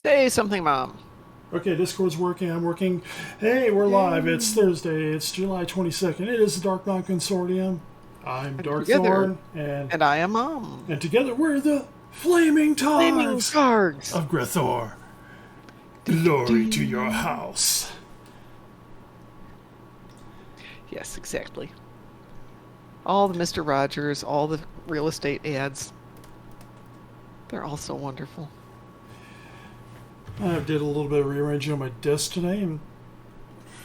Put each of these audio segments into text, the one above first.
Say something, Mom. Okay, Discord's working, I'm working. Hey, we're live. It's Thursday. It's July 22nd. It is the DarkMom Consortium. I'm And together, Darkthorn, and and I am Mom. and together we're the Flaming Flaming Targs Targs. of Grethor. Do, do, Glory to do. your house. Yes, exactly. All the Mr. Rogers, all the real estate ads. They're all so wonderful. I did a little bit of rearranging on my desk today, and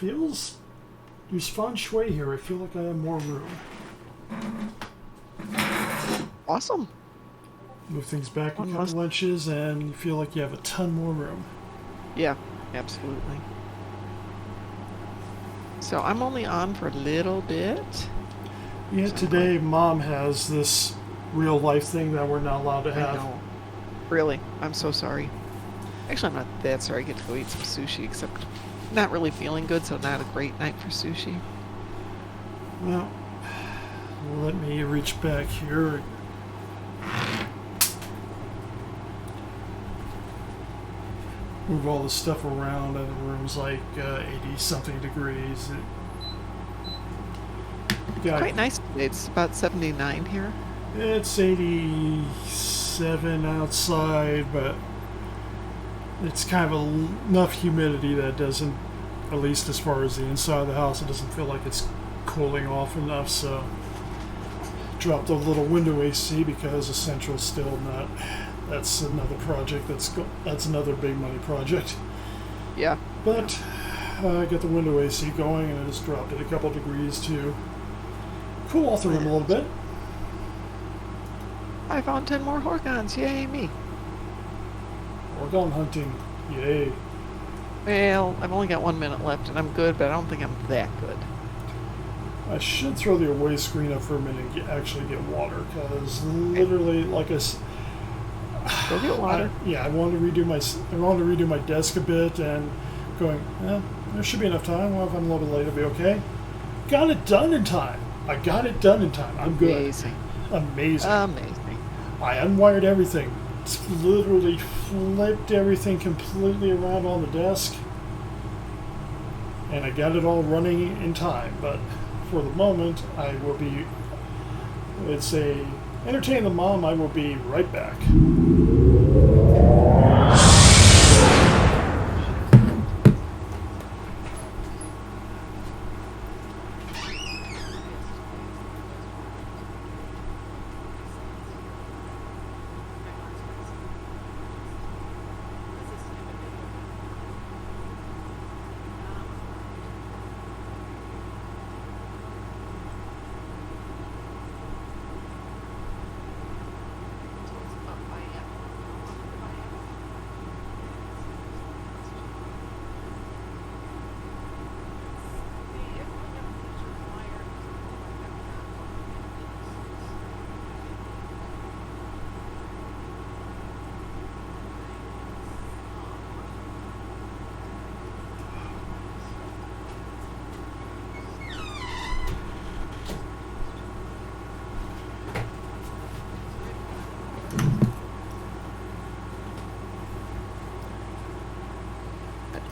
there's feng shui here. I feel like I have more room. Awesome. Move things back a One couple less- inches, and you feel like you have a ton more room. Yeah, absolutely. So I'm only on for a little bit. Yeah, today Mom has this real life thing that we're not allowed to I have. know. Really, I'm so sorry. Actually, I'm not that sorry. I get to go eat some sushi, except not really feeling good, so not a great night for sushi. Well, let me reach back here. Move all the stuff around, and the room's like 80-something degrees. Quite nice today. It's about 79 here. It's 87 outside, but it's kind of enough humidity that doesn't, at least as far as the inside of the house, it doesn't feel like it's cooling off enough. So dropped a little window AC because Essential's still not. That's another project. That's another big money project. Yeah. But I got the window AC going, and I just dropped it a couple degrees to cool off the room a little bit. I found 10 more Horgons. Yay, me. Organ hunting, yay! Well, I've only got 1 minute left, and I'm good, but I don't think I'm that good. I should throw the away screen up for a minute and actually get water, because literally, like Go get water. I wanted to redo my desk a bit, and going, there should be enough time. Well, if I'm a little bit late, it'll be okay. Got it done in time. I'm good. Amazing. Amazing. Amazing. I unwired everything. Just literally flipped everything completely around on the desk, and I got it all running in time. But for the moment, I will be. It's a entertain the mom. I will be right back.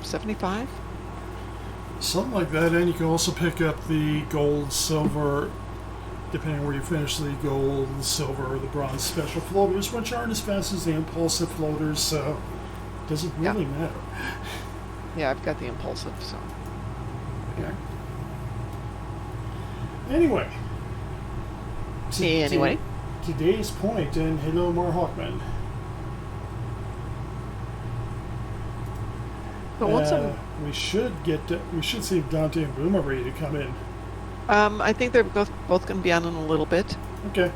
$75? Something like that, and you can also pick up the gold, silver, depending on where you finish, the gold, the silver, or the bronze special floaters, which aren't as fast as the impulsive floaters, so it doesn't really matter. Yeah, I've got the impulsive, so. Yeah. Anyway. Anyway. Today's point, and hello, more Hawkman. But once we should see if Dante and Boom are ready to come in. I think they're both going to be on in a little bit. Okay.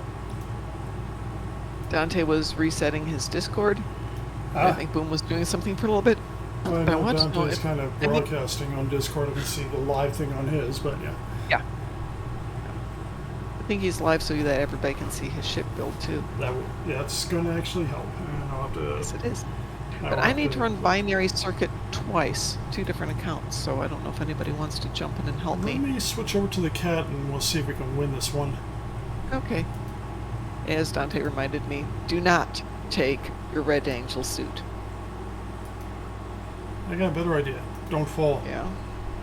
Dante was resetting his Discord. I think Boom was doing something for a little bit. Well, I But I know want to know Dante's if- kind of broadcasting on Discord. I can see the live thing on his, but yeah. Yeah. I think he's live so that everybody can see his ship build too. That's going to actually help. And I'll have to. Yes, it is. But I need to run binary circuit twice, 2 different accounts, so I don't know if anybody wants to jump in and help Let me. me switch over to the cat, and we'll see if we can win this one. Okay. As Dante reminded me, do not take your Red Angel suit. I got a better idea. Don't fall. Yeah.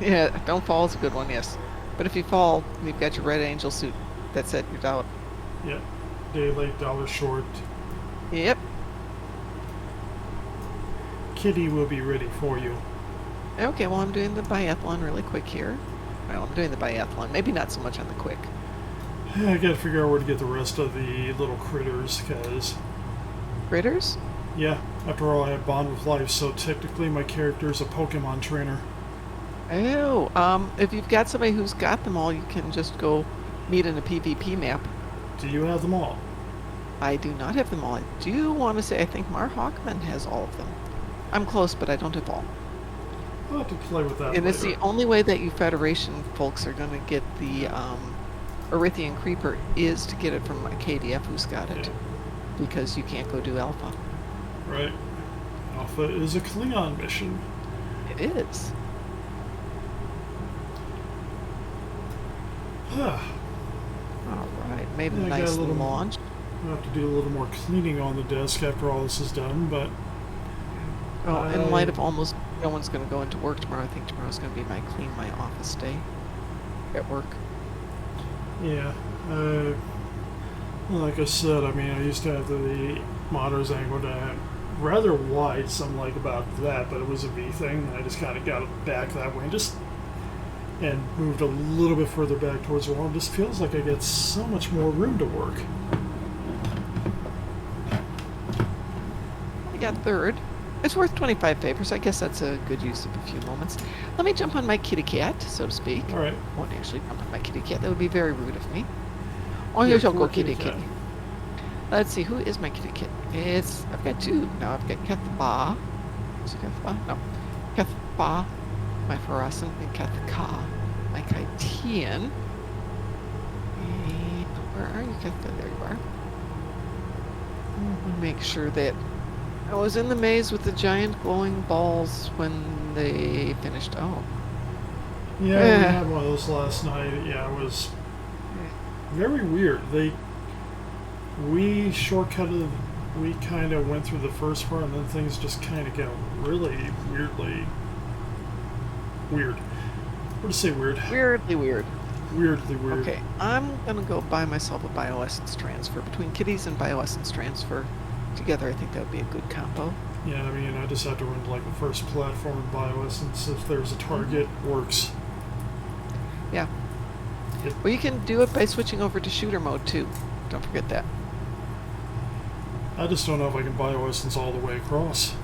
Yeah, don't fall is a good one, yes. But if you fall, you've got your Red Angel suit. That's it, you're out. Yep. Day late, dollar short. Yep. Kitty will be ready for you. Okay, well, I'm doing the biathlon really quick here. Well, I'm doing the biathlon. Maybe not so much on the quick. I gotta figure out where to get the rest of the little critters, because... Critters? Yeah, after all, I have Bond with Life, so technically my character is a Pokemon trainer. Oh, if you've got somebody who's got them all, you can just go meet in a PvP map. Do you have them all? I do not have them all. I do want to say I think Mar Hawkman has all of them. I'm close, but I don't have all. I'll have to play with that And later. it's the only way that you Federation folks are going to get the Erythian Creeper is to get it from a KDF who's got it. Yeah. Because you can't go do Alpha. Right. Alpha is a Klingon mission. It is. Ah, All right. Made a Yeah, I got a nice little- launch. I'll have to do a little more cleaning on the desk after all this is done, but... Oh, in light of almost no one's going to go into work tomorrow, I think tomorrow's going to be my clean my office day at work. Yeah, like I said, I mean, I used to have the monitors angled at rather wide, something like about that, but it was a V thing. I just kind of got it back that way and moved a little bit further back towards the wall. It just feels like I get so much more room to work. I got third. It's worth 25 favors. I guess that's a good use of a few moments. Let me jump on my kitty cat, so to speak. All right. I won't actually jump on my kitty cat. That would be very rude of me. Oh, Yeah, here's your poor go kitty kitty kitty. cat. Let's see, who is my kitty kit? I've got two. Now I've got Cathba. Is it Cathba? No. Cathba, my Fluorescent, and Cathka, my Kytian. And where are you, Cathba? There you are. Make sure that I was in the maze with the giant glowing balls when they finished. Oh. Yeah, we had one of those last night. Yeah, it was very weird. We shortcutted, we kind of went through the first part, and then things just kind of got really weirdly weird. What to say weird? Weirdly weird. Weirdly weird. Okay, I'm gonna go buy myself a bioessence transfer. Between kitties and bioessence transfer together, I think that would be a good combo. Yeah, I mean, I just have to run to like the first platform in Bioessence. If there's a target, works. Yeah. Yep. Well, you can do it by switching over to shooter mode too. Don't forget that. I just don't know if I can Bioessence all the way across.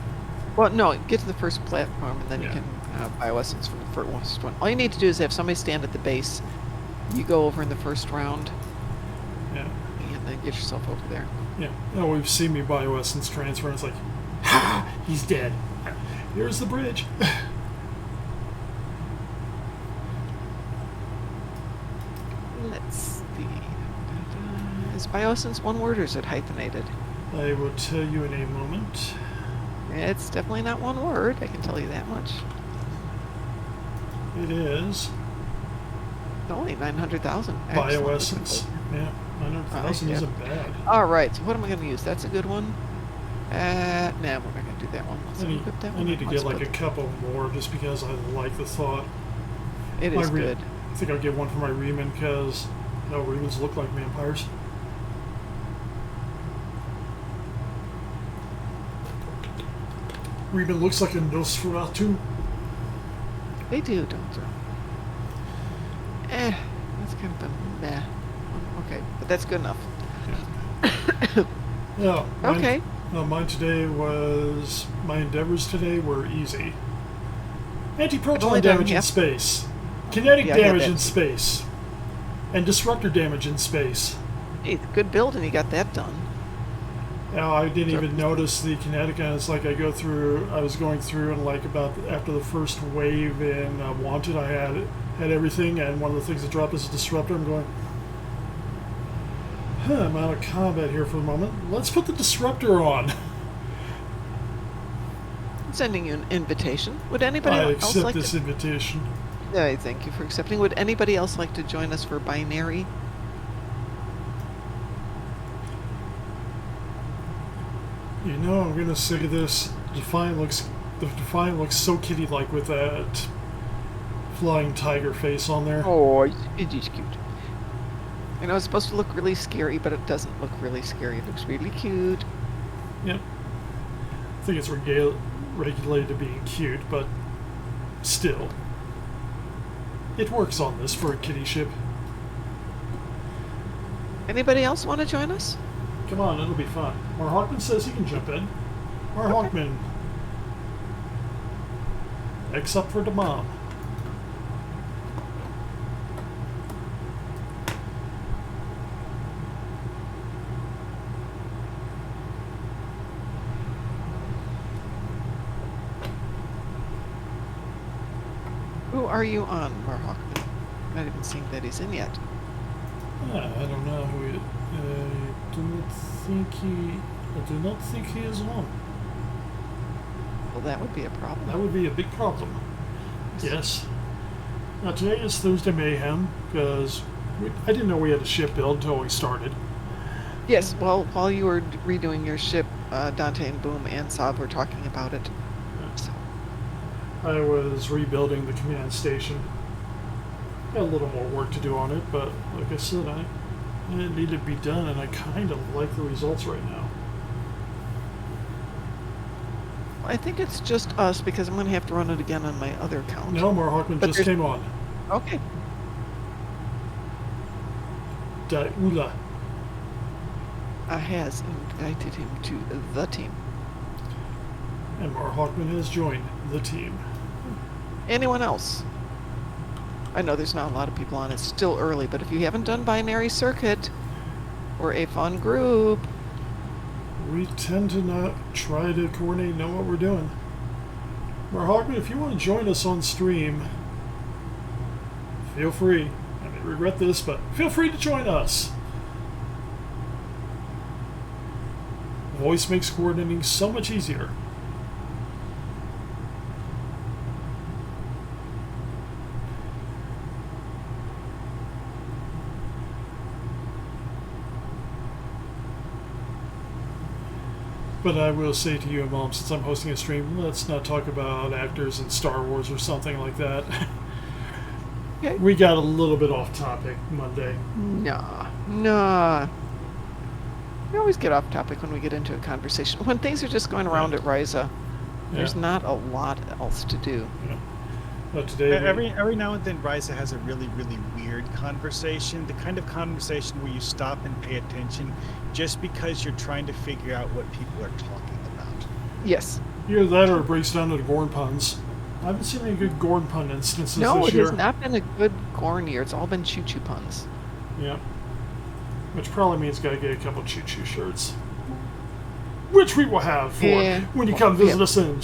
Well, no, get to the first platform and then you Yeah. can bioessence from the first one. All you need to do is have somebody stand at the base. You go over in the first round Yeah. and then get yourself over there. Yeah. Oh, we've seen me Bioessence transfer, and it's like, ha! He's dead. Here's the bridge. Let's see. Is bioessence one word or is it hyphenated? I will tell you in a moment. It's definitely not one word, I can tell you that much. It is Only 900,000. Bioessence. Yeah, 900,000 yeah. isn't bad. All right, so what am I going to use? That's a good one. Nah, we're not going to do that one. Let's equip that I one. need to Let's get like put- a couple more just because I like the thought. It My is re- good. I think I'll get one for my Riemann because Riemann's look like vampires. Riemann looks like a Nosferatu. They do, don't they? That's kind of a meh. Okay, but that's good enough. Yeah. Mine, Okay. Mine today was... My endeavors today were easy. I've Anti-proton only done damage in half- space. Kinetic Yeah, I got damage that. in space. And disruptor damage in space. Hey, good build, and you got that done. Now, I didn't Sure. even notice the kinetic, and it's like I was going through, and like about after the first wave in Wanted, I had everything, and one of the things that dropped is a disruptor. I'm going, I'm out of combat here for the moment. Let's put the disruptor on. I'm sending you an invitation. Would anybody I else accept like this to? invitation. Yeah, thank you for accepting. Would anybody else like to join us for binary? You know, I'm gonna say this. Defiant looks the Defiant looks so kitty-like with that flying tiger face on there. Oh, it is cute. I know it's supposed to look really scary, but it doesn't look really scary. It looks really cute. Yep. I think it's regulated to being cute, but still. It works on this for a kitty ship. Anybody else want to join us? Come on, it'll be fun. Mar Hawkman says he can jump in. Mar Hawkman. Except for the mom. Who are you on, Mar Hawkman? Not even seeing that he's in yet. I don't know who he. I do not think he is on. Well, that would be a problem. That would be a big problem. Yes. Now today is Thursday Mayhem because I didn't know we had a ship build until we started. Yes, well, while you were redoing your ship, Dante and Boom and Saab were talking about it. So. I was rebuilding the command station. Got a little more work to do on it, but like I said, it needed to be done, and I kind of like the results right now. I think it's just us because I'm going to have to run it again on my other account. No, Mar Hawkman just came on. Okay. Daula. I has invited him to the team. And Mar Hawkman has joined the team. Anyone else? I know there's not a lot of people on. It's still early, but if you haven't done Binary Circuit or a fun group, we tend to not try to coordinate, know what we're doing. Mar Hawkman, if you want to join us on stream, feel free. I may regret this, but feel free to join us. Voice makes coordinating so much easier. But I will say to you, Mom, since I'm hosting a stream, let's not talk about actors in Star Wars or something like that. Okay. We got a little bit off topic Monday. Nah. We always get off topic when we get into a conversation. When things are just going around at Ryza, there's not a lot else to do. Yeah. But today every now and then Ryza has a really, really weird conversation. The kind of conversation where you stop and pay attention just because you're trying to figure out what people are talking about. Yes. Either that or it breaks down to the Gorn puns. I haven't seen any good Gorn pun instances No, this it year. has not been a good Gorn year. It's all been choo-choo puns. Yeah. Which probably means gotta get a couple choo-choo shirts. Which we will have for when you come visit us in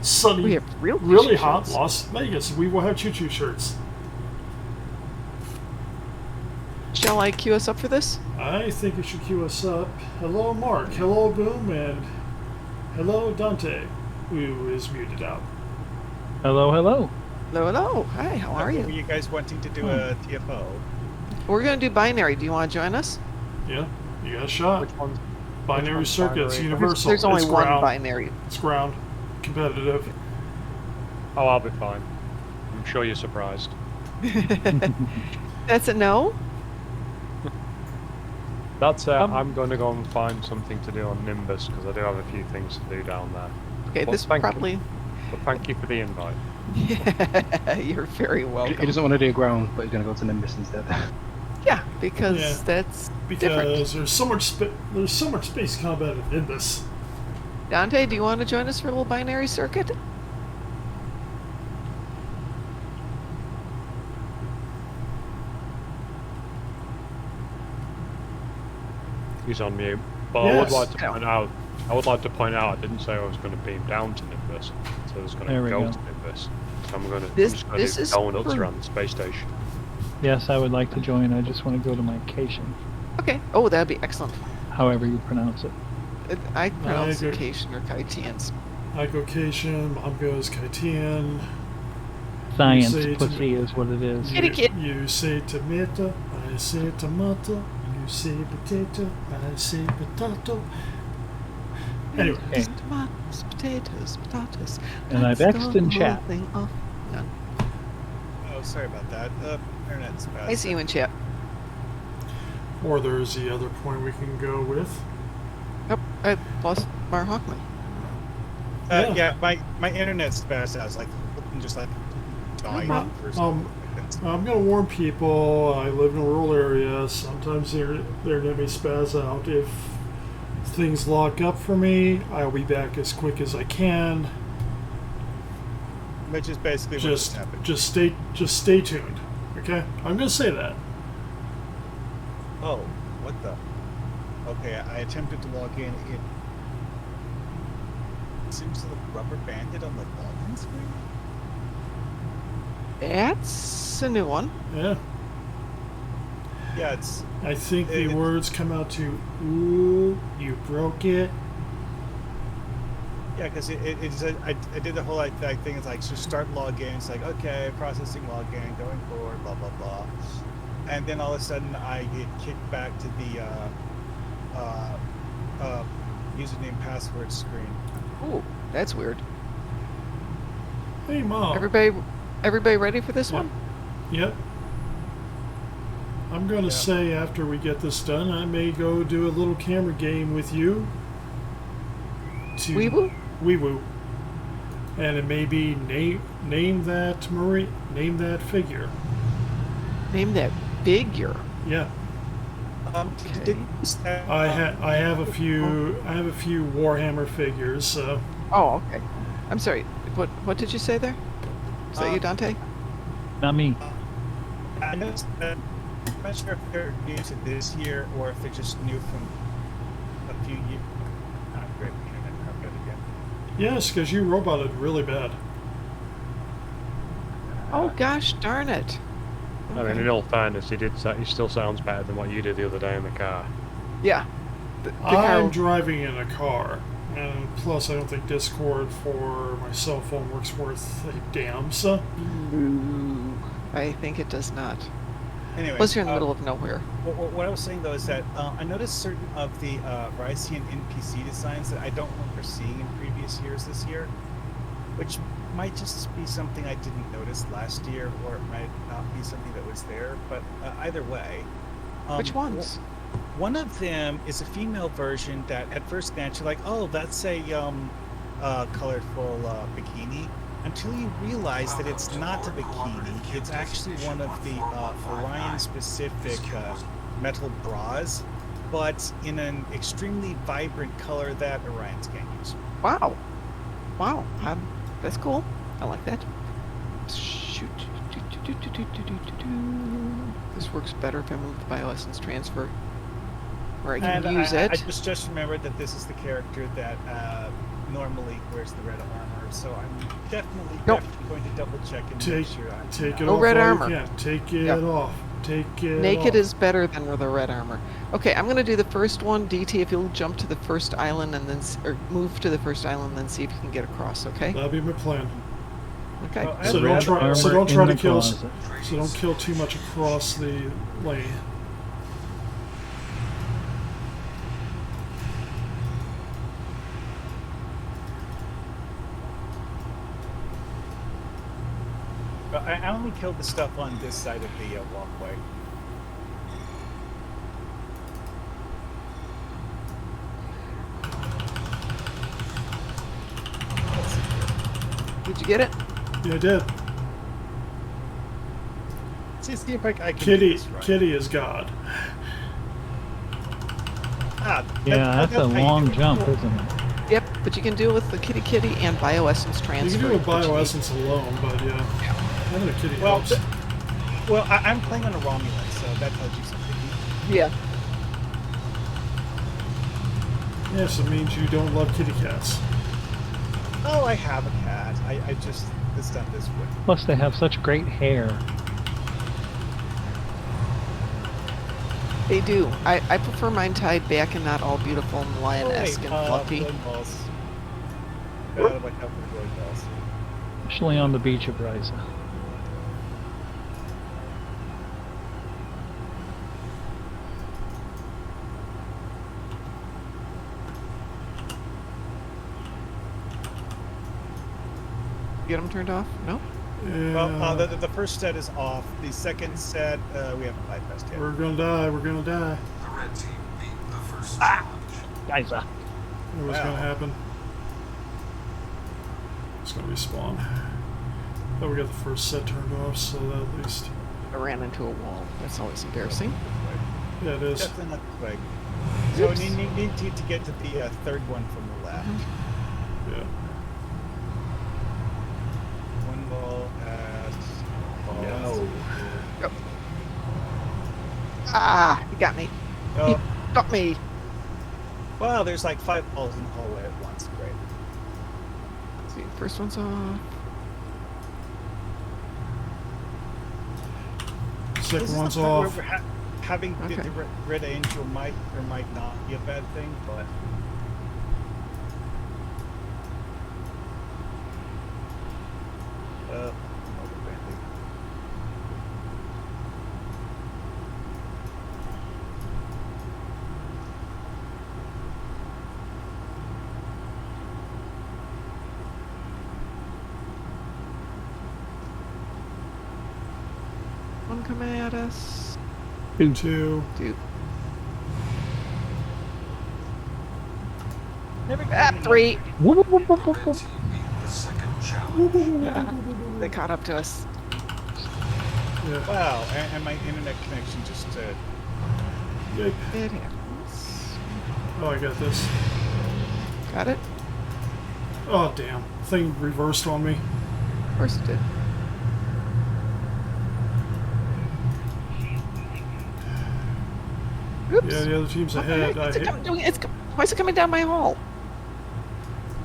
sunny, we have really hot shirts. Las Vegas. We will have choo-choo shirts. Shall I queue us up for this? I think you should queue us up. Hello, Mark. Hello, Boom. And hello, Dante, who is muted out. Hello, hello. Hello. Hi, how are Were you? you guys wanting to do a TFO? We're going to do Binary. Do you want to join us? Yeah, you got a shot. Which one's Binary one's circuits, binary? universal. There's only it's one ground. Binary. It's ground. Competitive. Oh, I'll be fine. I'm sure you're surprised. That's a no? That's I'm going to go and find something to do on Nimbus because I do have a few things to do down there. Okay, Well, this probably... But thank you for the invite. You're very welcome. He doesn't want to do ground, but he's going to go to Nimbus instead. Yeah, because that's different. Because there's so much space combat in Nimbus. Dante, do you want to join us for a little Binary Circuit? He's on mute. But Yes. I would like to point out I didn't say I was going to beam down to Nimbus. So I was going There to we go go. to Nimbus. So I'm going to This do is donuts for- around the space station. Yes, I would like to join. I just want to go to my cation, Okay. Oh, that'd be excellent. however you pronounce it. I pronounce agree. Cation or Kaitians. I go Cation, Mom goes Kaitian. Science say pussy is what it is. Kitty kid. You say tomato, I say tomato. You say potato, I say potato. Anyway. Okay. Tomatoes, potatoes. And I've Let's X'd go in the whole chat. thing off. No. Oh, sorry about that. Internet's bad. I see you in chat. Or there's the other point we can go with. Nope, I lost Mar Hawkman. Yeah, my internet's fast. I was like, just like dying for some seconds. I'm gonna warn people. I live in a rural area. Sometimes they're gonna be spaz out. If things lock up for me, I'll be back as quick as I can. Which is basically what just happened. Just stay tuned. Okay, I'm gonna say that. Oh, what the? Okay, I attempted to log in. It seems to look rubber banded on the login screen. That's a new one. Yeah. Yeah, it's. I think the words come out to, "Ooh, you broke it." Yeah, because I did the whole like thing. It's like, so start login. It's like, okay, processing login, going forward, blah blah blah. And then all of a sudden, I get kicked back to the username password screen. Ooh, that's weird. Hey, Mom. Everybody ready for this one? Yep. I'm going to say after we get this done, I may go do a little camera game with you. Wee-woo? Wee-woo. And it may be name that figure. Name that figure. Yeah. Okay. I have a few Warhammer figures, so. Oh, okay. I'm sorry. What did you say there? Is that you, Dante? Not me. I noticed that I'm not sure if they're new to this year or if they're just new from a few years. Great, internet cropped out again. Yes, because you roboted really bad. Oh gosh, darn it! I mean, in all fairness, he still sounds better than what you did the other day in the car. Yeah. The I'm car- driving in a car, and plus I don't think Discord for my cell phone works worth a damn. So. Ooh, I think it does not. Anyway, Plus, you're in the middle of nowhere. What I was saying though is that I noticed certain of the Rycian NPC designs that I don't remember seeing in previous years this year, which might just be something I didn't notice last year, or it might not be something that was there. But either way, Which ones? One of them is a female version that at first glance you're like, oh, that's a colorful bikini. Until you realize that it's not a bikini, it's actually one of the Orion-specific metal bras, but in an extremely vibrant color that Orions can't use. Wow. Wow. That's cool. I like that. Shoot. This works better if I move the bioessence transfer. Or I can use it. I just remembered that this is the character that normally wears the red armor, so I'm definitely going to double check and make sure I'm take it No off red while armor. you can. Take it off. Take it Naked off. is better than with the red armor. Okay, I'm going to do the first one. DT, if you'll jump to the first island and then, or move to the first island and then see if you can get across, okay? That'll be my plan. Okay. Well, So Red don't try armor to in kill. the So closet. don't kill too much across the lane. But I only killed the stuff on this side of the walkway. Did you get it? Yeah, I did. See if I can do Kitty, this right. Kitty is God. Yeah, that's a how you long do it. jump, isn't it? Yep, but you can do it with the kitty and bioessence You transfer. can do a which you need. bioessence alone, but yeah, having a kitty Well, helps. I'm playing on a Romulan, so that tells you something. Yeah. Yes, it means you don't love kitty cats. Oh, I have a cat. I just it's done this way. Plus, they have such great hair. They do. I prefer mine tied back and not all beautiful and lion-esque and fluffy. Blowing balls. Got out of my cup with blowing balls. Especially on the beach of Ryza. get them turned off? No? Yeah. Well, the first set is off. The second set, we haven't bypassed yet. We're gonna die. We're gonna die. The red team beat the first challenge. Guys, It was Wow. gonna happen. It's gonna respawn. But we got the first set turned off, so that at least. I ran into a wall. That's always embarrassing. Yeah, it is. Definitely not quick. So Oops. we need to get to the third one from the left. Yeah. One ball at... No. Yep. Ah, he got me. He Oh, got me. wow, there's like 5 balls in the hallway at once. Great. Let's see, first one's off. This Second is the one's part off. where having Okay. the red angel might or might not be a bad thing, but... One coming at us. Two. Dude. Never Ah, 3. whoop, whoop, whoop, whoop, The red whoop. team beat the second challenge. They caught up to us. Yeah. Wow, and my internet connection just... Yay. It happens. Oh, I got this. Got it? Oh, damn. Thing reversed on me. Of course it did. Oops. Yeah, the other team's What the ahead. heck? Why is it coming down my hole?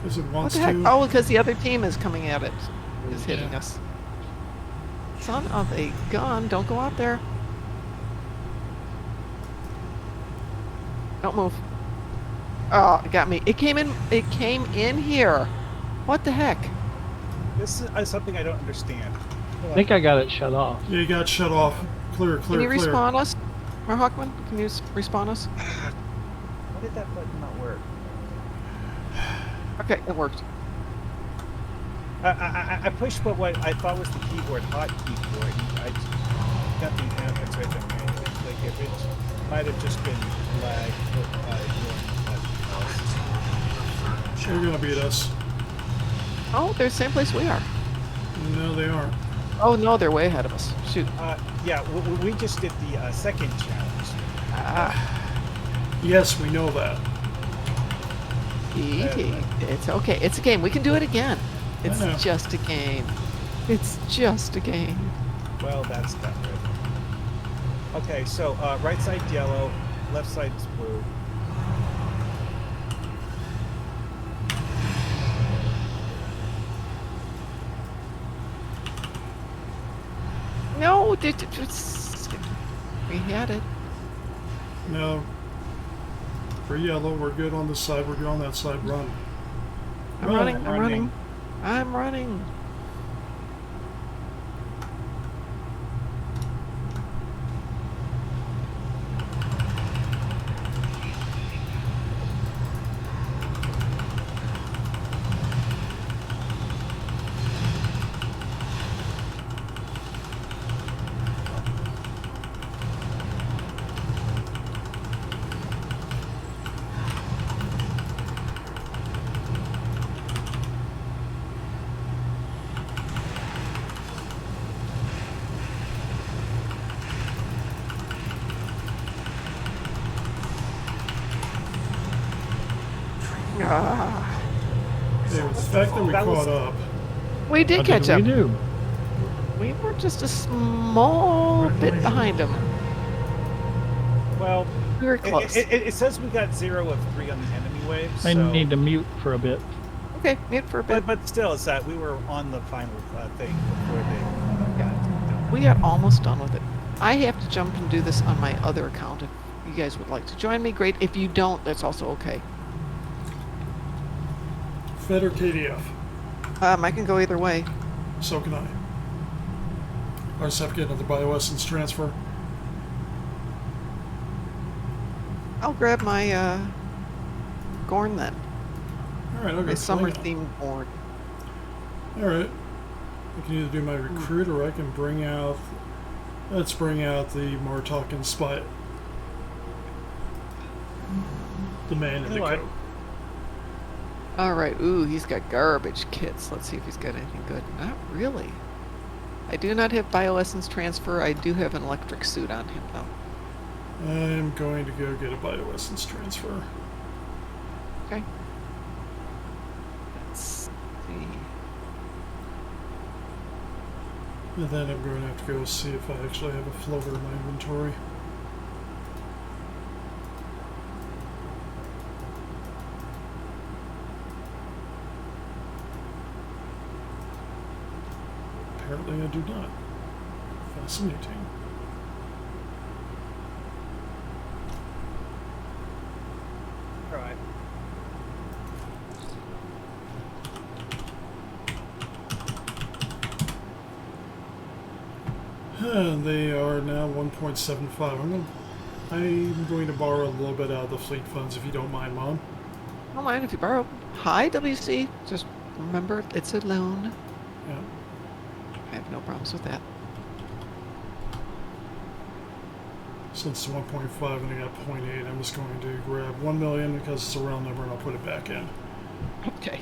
Because it What wants the heck? to. Oh, because the other team is coming at it. Is hitting Yeah. us. Son of a gun, don't go out there. Don't move. Oh, it got me. It came in here. What the heck? This is something I don't understand. I think I got it shut off. Yeah, you got shut off. Clear, Can you clear, clear. respawn us? Hawkman, can you respawn us? Why did that button not work? Okay, it worked. I pushed what I thought was the keyboard hotkey for it. And I just got the answer right there. Manually. Like it might have just been lag. They're gonna beat us. Oh, they're the same place we are. No, they aren't. Oh no, they're way ahead of us. Shoot. Yeah, we just did the second challenge. Yes, we know that. It's okay. It's a game. We can do it again. It's know. just a game. It's just a game. Well, that's done with. Okay, so right side's yellow, left side's blue. No, we had it. No. For yellow, we're good on this side. We're good on that side. Run. I'm running. I'm running. I'm running. Ah, Hey, with the fact that we caught up. we did What catch did up. we do? We were just a small bit behind them. Well, We were close. it says we got 0 of 3 on the enemy wave. I so, need to mute for a bit. Okay, mute for a bit. but still, it's that we were on the final thing before they got it. We got almost done with it. I have to jump and do this on my other account. If you guys would like to join me, great. If you don't, that's also okay. Fed or KDF? I can go either way. So can I. I just have to get another bioessence transfer. I'll grab my Gorn then. Alright, I'll go My play summer it. themed Gorn. Alright. I can either do my recruit or I can bring out. Let's bring out the Martok spy. The man in the what? coat. All right. Ooh, he's got garbage kits. Let's see if he's got anything good. Not really. I do not have bioessence transfer. I do have an electric suit on him, though. I'm going to go get a bioessence transfer. Okay. Let's see. And then I'm going to have to go see if I actually have a floater in my inventory. Apparently I do not. Fascinating. All right. And they are now 1.75. I'm going to borrow a little bit out of the fleet funds, if you don't mind, Mom. Don't mind if you borrow. Hi, WC. Just remember, it's a loan. Yeah. I have no problems with that. Since it's 1.5 and I got 0.8, I'm just going to grab 1 million because it's a round number and I'll put it back in. Okay.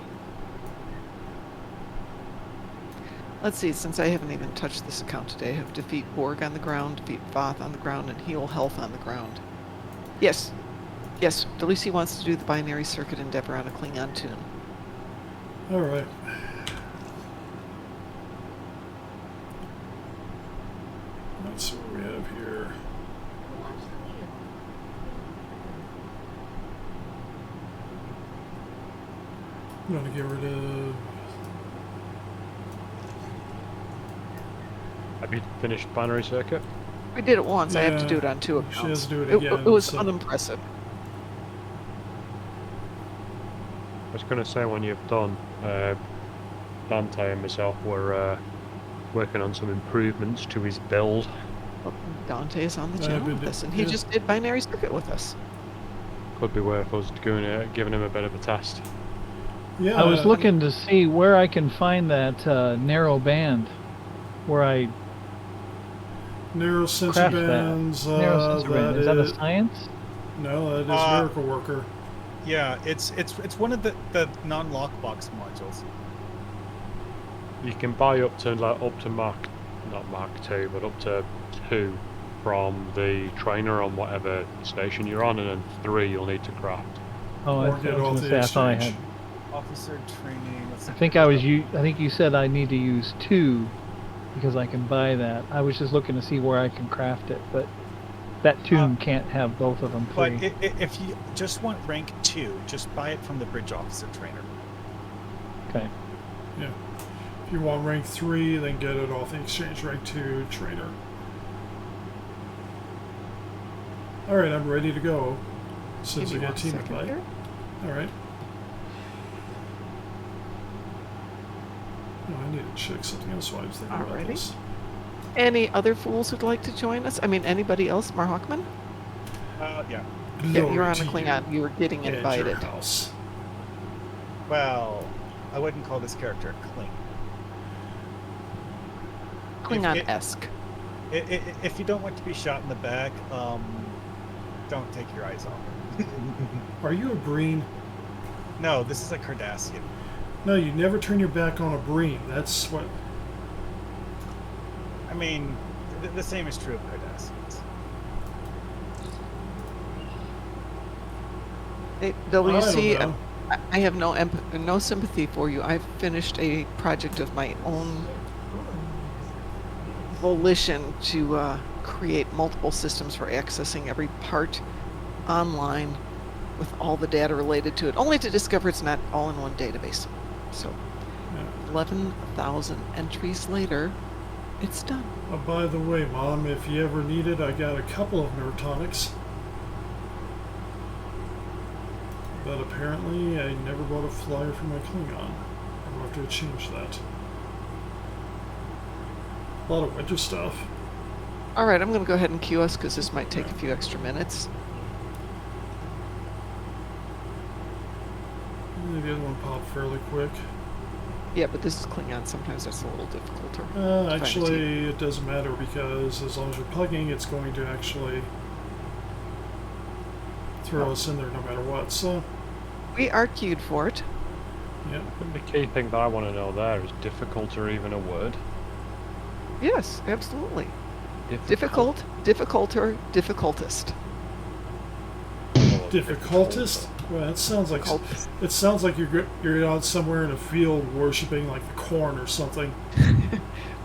Let's see, since I haven't even touched this account today, I have defeat Borg on the ground, defeat Voth on the ground, and heal health on the ground. Yes. Yes, WC wants to do the binary circuit endeavor on a Klingon tune. Alright. Let's see what we have here. I'm going to get rid of... Have you finished binary circuit? We did it once, I have to do it Yeah, on 2 she accounts. has to do it again, It was so- unimpressive. I was going to say when you've done, Dante and myself were working on some improvements to his build. Well, Dante is on the Yeah, channel but with us, and it- he it- just did binary circuit with us. Could be worth us giving him a bit of a test. Yeah, I was looking to see where I can find that narrow band, where I narrow sensor craft that. bands. Narrow sensor band. Is that a science? No, that is Miracle Worker. Yeah, it's one of the non-lockbox modules. You can buy up to Mark 2, but up to 2 from the trainer on whatever station you're on, and then 3 you'll need to craft. Oh, Or I get was off going to the say I thought I had. exchange. Officer training. Let's I think I think you said I need to use 2 because I can buy that. I was just looking to see where I can craft it, but that tune can't have both of them But free. if you just want rank 2, just buy it from the bridge officer trainer. Okay. Yeah. If you want rank 3, then get it off the exchange rank 2 trainer. Alright, I'm ready to go. Since Give I me got 1 team second invite. here. Alright. Oh, I need to check something else while I was thinking about Alrighty. this. Any other fools who'd like to join us? I mean, anybody else? Marhockman? Yeah. Yeah, Glory you're on to a Klingon. You were getting and your invited. house. Well, I wouldn't call this character a Kling. Klingon-esque. If you don't want to be shot in the back, don't take your eyes off it. Are you a Breen? No, this is a Cardassian. No, you never turn your back on a Breen. That's what... I mean, the same is true of Cardassians. Hey, I don't WC, know. I have no sympathy for you. I've finished a project of my own volition to create multiple systems for accessing every part online with all the data related to it, only to discover it's not all in one database. So, Yeah. 11,000 entries later, it's done. Oh, by the way, Mom, if you ever need it, I got a couple of neurotonics. But apparently, I never bought a flyer for my Klingon. I'm going to have to change that. A lot of winter stuff. All right, I'm going to go ahead and queue us because this might take a few extra minutes. Maybe the other one popped fairly quick. Yeah, but this is Klingon. Sometimes that's a little difficult. To find the team. Actually, it doesn't matter because as long as you're plugging, it's going to actually throw us in there no matter what. So, We are queued for it. yeah. The key thing that I want to know there is difficult or even a word. Yes, absolutely. Difficult, difficulter, difficultest. Difficultest? Well, it sounds like you're out somewhere in a field worshiping like the corn or something.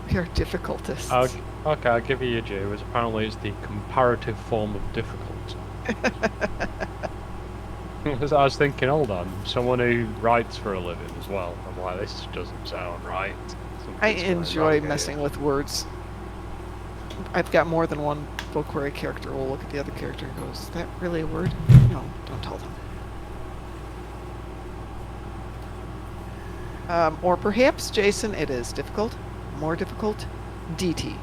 We are difficultists. Okay, I'll give you your due. As apparently it's the comparative form of difficult. Because I was thinking, hold on, someone who writes for a living as well. I'm like, this doesn't sound right. I Something's going enjoy wrong here. messing with words. I've got more than one book where a character will look at the other character and goes, is that really a word? No, don't tell them. Or perhaps, Jason, it is difficult, more difficult, DT.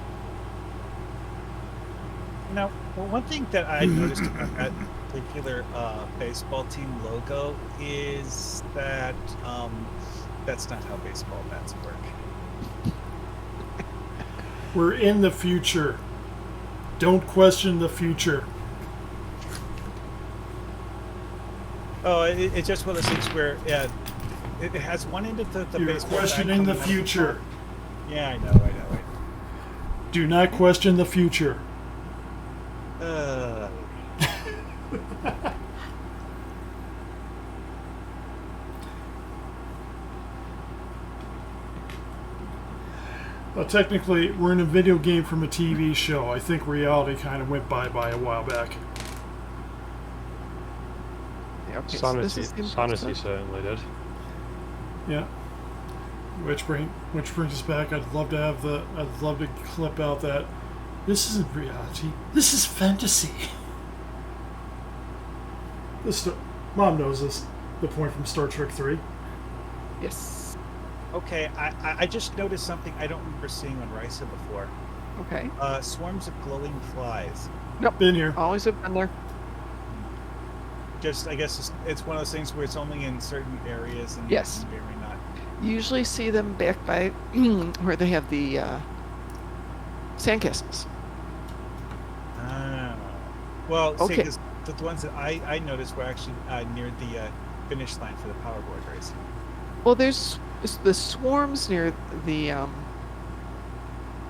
Now, well, one thing that I noticed about that particular baseball team logo is that that's not how baseball bats work. We're in the future. Don't question the future. Oh, it's just one of those things where it has one end of the You're baseball bat questioning the coming up. future. Yeah, I know. Do not question the future. Well, technically, we're in a video game from a TV show. I think reality kind of went by a while back. Yeah, okay, so this is Sanity certainly did. Yeah. Which brings us back. I'd love to clip out that this isn't reality. This is fantasy. Mom knows this. The point from Star Trek 3. Yes. Okay, I just noticed something I don't remember seeing on Risa before. Okay. Swarms of glowing flies. Been here. Always have been there. Just, I guess it's one of those things where it's only in certain areas and Yes. maybe not. Usually see them back by where they have the sandcastles. Well, Okay. see, the ones that I noticed were actually near the finish line for the powerboard race. Well, there's the swarms near the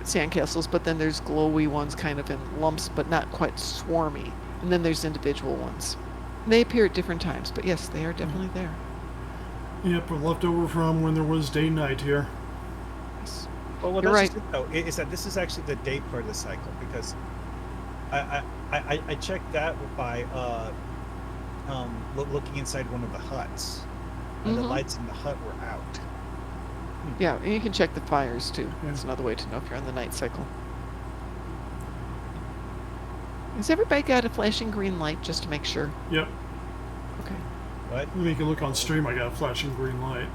sandcastles, but then there's glowy ones kind of in lumps, but not quite swarmy. And then there's individual ones. They appear at different times, but yes, they are definitely there. Yep, left over from when there was day-night here. Yes. Well, You're that's right. just it, though. Is that this is actually the day part of the cycle because I checked that by looking inside one of the huts, and the Mhm. lights in the hut were out. Yeah, and you can check the fires too. Yeah. That's another way to know if you're on the night cycle. Has everybody got a flashing green light just to make sure? Yep. Okay. What? Let me make a look on stream. I got a flashing green light.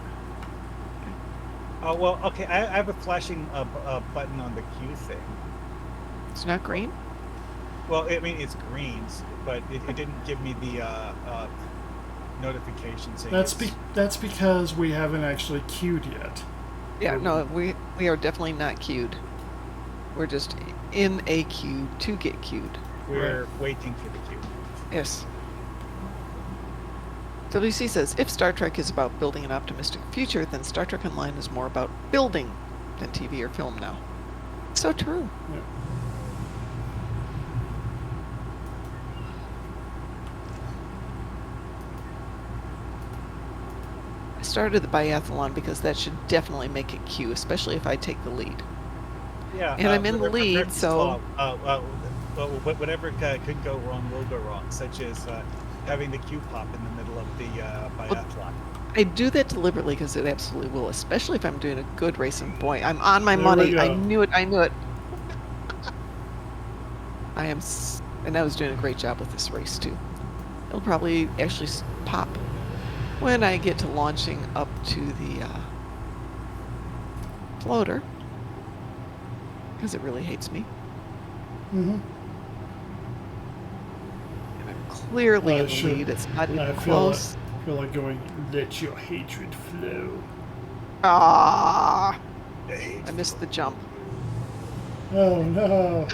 Oh well, okay. I have a flashing button on the Q thing. It's not green? Well, I mean it's greens, but it didn't give me the notification saying That's because we haven't actually queued yet. Yeah, no, we are definitely not queued. We're just in a queue to get queued. we're waiting for the queue. Yes. WC says, if Star Trek is about building an optimistic future, then Star Trek Online is more about building than TV or film now. So true. Yep. I started the biathlon because that should definitely make it queue, especially if I take the lead. Yeah, And I'm in the lead, Murphy's so- Law, whatever could go wrong will go wrong, such as having the queue pop in the middle of the biathlon. I do that deliberately because it absolutely will, especially if I'm doing a good race. And boy, I'm on my There money. we I go. knew it. And I was doing a great job with this race too. It'll probably actually pop when I get to launching up to the floater, because it really hates me. Mm-hmm. And I'm clearly I in the should- lead. It's not even I close. feel like going, let your hatred flow. Ah, Dave. I missed the jump. Oh no.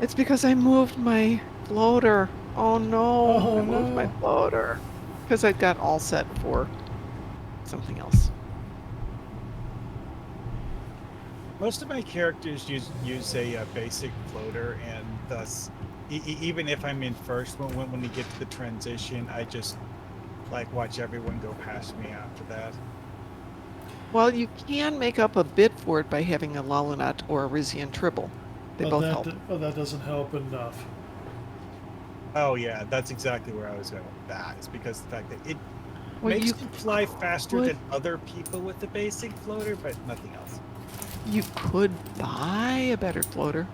It's because I moved my floater. Oh no, Oh I moved my no. floater. Because I got all set for something else. Most of my characters use a basic floater, and thus, even if I'm in first, when we get to the transition, I just like watch everyone go past me after that. Well, you can make up a bit for it by having a Lalinat or a Rizian Tribble. They both help. But that doesn't help enough. Oh yeah, that's exactly where I was going with that. It's because the fact that it Well, makes you you fly faster could- than other people with the basic floater, but nothing else. You could buy a better floater.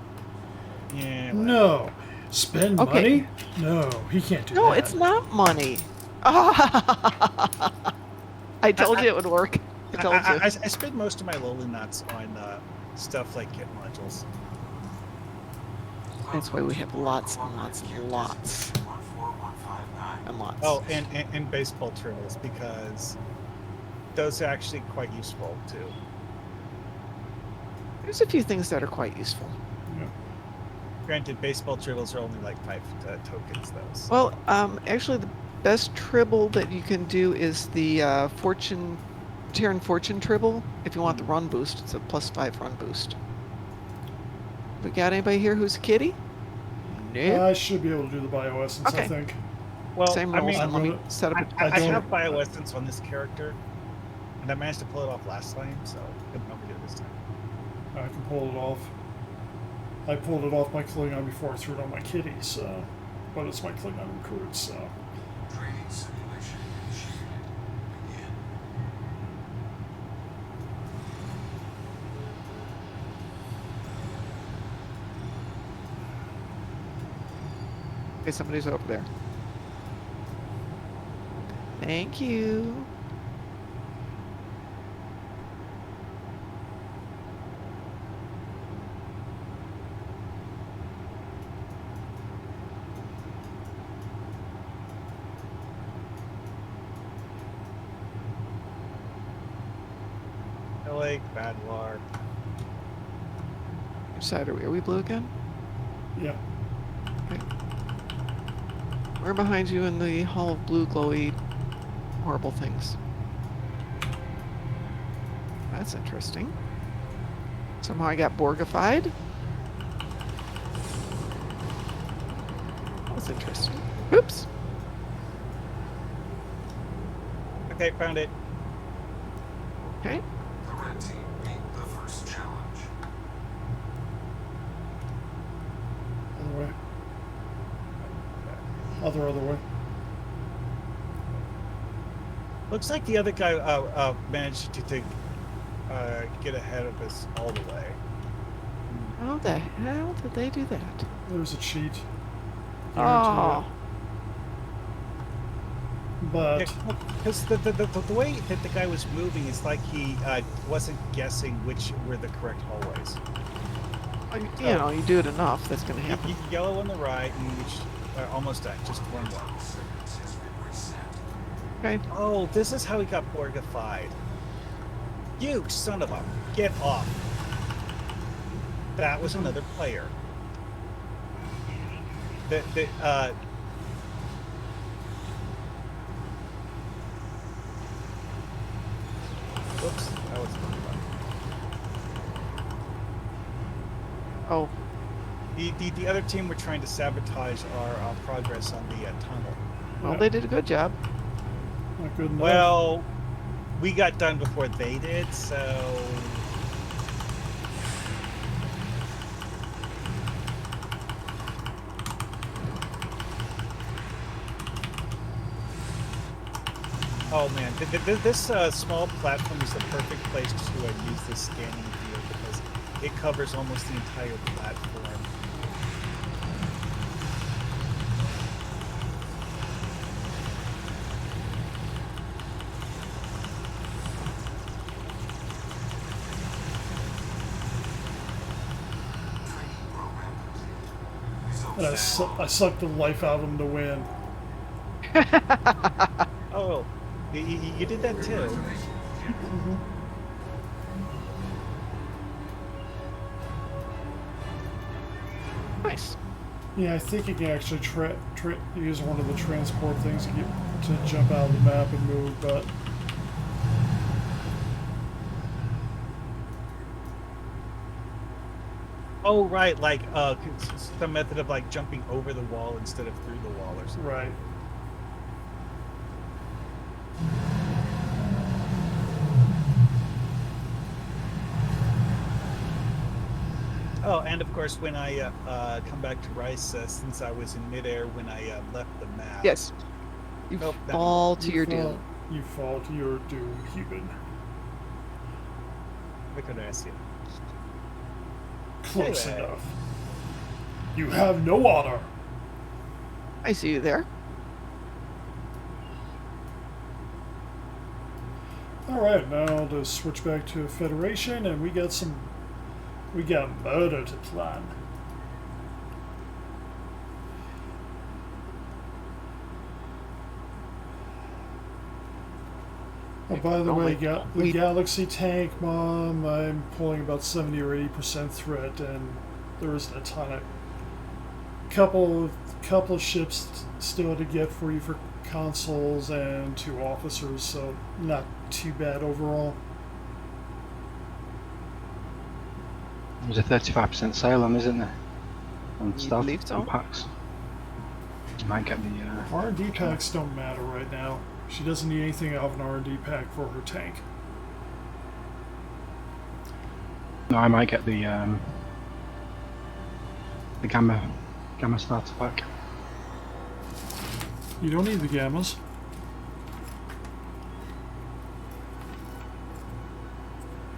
Yeah. Well, No. Spend Okay. money? No, he can't do No, that. it's not money. I told you it would work. I told you. I spend most of my lowly nuts on stuff like kit modules. That's why we have lots and lots and lots. 14159. And lots. Oh, and baseball turtles, because those are actually quite useful too. There's a few things that are quite useful. Granted, baseball turtles are only like 5 tokens, though. So. Well, actually, the best tribble that you can do is the Terran Fortune tribble. If you want the run boost, it's a +5 run boost. We got anybody here who's a kitty? Nope. I should be able to do the bioessence, Okay. I think. Well, Same I rules. mean, And let me set up. I don't- have bioessence on this character, and I managed to pull it off last time, so couldn't help me do it this time. I can pull it off. I pulled it off my Klingon before I threw it on my kitty, so. But it's my Klingon recruit, so. Training simulation initiated. Begin. Okay, somebody's over there. Thank you. Lake, Badlar. Which side are we? Are we blue again? Yeah. We're behind you in the Hall of Blue Glowy horrible things. That's interesting. Somehow I got Borgified. That's interesting. Oops. Okay, found it. Okay. The red team beat the first challenge. Other way. Other way. Looks like the other guy managed to get ahead of us all the way. How the hell did they do that? There's a cheat. Oh. But Because the way that the guy was moving is like he wasn't guessing which were the correct hallways. You know, you do it enough, that's going to happen. Yellow on the right, and which almost died, just one more. Seconds has been reset. Okay. Oh, this is how he got Borgified. You son of a... Get off. That was another player. Whoops, that was Oh, the other team were trying to sabotage our progress on the tunnel. well, they did a good job. not good enough. Well, we got done before they did, so... Oh man, this small platform is the perfect place to use this scanning field because it covers almost the entire platform. Training program complete. Results And I sucked the life out of him to win. Oh, you did that too. Yeah, I think you can actually use one of the transport things to jump out of the map and move, but Oh, right, like some method of like jumping over the wall instead of through the wall or something. right. Oh, and of course, when I come back to Rice, since I was in midair when I left the map. Yes. You Nope, that- fall to You your fall- doom. You fall to your doom, human. Where could I see it? Close Anyway. enough. You have no honor. I see you there. All right, now to switch back to Federation, and we got murder to plan. Oh, by the way, the Galaxy tank, Mom, I'm pulling about 70 or 80% threat, and there isn't a ton of couple of ships still to get for you for consoles and 2 officers, so not too bad overall. There's a 35% sale on, isn't there? On You stuff, believe so? on packs. You might get the. R&D packs don't matter right now. She doesn't need anything out of an R&D pack for her tank. No, I might get the gamma starter pack. You don't need the gammas.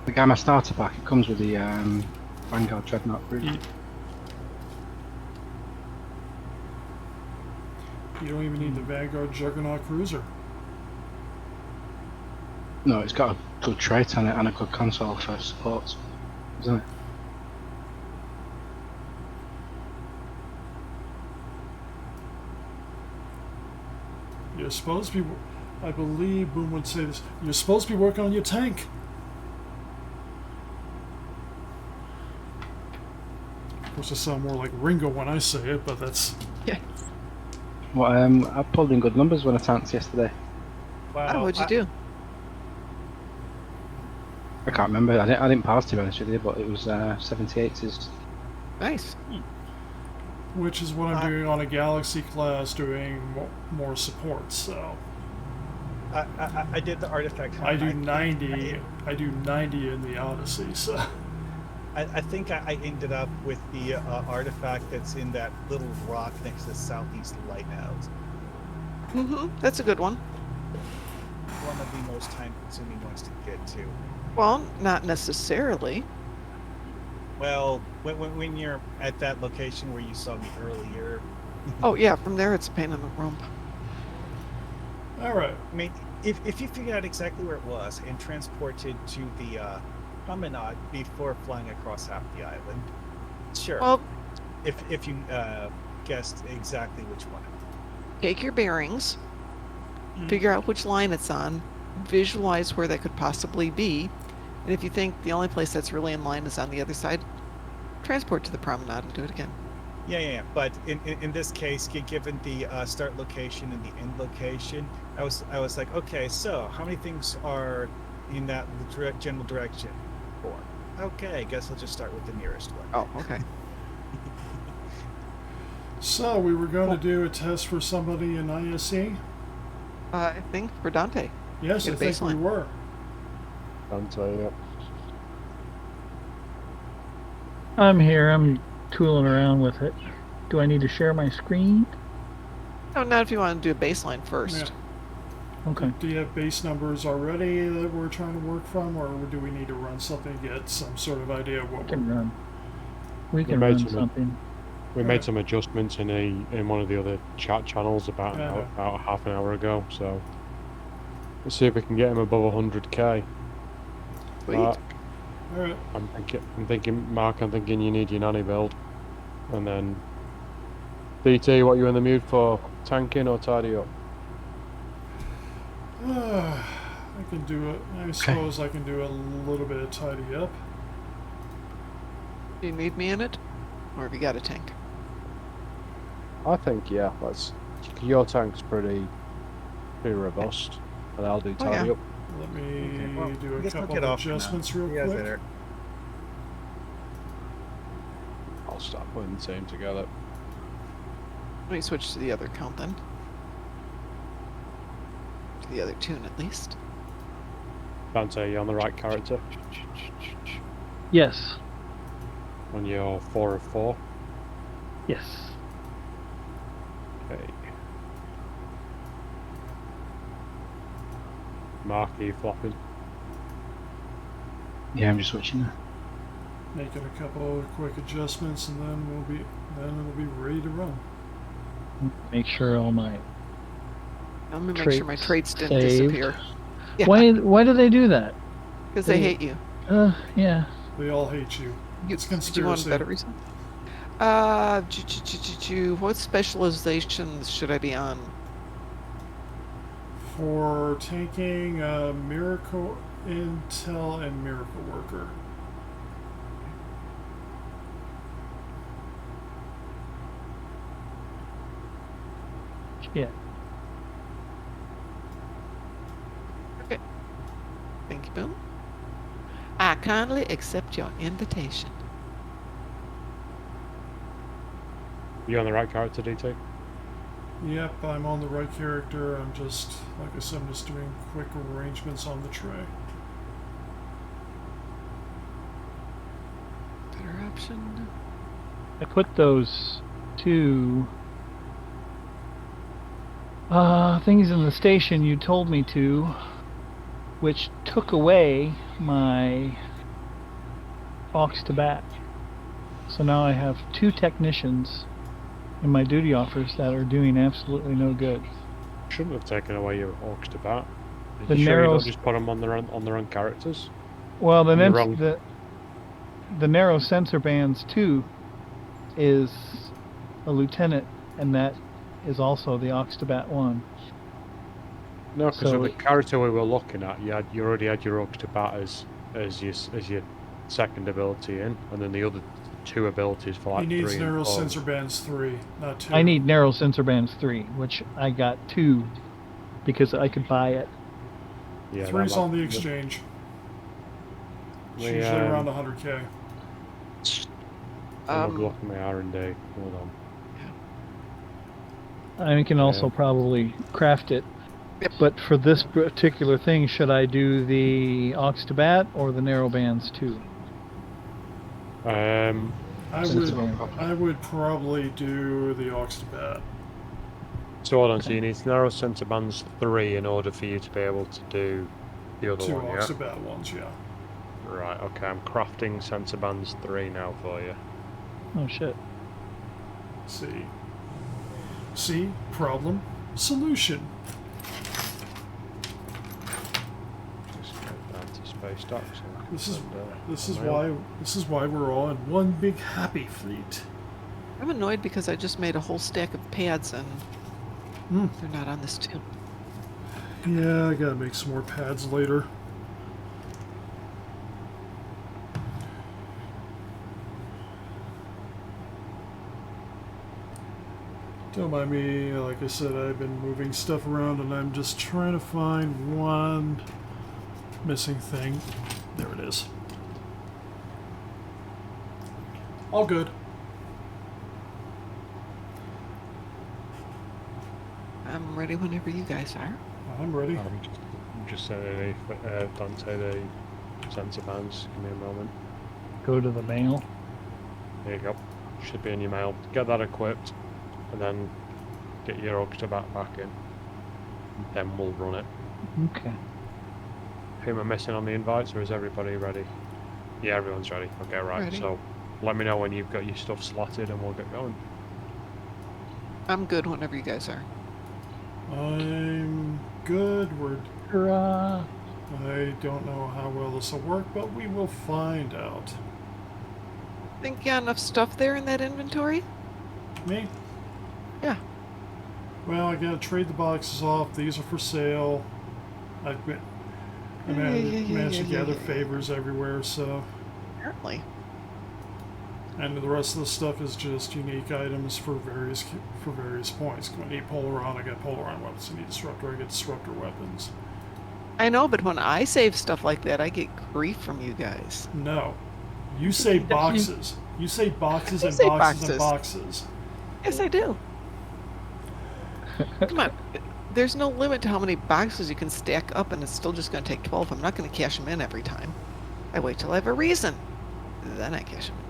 The gamma starter pack. It comes with the Vanguard Dreadnought Cruiser. You don't even need the Vanguard Juggernaut Cruiser. No, it's got a good trait on it and a good console for supports, isn't it? You're supposed to be, I believe Boom would say this, you're supposed to be working on your tank. Of course, I sound more like Ringo when I say it, but that's... Yeah. Well, I pulled in good numbers when I tanked yesterday. Wow, Oh, what'd you do? I can't remember. I didn't pass, to be honest with you, but it was 78s. Nice. Which is what I'm doing on a Galaxy class, doing more support, so... I did the artifact. I do 90 in the Odyssey, so... I think I ended up with the artifact that's in that little rock next to the southeast lighthouse. That's a good one. One of the most time-consuming ones to get to. Well, not necessarily. Well, when you're at that location where you saw me earlier. Oh yeah, from there it's a pain in the rump. All right. I mean, if you figure out exactly where it was and transported to the promenade before flying across half the island, sure. Well, if you guessed exactly which one. take your bearings, figure out which line it's on, visualize where that could possibly be, and if you think the only place that's really in line is on the other side, transport to the promenade and do it again. Yeah. But in this case, given the start location and the end location, I was like, okay, so how many things are in that general direction? 4. Okay, I guess I'll just start with the nearest one. Oh, okay. So, we were going to do a test for somebody in ISE? I think for Dante. Yes, I Get a think we baseline. were. Dante, yep. I'm here. I'm tooling around with it. Do I need to share my screen? No, not if you want to do a baseline first. Yeah. Okay. Do you have base numbers already that we're trying to work from, or do we need to run something to get some sort of idea of what We can we're... run. We can made run some- something. We made some adjustments in one of the other chat channels about half an hour ago, so let's see if we can get him above 100k. Sweet. All right. I'm thinking, Mark, I'm thinking you need your nanny build, and then DT, what you in the mood for? Tanking or tidy up? I can do it. I suppose I can do a little bit of tidy up. Do you need me in it? Or have you got a tank? I think, yeah, let's. Your tank's pretty robust, and I'll do Oh, yeah. tidy up. Let me Okay, well, do I a guess I'll couple get of off for now. adjustments real See you guys quick. later. I'll start putting the team together. Let me switch to the other count then. To the other tune at least. Dante, you on the right character? Yes. On your 4 of 4? Yes. Okay. Mark, are you flopping? Yeah, I'm just switching now. Making a couple of quick adjustments, and then it'll be ready to run. Make sure all my Let me make sure my traits didn't saved. disappear. Yeah, Why do they do that? because they hate you. Yeah. They all hate you. It's Did you want a conspiracy. better reason? What specializations should I be on? For taking Miracle Intel and Miracle Worker. Yeah. Okay. Thank you, Boom. I kindly accept your invitation. You on the right character, DT? Yep, I'm on the right character. I'm just, like I said, I'm just doing quick arrangements on the tray. Better option. I put those two things in the station you told me to, which took away my aux to bat. So now I have 2 technicians in my duty offers that are doing absolutely no good. Shouldn't have taken away your orcs to bat. The You sure you narrow don't just put them on their own characters? Well, You're wrong. the narrow sensor bands 2 is a lieutenant, and that is also the aux to bat 1. No, because So with the character we were looking at, you already had your orcs to bat as your second ability in, and then the other 2 abilities for like He needs 3 and narrow 4. sensor bands 3, not 2. I need narrow sensor bands 3, which I got 2 because I could buy it. Yeah, 3's on the exchange. It's We, usually around 100k. I'm blocking my R&D. Hold on. I can also probably craft it. Yep. But for this particular thing, should I do the aux to bat or the narrow bands 2? I Sensor would, band. I would probably do the aux to bat. So hold on, so you need narrow sensor bands 3 in order for you to be able to do the other 2 one, aux yeah? to bat ones, yeah. Right, okay, I'm crafting sensor bands 3 now for you. Oh shit. See? Problem. Solution. Just go down to space dock. So I can This send, is why we're all in one big happy fleet. I'm annoyed because I just made a whole stack of pads and they're not on this tune. Yeah, I gotta make some more pads later. Don't mind me, like I said, I've been moving stuff around and I'm just trying to find one missing thing. There it is. All good. I'm ready whenever you guys are. I'm ready. I'm just sending Dante the sensor bands. Give me a moment. Go to the mail. There you go. Should be in your mail. Get that equipped, and then get your Octobat back in. Then we'll run it. Okay. Who am I missing on the invites, or is everybody ready? Yeah, everyone's ready. Okay, right. Ready. So let me know when you've got your stuff slotted, and we'll get going. I'm good whenever you guys are. I'm good. Hurrah! I don't know how well this will work, but we will find out. Think you got enough stuff there in that inventory? Me? Yeah. Well, I gotta trade the boxes off. These are for sale. I managed to gather favors everywhere, so Apparently. And the rest of the stuff is just unique items for various points. When I need Polaron, I get Polaron weapons. I need Disruptor, I get Disruptor weapons. I know, but when I save stuff like that, I get grief from you guys. No. You say boxes. You say boxes I and say boxes and boxes. boxes. Yes, I do. Come on. There's no limit to how many boxes you can stack up, and it's still just going to take 12. I'm not going to cash them in every time. I wait till I have a reason. Then I cash them in.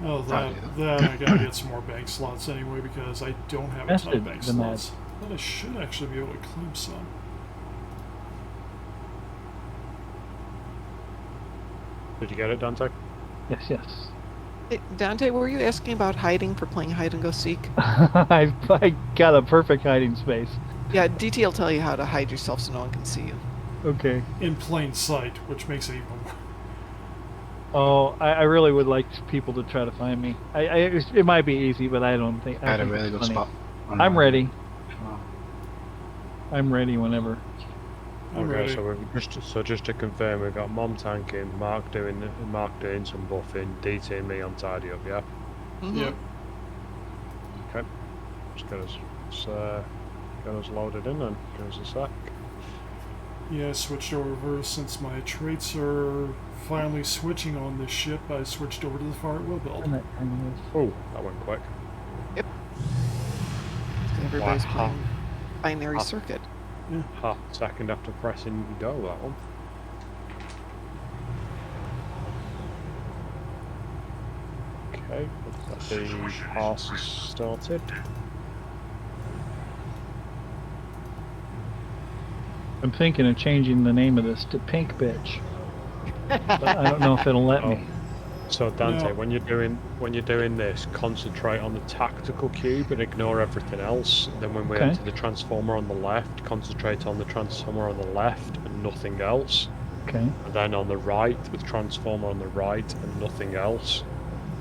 Oh, that I gotta get some more bank slots anyway because I don't have a ton of bank slots. But I should actually be able to claim some. Did you get it, Dante? Yes, yes. Hey, Dante, were you asking about hiding for playing hide and go seek? I got a perfect hiding space. Yeah, DT will tell you how to hide yourself so no one can see you. Okay. In plain sight, which makes it even worse. Oh, I really would like people to try to find me. It might be easy, but I don't think. I had a think really it's good funny. spot. I'm ready. Oh. I'm ready whenever. I'm Okay, ready. so just to confirm, we've got Mom tanking, Mark doing some buffing, DT and me on tidy up, yeah? Mhm. Yep. Okay. Just get us loaded in then. Give us a sec. Yeah, I switched over since my traits are finally switching on this ship. I switched over to the far wheel build. Oh, that went quick. Everybody's Wow. playing binary circuit. Half a second after pressing go, that one. Okay, looks like the pass is started. I'm thinking of changing the name of this to Pink Bitch. But I don't know if it'll let me. So Dante, No. when you're doing this, concentrate on the tactical cube and ignore everything else. Then when we Okay. enter the transformer on the left, concentrate on the transformer on the left and nothing else. Okay. And then on the right, the transformer on the right and nothing else.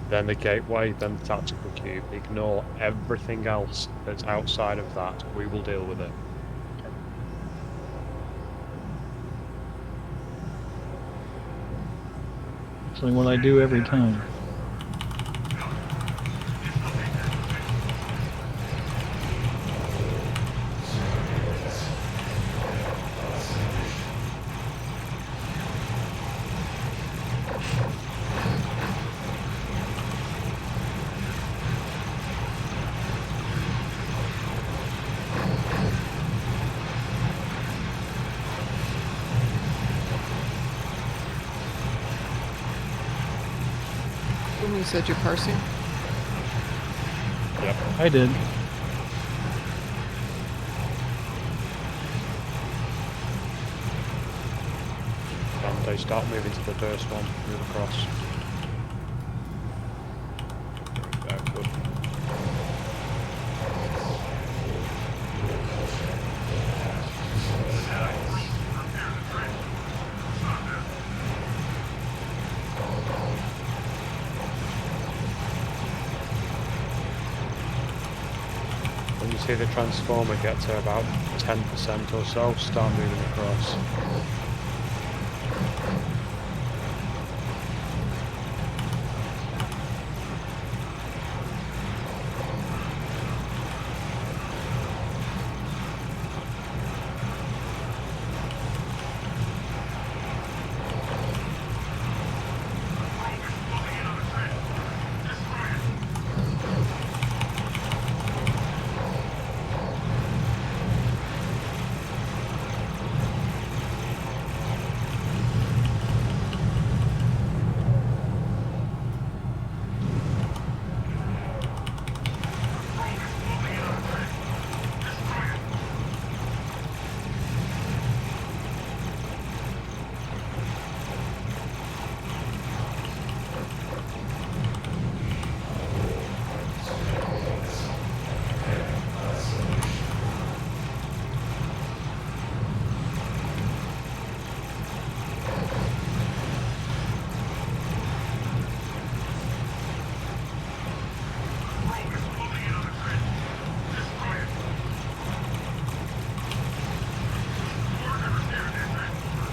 Then the gateway, then the tactical cube. Ignore everything else that's outside of that. We will deal with it. Actually, what I do every time. When you said you're parsing? Yep. I did. Dante, start moving to the first one. Move across. There we go, good. When you see the transformer get to about 10% or so, start moving across.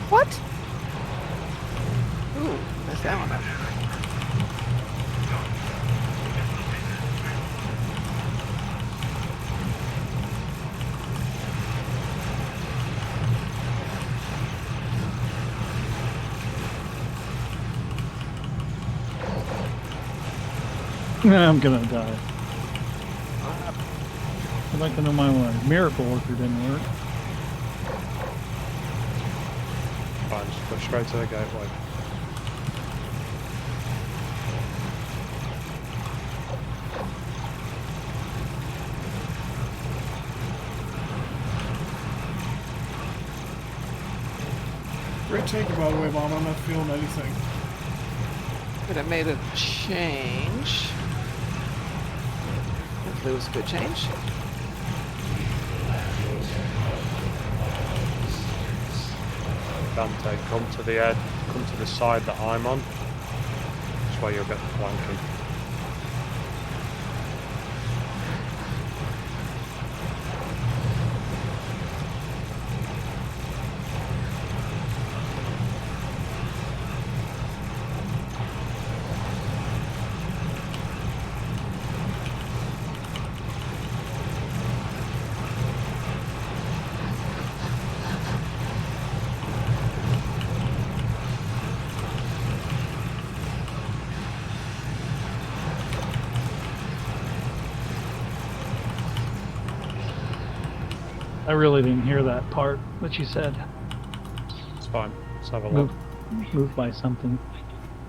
What? Ooh, messed that one up. I'm gonna die. I'd like to know my miracle worker didn't work. Fine, just go straight to the gateway. Great tanker, by the way, Mom. I'm not feeling anything. But it made a change. Hopefully it was a good change. Dante, come to the edge, come to the side that I'm on. That's where you'll get the flanking. I really didn't hear that part that you said. It's fine. Let's have a look. Moved by something.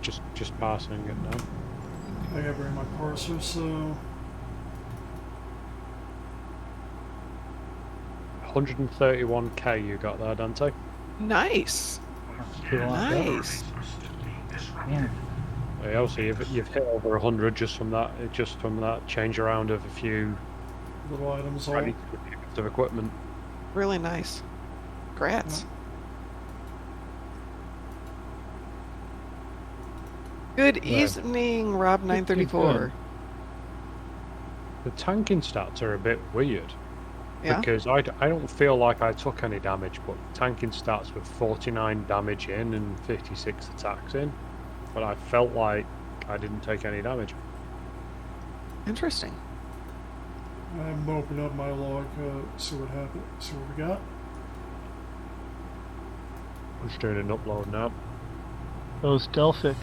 Just passing it now. I gotta bring my parser, so 131k you got there, Dante. Nice. Nice. Man. Yeah, so you've hit over 100 just from that change around of a few little items all. ready of equipment. Really nice. Congrats. Good evening, Rob934. The tanking stats are a bit weird. Yeah. Because I don't feel like I took any damage, but tanking stats were 49 damage in and 56 attacks in. But I felt like I didn't take any damage. Interesting. I'm gonna open up my log, see what happened, see what we got. I'm just doing an upload now. Those Delphic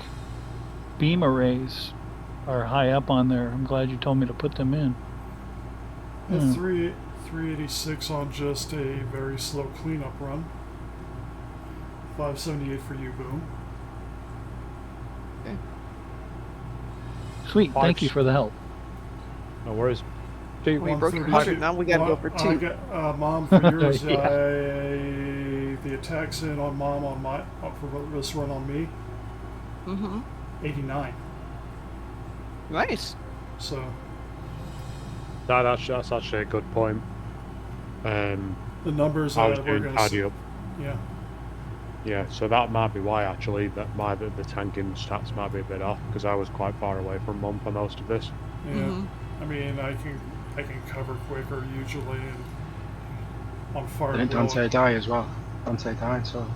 beam arrays are high up on there. I'm glad you told me to put them in. 386 on just a very slow cleanup run. 578 for you, Boom. Okay. Sweet, thank you for the help. No worries. We broke your 100, now we gotta go for 2. I got, Mom, for yours, the attacks in on Mom on my for this run on me. 89. Nice. So That's actually a good point. the numbers I was that we're doing going tidy to up. Yeah. So that might be why actually the tanking stats might be a bit off because I was quite far away from Mum for most of this. Yeah. I mean, I can cover quicker usually, and on fire. Didn't Dante die as well? Dante died, so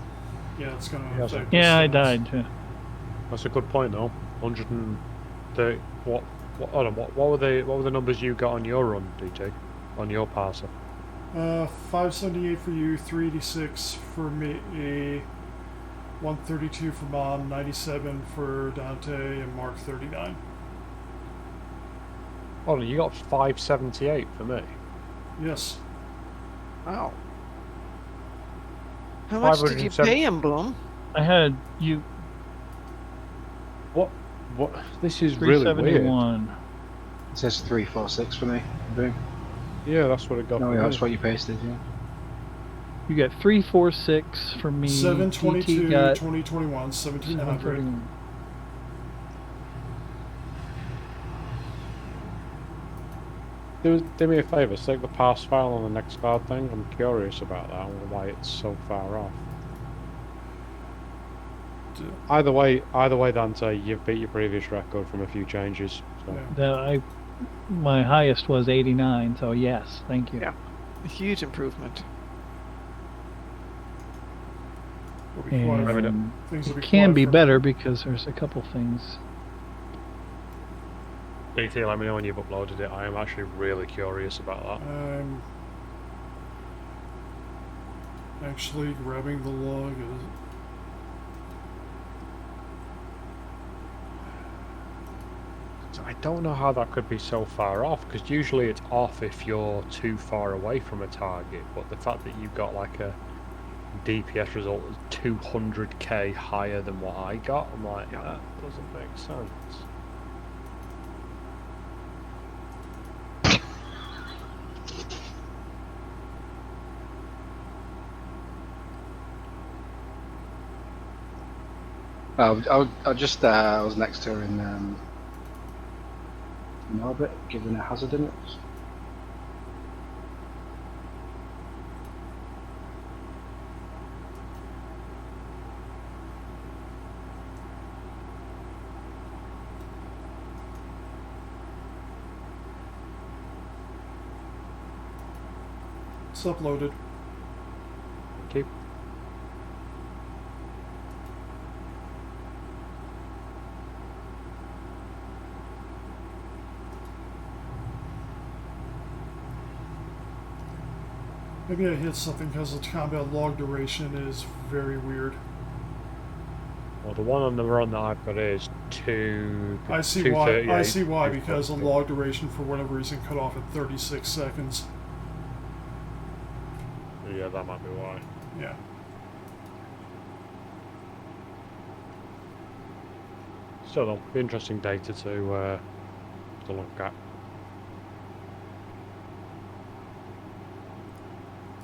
Yeah, it's gonna. Yeah, affect Yeah, the I stats. died too. That's a good point though. 130. Hold on. What were the numbers you got on your run, DT? On your parser? 578 for you, 386 for me, 132 for Mom, 97 for Dante, and Mark 39. Hold on. You got 578 for me. Yes. Wow. How much did you 507 pay him, Bloom? I had you What? This is really weird. 371. it says 346 for me. Boom. Yeah, that's what it got. No, for yeah, me. that's what you pasted, yeah. You got 346 for me. 722, DT got 2021, 1700. 731. Do me a favour, stick the pass file on the next card thing. I'm curious about that and why it's so far off. Either way, Dante, you've beat your previous record from a few changes. So. My highest was 89, so yes, thank you. Yeah. A huge improvement. Will be quiet. And Things will it be can quiet be for- better because there's a couple things. DT, let me know when you've uploaded it. I am actually really curious about that. I'm actually grabbing the log. I don't know how that could be so far off, because usually it's off if you're too far away from a target, but the fact that you've got like a DPS result that's 200k higher than what I got, I'm like, that doesn't make sense. I was next to her in orbit, giving a hazard in it. It's uploaded. Keep. Maybe I hit something because the combat log duration is very weird. Well, the one on the run that I've got is I see why. I see why 238, because the log duration for whatever reason cut off at 36 seconds. Yeah, that might be why. Yeah. Still, though, be interesting data to look at.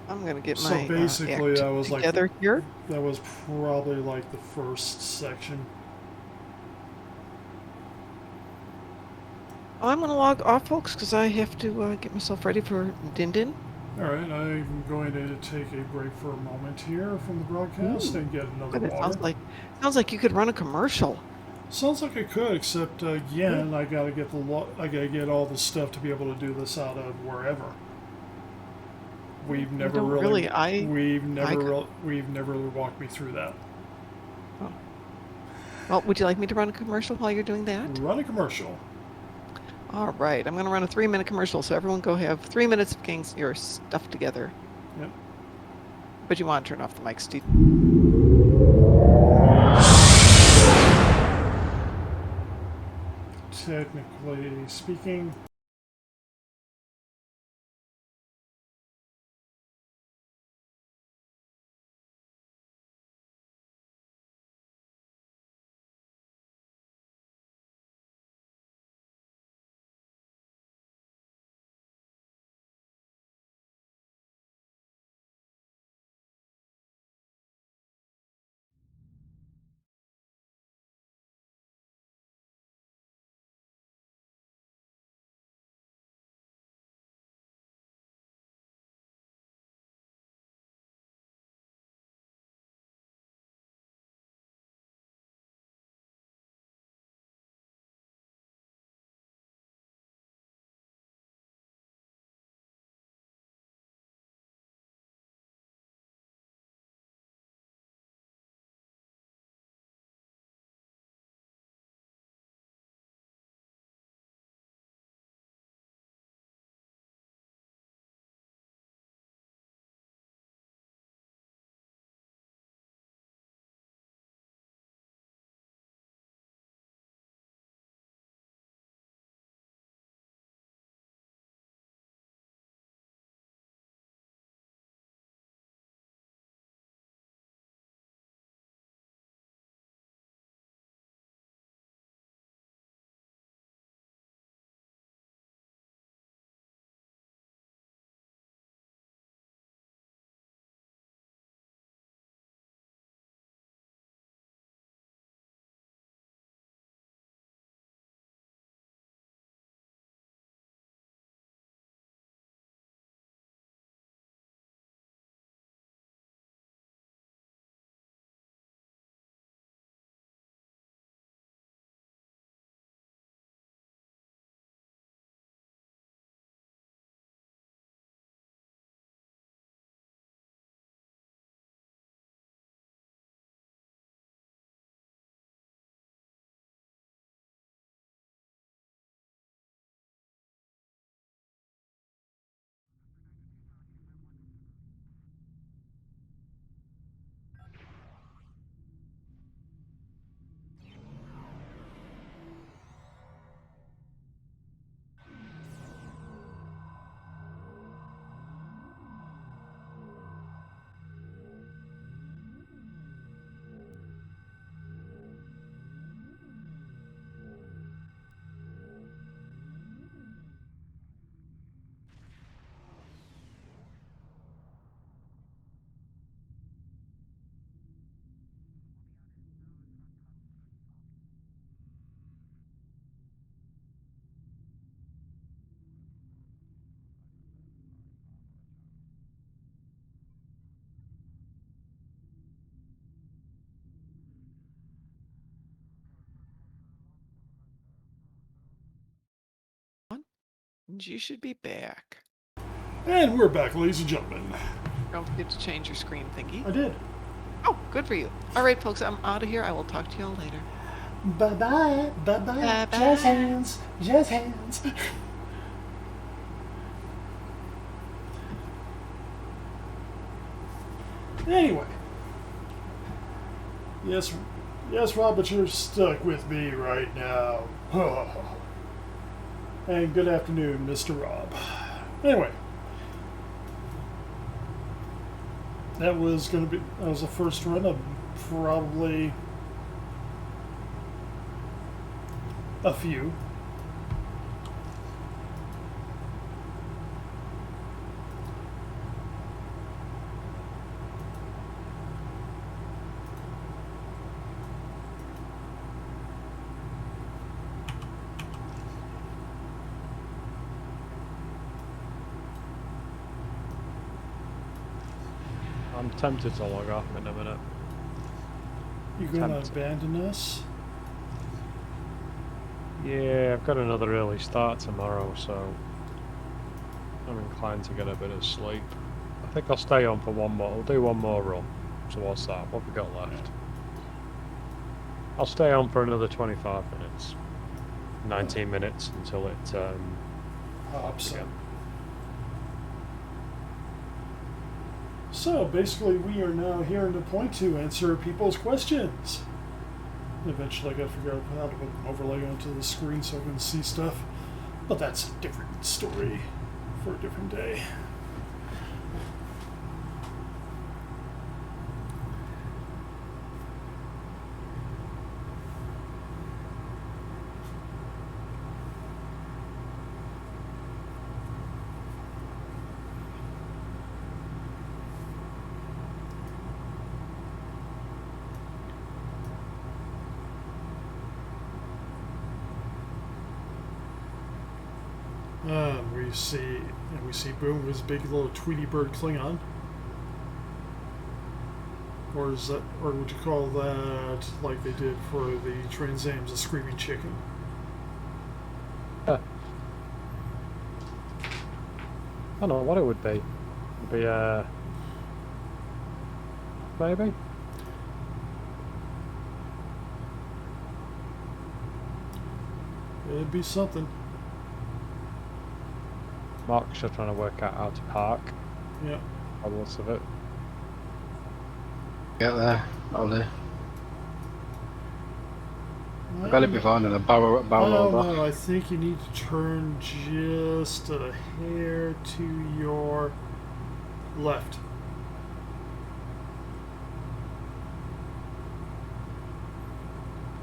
I'm gonna get So my basically, act that was like together here. that was probably like the first section. I'm gonna log off, folks, because I have to get myself ready for Din Din. All right, I'm going to take a break for a moment here from the broadcast Ooh. and get another But it water. sounds like you could run a commercial. Sounds like I could, except again, I gotta get I gotta get all the stuff to be able to do this out of wherever. We've never don't really, really. we've never, could- we've never really walked me through that. Oh. Well, would you like me to run a commercial while you're doing that? Run a commercial. All right, I'm gonna run a 3-minute commercial, so everyone go have 3 minutes of getting your stuff together. Yep. But you want to turn off the mic, Steve. Technically speaking. And you should be back. And we're back, ladies and gentlemen. Don't forget to change your screen thingy. I did. Oh, good for you. All right, folks, I'm out of here. I will talk to y'all later. Bye-bye. Bye-bye. Bye-bye. Jazz hands. Jazz hands. Anyway. Yes, Robert, you're stuck with me right now. And good afternoon, Mr. Rob. Anyway. That was the first run of probably a few. I'm tempted to log off in a minute. You gonna Tempted. abandon us? Yeah, I've got another early start tomorrow, so I'm inclined to get a bit of sleep. I think I'll stay on for one more. I'll do one more run. So what's that? What have we got left? I'll stay on for another 25 minutes. 19 minutes until it Hops. again. So basically, we are now here in the point to answer people's questions. Eventually, I gotta figure out how to put an overlay onto the screen so I can see stuff. But that's a different story for a different day. We see Boom with his big little Tweety Bird Klingon. Or is that, or would you call that like they did for the Trans Ams, a Screaming Chicken? I don't know what it would be. It'd be maybe? It'd be something. Mark's just trying to work out how to park. Yeah. By the looks of it. Get there. I'll do. I got it before and then I barrel over. No, I think you need to turn just a hair to your left.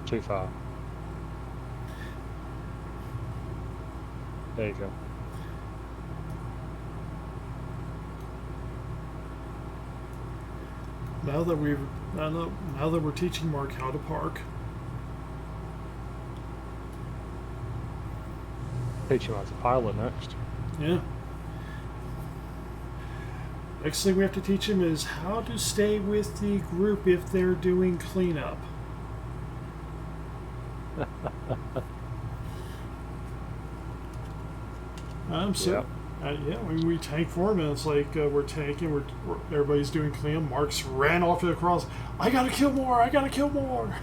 Too far. There you go. Now that we're teaching Mark how to park. Teach him how to pilot next. Yeah. Next thing we have to teach him is how to stay with the group if they're doing cleanup. We tank for him, and it's like we're tanking. Everybody's doing cleanup. Mark's ran off to the cross. I gotta kill more. I gotta kill more.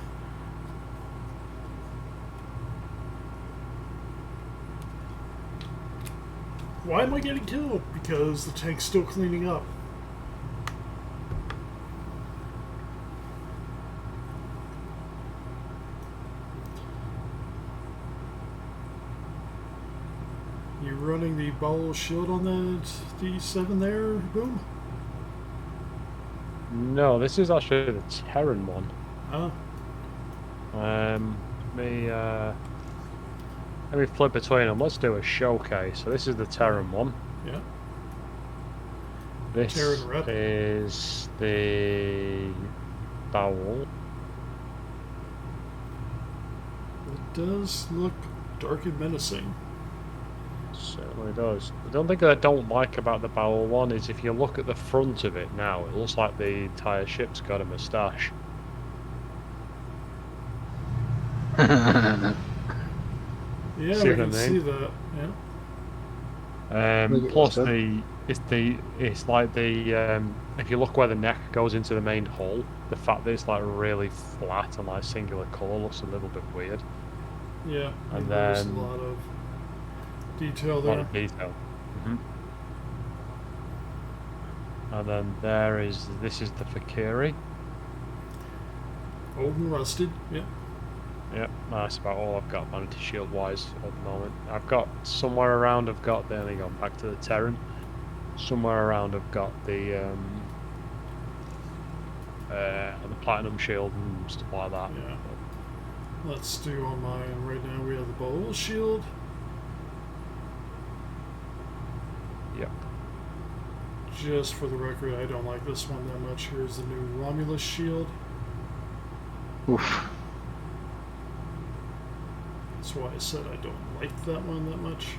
Why am I getting killed? Because the tank's still cleaning up. You running the ball shield on that D7 there, Boom? No, this is actually the Terran one. Oh. Let me flip between them. Let's do a showcase. So this is the Terran one. Yeah. This Terran rep. is the Bowel. It does look dark and menacing. Certainly does. The only thing I don't like about the Bowel one is if you look at the front of it now, it looks like the entire ship's got a moustache. Yeah, See we what I can mean? see that. Yeah. Really Plus good. it's like if you look where the neck goes into the main hull, the fact that it's like really flat and like singular colour looks a little bit weird. Yeah, you And notice a then lot of detail a lot there. of detail. And then this is the Fakiri. Old and rusted. Yeah. Yep, that's about all I've got vanity shield wise at the moment. I've got somewhere around there you go, back to the Terran. Somewhere around I've got the platinum shield and stuff like that. Yeah. Let's do on mine. Right now we have the Bowl shield. Yep. Just for the record, I don't like this one that much. Here's the new Romulus shield. Oof. That's why I said I don't like that one that much.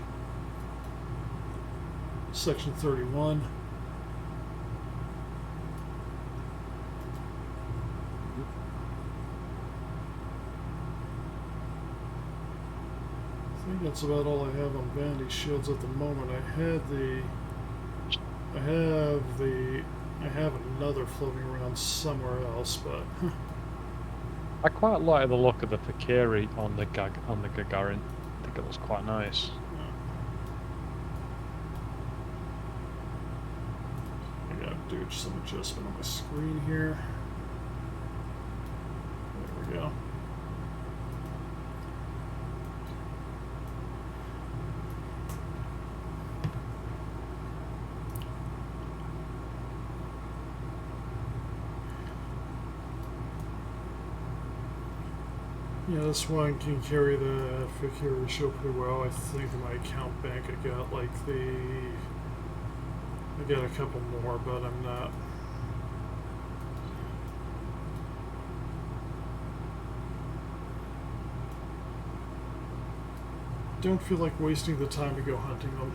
Section 31. I think that's about all I have on vanity shields at the moment. I have another floating around somewhere else, but I quite like the look of the Fakiri on the Gagarin. I think it looks quite nice. I gotta do some adjustment on my screen here. There we go. Yeah, this one can carry the Fakir show pretty well. I think in my account bank I got I got a couple more, but I'm not. Don't feel like wasting the time to go hunting them.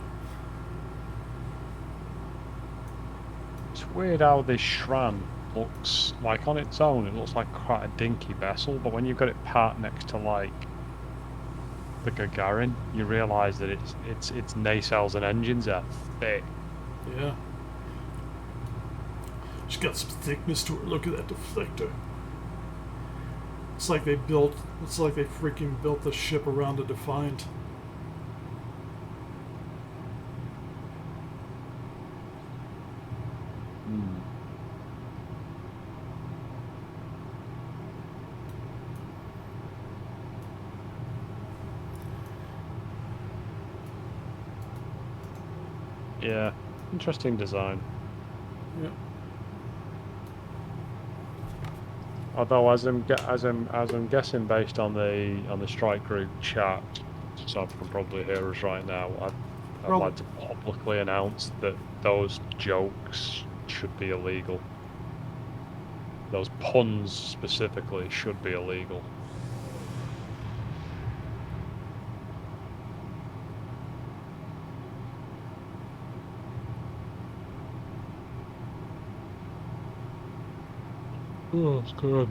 It's weird how this Shran looks like on its own. It looks like quite a dinky vessel, but when you've got it parked next to like the Gagarin, you realise that its nacelles and engines are thick. Yeah. She's got some thickness to her. Look at that deflector. It's like they freaking built the ship around a Defiant. Yeah, interesting design. Yeah. Although, as I'm guessing, based on the strike group chat, some can probably hear us right now. I'd like to publicly announce that those jokes should be illegal. Those puns specifically should be illegal. Oh, it's good.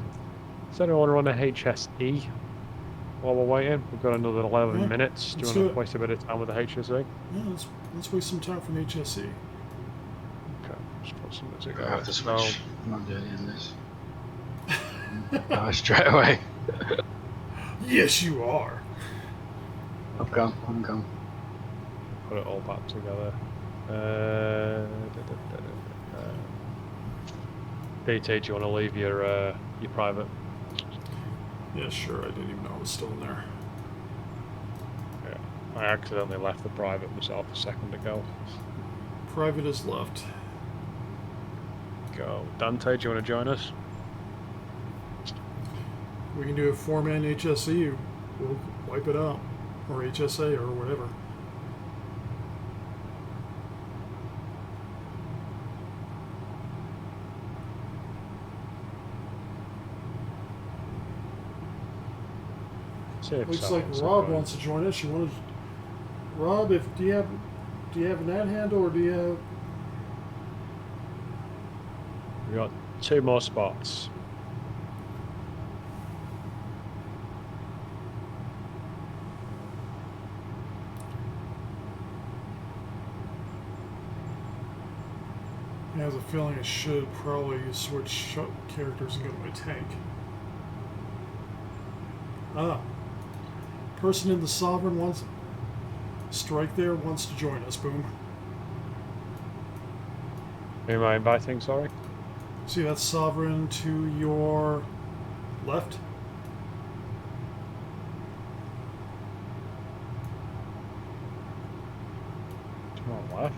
Does anyone run a HSE while we're waiting? We've got another 11 minutes. Do you want to waste a bit of time with the HSE? Yeah, let's waste some time for an HSE. Okay, just put some music I on. have to switch. I'm not doing any of this. Straight away. Yes, you are. I'm gone. Put it all back together. DT, do you want to leave your private? Yeah, sure. I didn't even know it was still in there. Yeah, I accidentally left the private myself a second ago. Private is left. Go. Dante, do you want to join us? We can do a 4-man HSE. We'll wipe it out. Or HSA or whatever. Looks like Rob wants to join us. Rob, do you have an ad handle or do you have? We got 2 more spots. has a feeling I should probably switch characters and go to my tank. Ah. Person in the Sovereign wants... Strike there wants to join us. Boom. Who am I inviting, sorry? See that Sovereign to your left? To my left?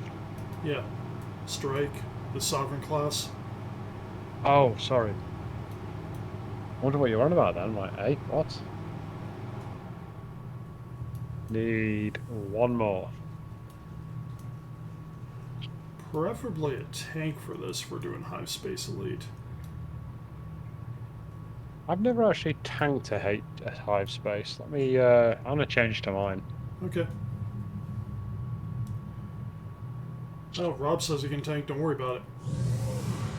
Yeah. Strike, the Sovereign class. Oh, sorry. I wonder what you're on about then. I'm like, hey, what? Need one more. Preferably a tank for this if we're doing Hive Space Elite. I've never actually tanked a hive space. Let me, I'm gonna change to mine. Okay. Oh, Rob says he can tank, don't worry about it.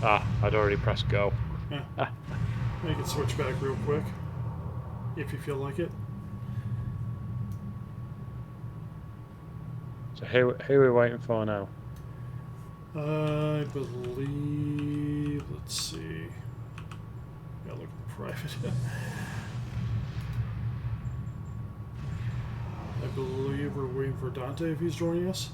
Ah, I'd already pressed go. Yeah. You can switch back real quick. If you feel like it. So who are we waiting for now? I believe, let's see. Gotta look at the private. I believe we're waiting for Dante if he's joining us.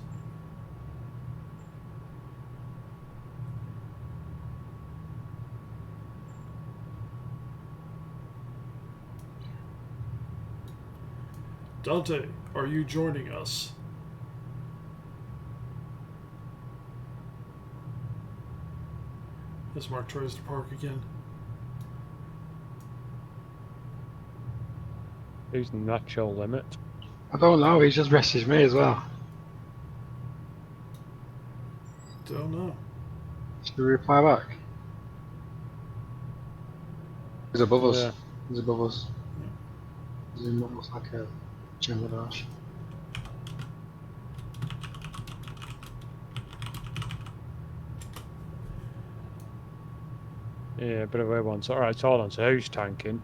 Dante, are you joining us? As Mark tries to park again. Who's natural limit? I don't know, he just messaged me as well. Don't know. Should we reply back? He's above us. Yeah. He's above us. He's in what looks like a chamber dash. Yeah, a bit of a one. So, alright, so hold on. So who's tanking?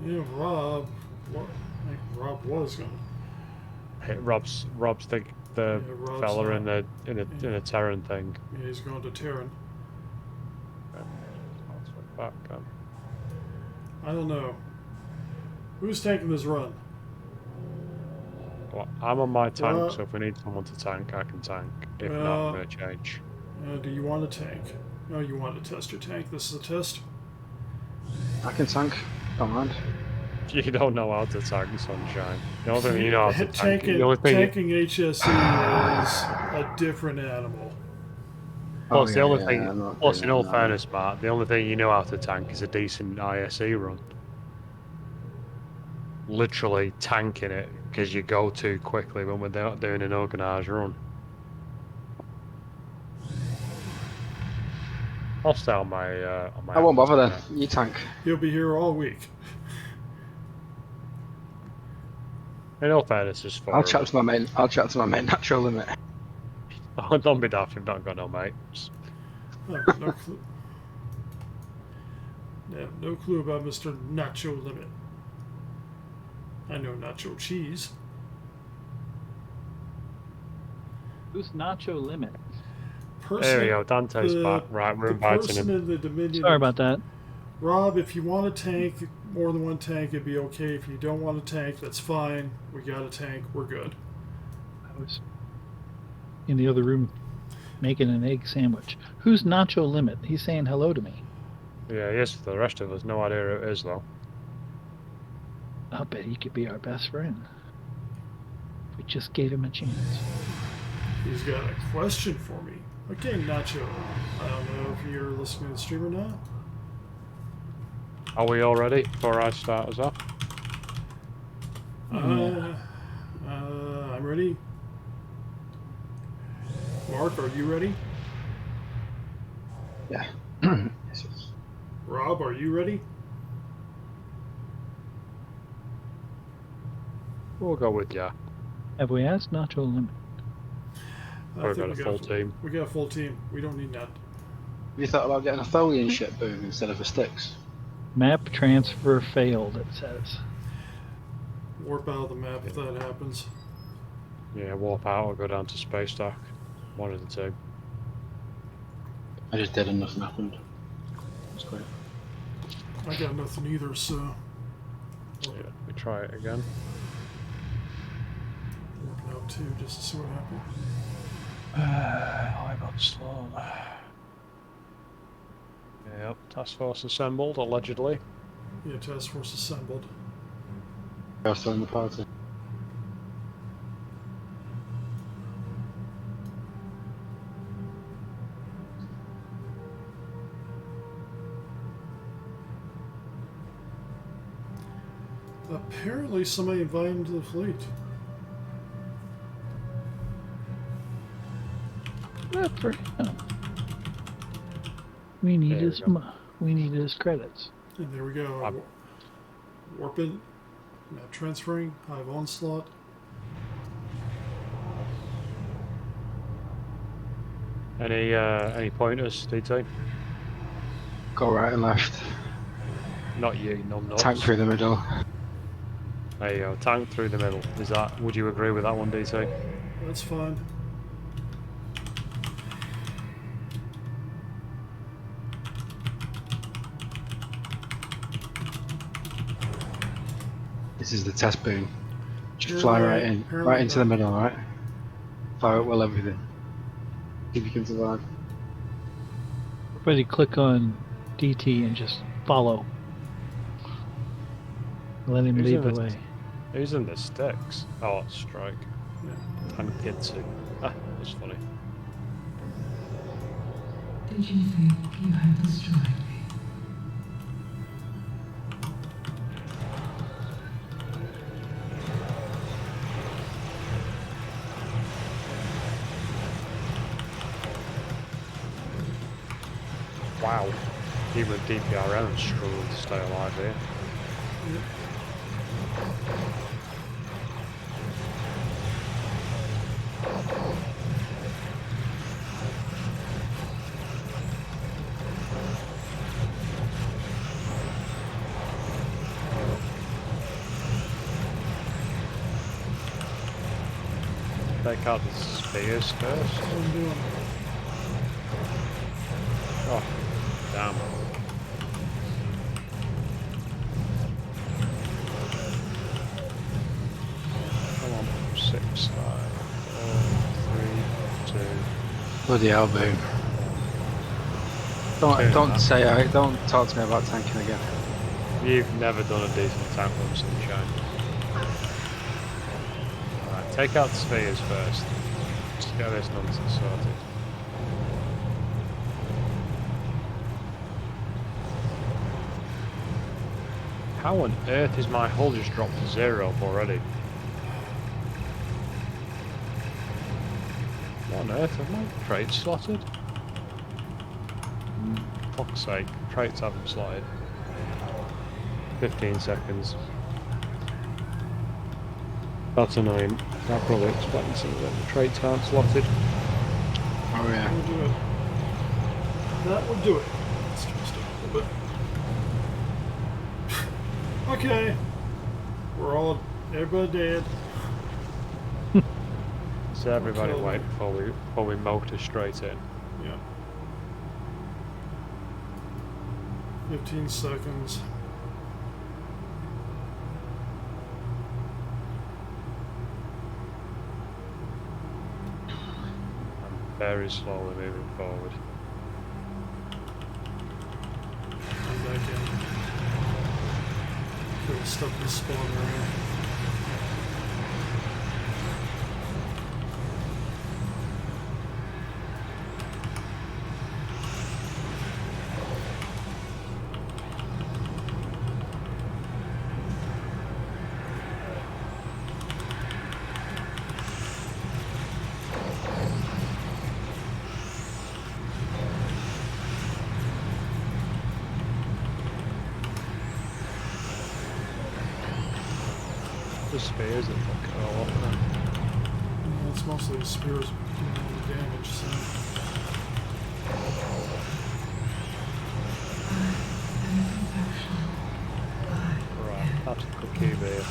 Yeah, Rob. What? I think Rob was gonna. Hey, Rob's the Rob's fella not- in a Terran thing. Yeah, he's going to Terran. I'll switch back. I don't know. Who's taking this run? Well, I'm on my tank, Well- so if we need someone to tank, I can tank. If not, Well- I'm gonna change. Do you want a tank? No, you want to test your tank. This is a test. I can tank. Don't mind. You don't know how to tank, sunshine. The only thing you know how to tank. Tanking, The only thing. tanking HSE is a different animal. Plus, the yeah, only yeah, thing. I'm not Plus, doing in all that. fairness, Matt, the only thing you know how to tank is a decent ISE run. Literally tanking it because you go too quickly when we're not doing an organised run. I'll stay on my. I won't bother then. yeah. You tank. He'll be here all week. In all fairness, it's fine. I'll chat to my main natural limit. Oh, don't be daft. You've not got no mates. Oh, no clue. Yeah, no clue about Mr. Nacho Limit. I know Nacho Cheese. Who's Nacho Limit? There we go. Dante's the- back. Right, we're The inviting person him. in the Dominion. Sorry about that. Rob, if you want to tank more than one tank, it'd be okay. If you don't want to tank, that's fine. We got a tank. We're good. I was in the other room making an egg sandwich. Who's Nacho Limit? He's saying hello to me. Yeah, yes. For the rest of us, no idea who it is though. I'll bet he could be our best friend. If we just gave him a chance. He's got a question for me. Okay, Nacho. I don't know if you're listening to the stream or not. Are we all ready before I start us off? I'm ready. Mark, are you ready? Yeah. Yes, yes. Rob, are you ready? We'll go with yeah. Have we asked Nacho Limit? We've got a full team. We got a full team. We don't need that. Have you thought about getting a Tholian ship boom instead of a Styx? Map transfer failed, it says. Warp out of the map if that happens. Yeah, warp out or go down to space dock. One of the two. I just did and nothing happened. That's great. I got nothing either, so Yeah, we try it again. working out too, just to see what happens. I'm on slow. Yep, task force assembled, allegedly. Yeah, task force assembled. You're still in the party. Apparently, somebody invited him to the fleet. Good for him. We need There we his go. we need his credits. And there we go. I'm- Warping, map transferring, hive onslaught. Any pointers, DT? Go right and left. Not you, none nuts. Tank through the middle. There you go, tank through the middle. Is that? Would you agree with that one, DT? That's fine. This is the test boom. Just Yeah, fly right, right in. apparently Right into the not. middle, alright? Fire up well everything. If you can survive. Everybody click on DT and just follow. Let him Who's lead in the it? way. Who's in the sticks? Oh, it's Strike. Yeah. Tank Gitsu. Ah, that's funny. Did you think you had destroyed me? Wow. Even with DPRM struggling to stay alive here. Take out the spears first. What I'm doing. Oh, damn. Come on, 6, 5, 4, 3, 2. Bloody hell, boom. Don't talk to me about tanking again. You've never done a decent tank run, Sunshine. Alright, take out the spheres first. Just get this nonsense sorted. How on earth is my hull just dropped to 0 already? What on earth have my traits slotted? Fuck's sake, traits haven't slotted. 15 seconds. That's annoying. That probably explains some of it. The traits aren't slotted. Oh That yeah. would do it. That would do it. Let's turn this down a little bit. Okay. We're all, everybody dead. So everybody Okay. wait before we motor straight in. Yeah. 15 seconds. I'm very slowly moving forward. I'm back in. Getting stuck in spawn area. The spears that fucking all off now. Yeah, it's mostly the spears doing all the damage, so. Right, that's a cookie there.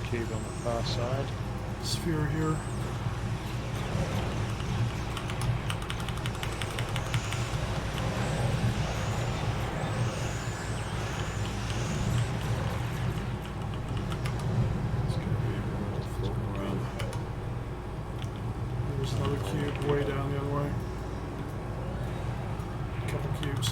cube on the far side. Sphere here. It's gonna be floating around. There's another cube way down the other way. A couple cubes.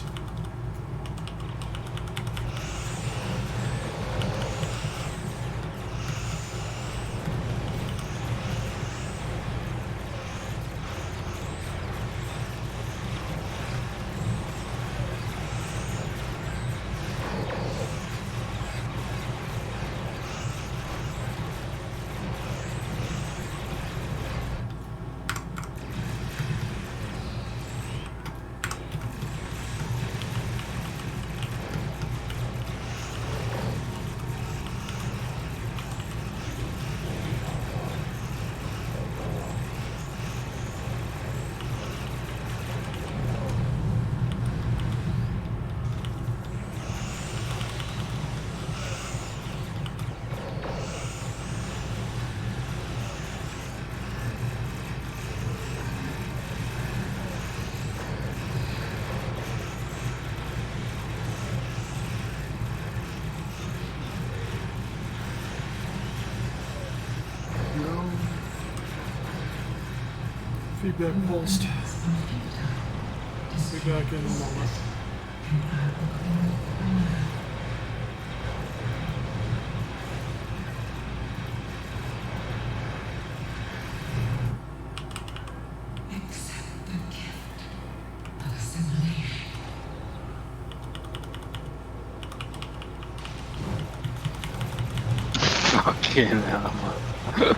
Feedback pulsed. Be back in a moment. Accept the gift of assimilation. Fucking hell, man.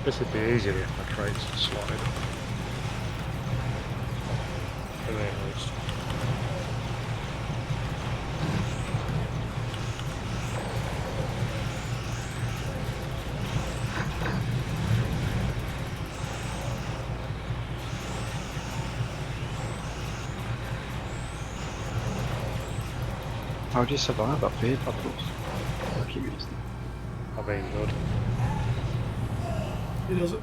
This would be easier if my traits are slotted. For me at least. How do you survive that feed battles? I keep using I've been good. It doesn't.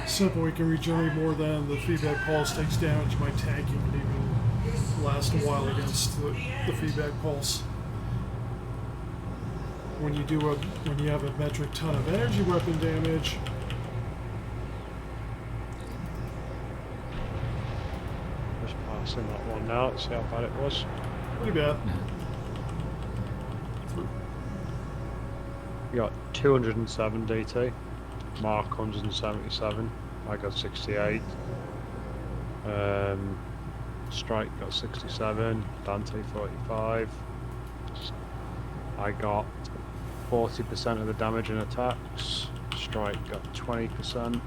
Simple, we can regenerate more than the feedback pulse takes damage. My tanking would even last a while against the feedback pulse. When you have a metric ton of energy weapon damage, Just passing that one now, let's see how bad it was. pretty bad. You got 207 DT, Mark 177, I got 68, Strike got 67, Dante 45, I got 40% of the damage and attacks, Strike got 20%.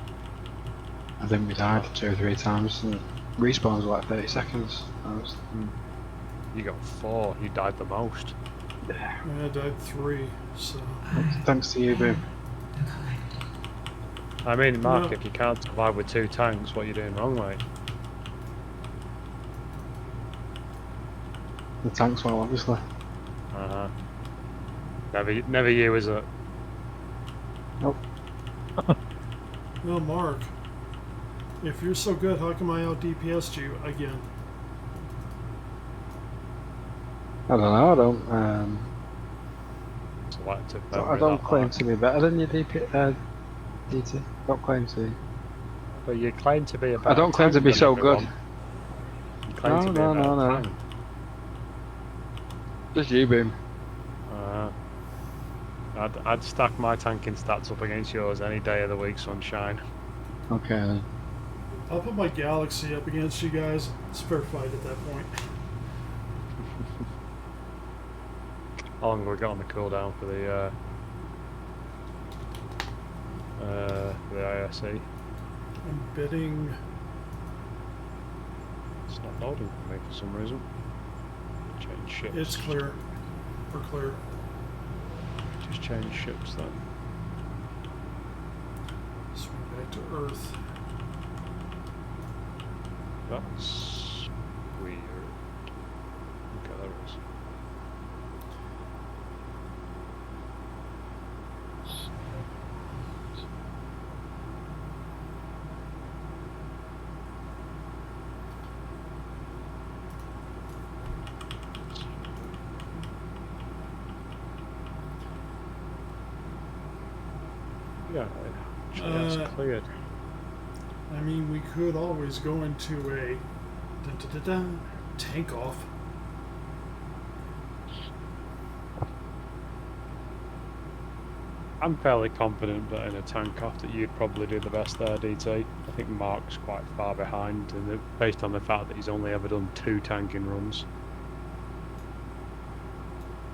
I think we died 2 or 3 times and respawns were like 30 seconds. You got 4, you died the most. Yeah. I died 3, so Thanks to you, Boom. I mean, Mark, No. if you can't survive with 2 tanks, what are you doing wrong, mate? The tanks well, obviously. Uh-huh. Never you, is it? Nope. well, Mark, if you're so good, how come I out DPS'd you again? I don't know, I don't, Selective I memory, don't that claim part. to be better than you, DT. Don't claim to. But you claim to be a I better don't claim to tank be than so good. everyone. You claim to be No, a better no, no. tank. Just you, Boom. I'd stack my tanking stats up against yours any day of the week, sunshine. Okay then. I'll put my Galaxy up against you guys. It's fair fight at that point. How long have we got on the cooldown for the ISE? I'm bidding. It's not loading for me for some reason. Change ships. It's clear. We're clear. Just change ships then. Swing back to Earth. That's weird. Okay, there it is. going? Actually, that's cleared. I mean, we could always go into a tank off. I'm fairly confident that in a tank off that you'd probably do the best there, DT. I think Mark's quite far behind, and based on the fact that he's only ever done 2 tanking runs.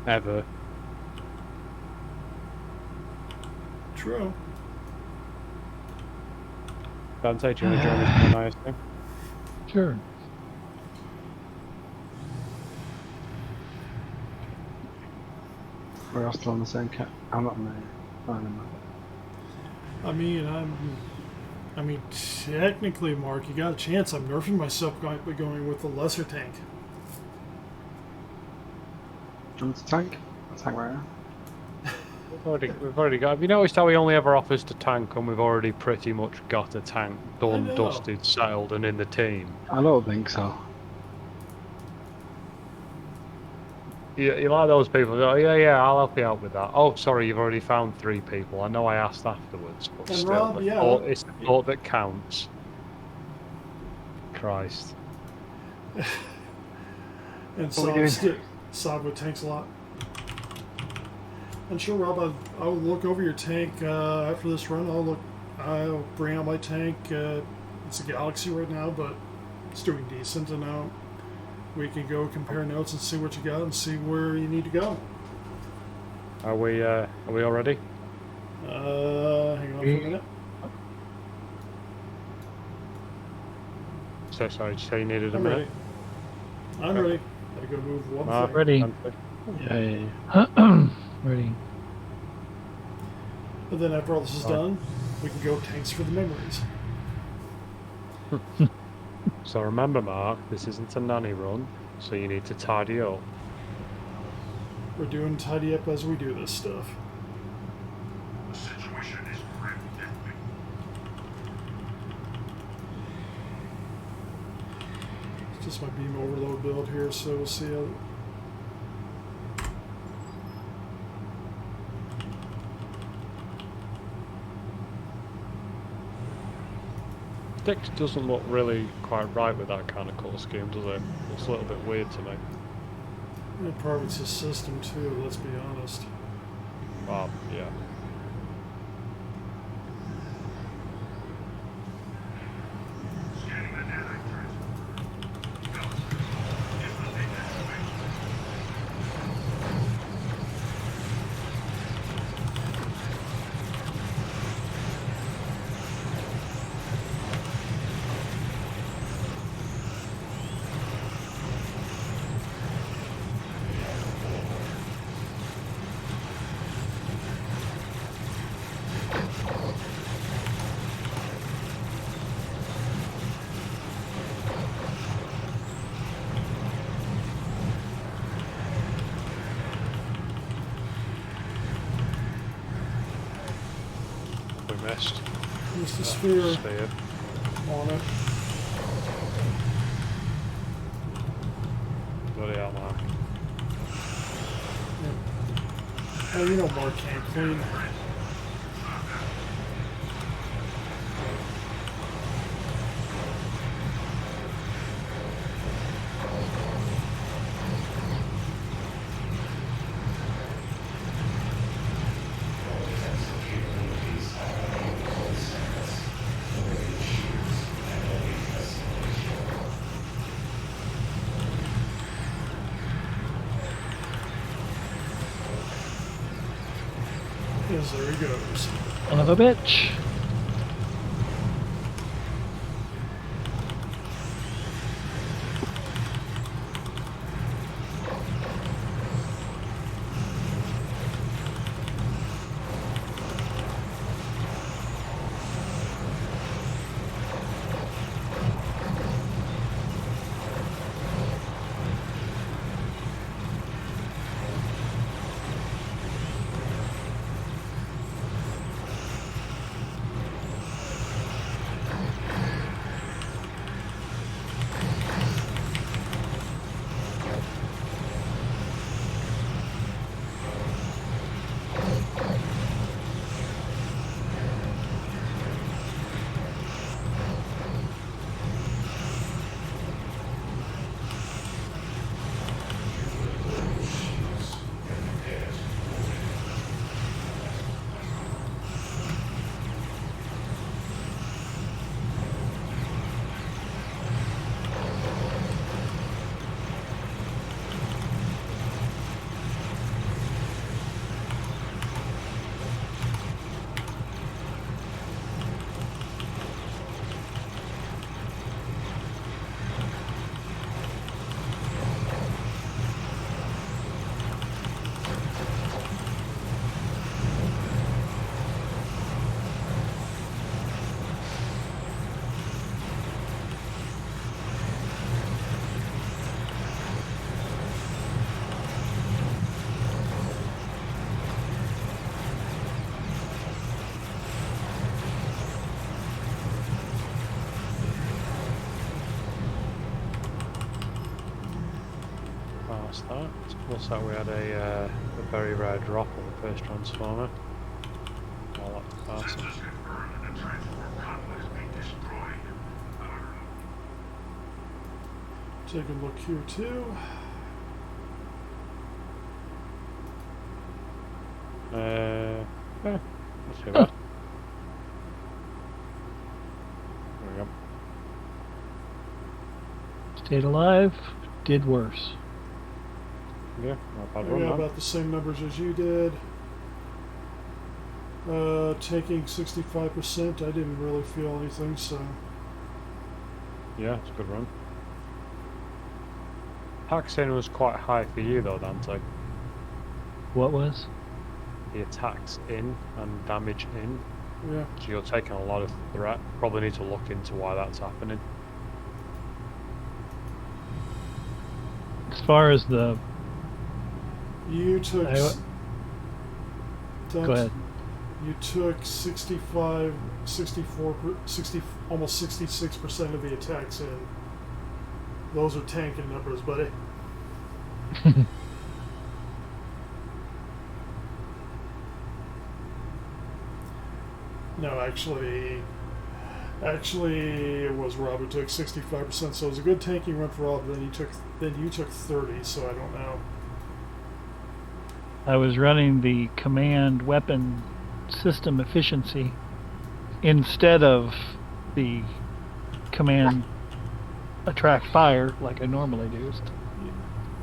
Ever. True. Dante, do you want to join us for an ISP? Sure. We're all still on the same cat. I'm not on the. Oh, never mind. I mean, technically, Mark, you got a chance. I'm nerfing myself by going with the lesser tank. Do you want to tank? I'll tank right now. We've already got. Have you noticed how he only ever offers to tank, and we've already pretty much got a tank done, know. dusted, settled, and in the team? I don't think so. You like those people? Go, yeah, I'll help you out with that. Oh, sorry, you've already found 3 people. I know I asked afterwards, but And still, Rob, it's the thought that counts. Christ. And What are we doing? Saab with tanks a lot. And sure, Rob, I'll look over your tank after this run. I'll bring out my tank. It's a Galaxy right now, but it's doing decent, and we can go compare notes and see what you got and see where you need to go. Are we all ready? Hang on for a minute. So sorry, did you say you needed a I'm minute? ready. I'm ready. I gotta move one Mark, thing. Ready. Yeah. Ready. And then after all this is done, we can go tanks for the memories. So remember, Mark, this isn't a nanny run, so you need to tidy up. We're doing tidy up as we do this stuff. The situation is grim. It's just my beam overload build here, so we'll see how. Dix doesn't look really quite right with that kind of colour scheme, does it? It's a little bit weird to me. And part of it's a system too, let's be honest. Yeah. Scanning the data threat. We missed. Use the sphere Sphere. on it. Bloody hell, Mark. Oh, you know Mark can't clean. Yes, there he goes. Son of a bitch. past that. Looks like we had a very rare drop on the first transformer. All that passing. Sensors confirm that the transform complex being destroyed. Take a look here too. Let's see that. There we go. Stayed alive, did worse. Yeah, not bad I run, got man. about the same numbers as you did. Taking 65%, I didn't really feel anything, so Yeah, it's a good run. Taxing was quite high for you though, Dante. What was? The attacks in and damage in. yeah. So you're taking a lot of threat. Probably need to look into why that's happening. As far as the... You took. Go ahead. You took 65, 64, 60, almost 66% of the attacks in. Those are tanking numbers, buddy. No, actually, it was Rob who took 65%, so it was a good tanking run for Rob. Then you took 30, so I don't know. I was running the command weapon system efficiency instead of the command attract fire like I normally do.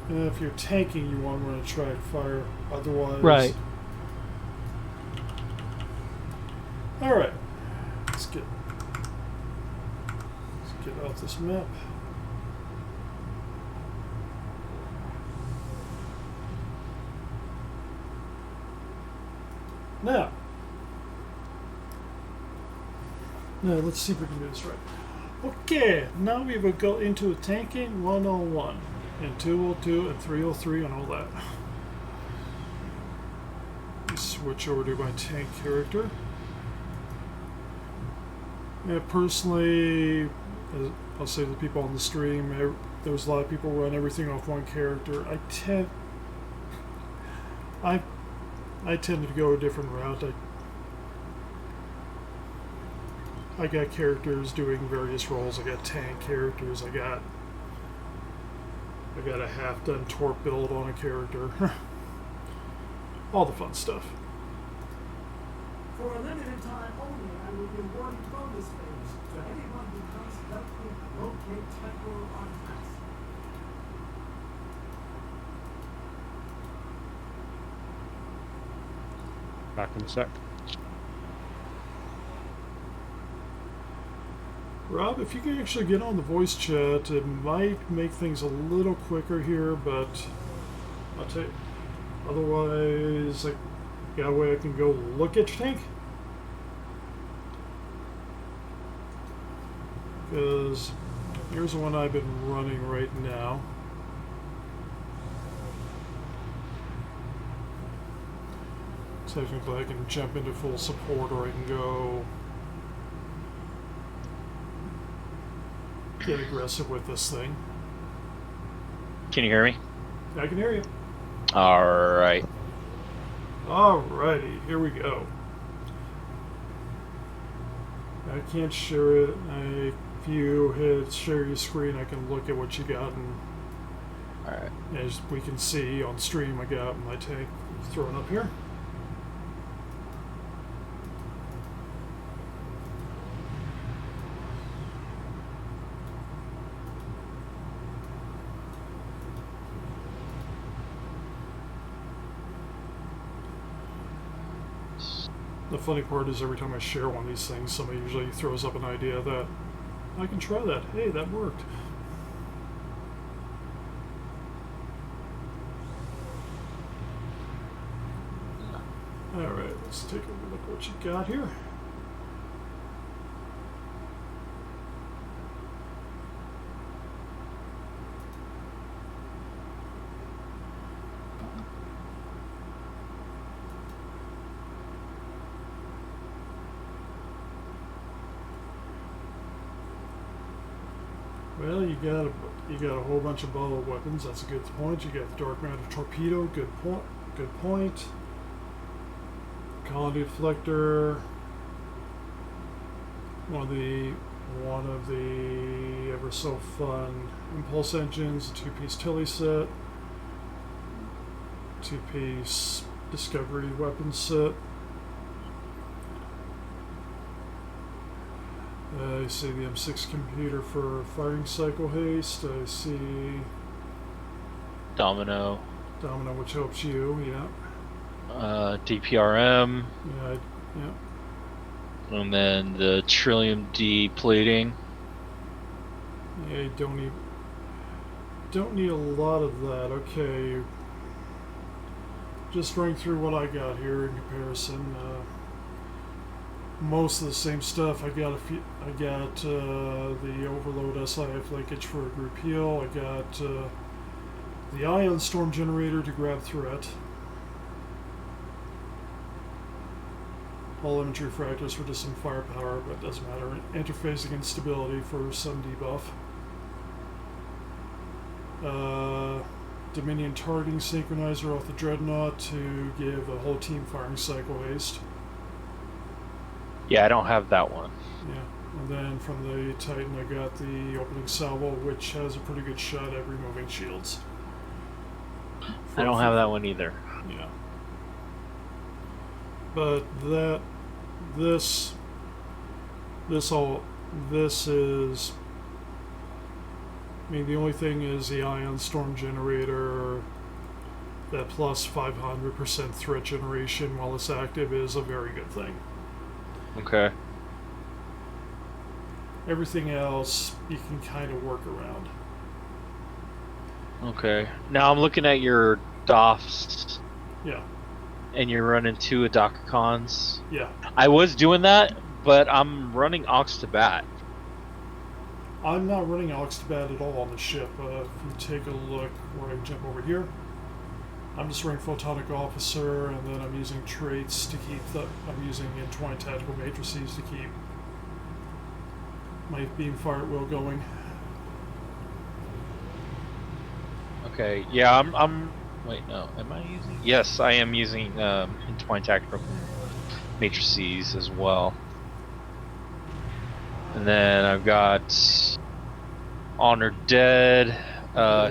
And if you're tanking, you want to run a track fire. Otherwise, Right. All right, let's get off this map. Now, let's see if we can do this right. Okay, now we will go into tanking 101 and 202 and 303 and all that. Switch over to my tank character. Yeah, personally, as I'll say to the people on the stream, there's a lot of people who run everything off one character. I tend to go a different route. I got characters doing various roles. I got tank characters. I got a half-done torp build on a character. All the fun stuff. For a limited time only, I will be awarding bonus phase to anyone who comes help me locate temporal artifacts. Back in a sec. Rob, if you can actually get on the voice chat, it might make things a little quicker here, but I'll tell you, otherwise, got a way I can go look at your tank? Because here's the one I've been running right now. Technically, I can jump into full support, or I can go get aggressive with this thing. Can you hear me? I can hear you. Alright. Alrighty, here we go. I can't share it. If you hit share your screen, I can look at what you got, and Alright. as we can see on stream, I got my tank thrown up here. The funny part is every time I share one of these things, somebody usually throws up an idea that I can try that. Hey, that worked. Alright, let's take a look what you got here. Well, you got a whole bunch of bottle weapons. That's a good point. You got the dark matter torpedo. Good point. Good point. Colony deflector. One of the ever so fun impulse engines. A 2-piece Tilly set. 2-piece discovery weapons set. I see the M6 computer for firing cycle haste. I see Domino. Domino, which helps you. Yeah. DPRM. Yeah. And then the Trillium D plating. Yeah. You don't need a lot of that. Okay. Just running through what I got here in comparison. Most of the same stuff. I got the Overload SIF linkage for a group heal. I got the Ion Storm generator to grab threat. All imagery fractors for just some firepower, but doesn't matter. Interfacing instability for some debuff. Dominion targeting synchronizer off the Dreadnought to give a whole team firing cycle haste. Yeah, I don't have that one. Yeah, and then from the Titan I got the opening salvo, which has a pretty good shot at removing shields. I don't have that one either. Yeah. But this is, I mean, the only thing is the Ion Storm generator, that plus 500% threat generation while it's active is a very good thing. Okay. Everything else you can kind of work around. Okay. Now I'm looking at your DOFs. Yeah. And you're running 2 Adakacons. Yeah. I was doing that, but I'm running Aux to Bat. I'm not running Aux to Bat at all on the ship. If you take a look where I jump over here, I'm just running Photonic Officer, and then I'm using traits to keep I'm using Entwined Tactical Matrices to keep my beam fire at will going. Okay, yeah, I'm wait, no, am I using? Yes, I am using Entwined Tactical Matrices as well. And then I've got Honor Dead,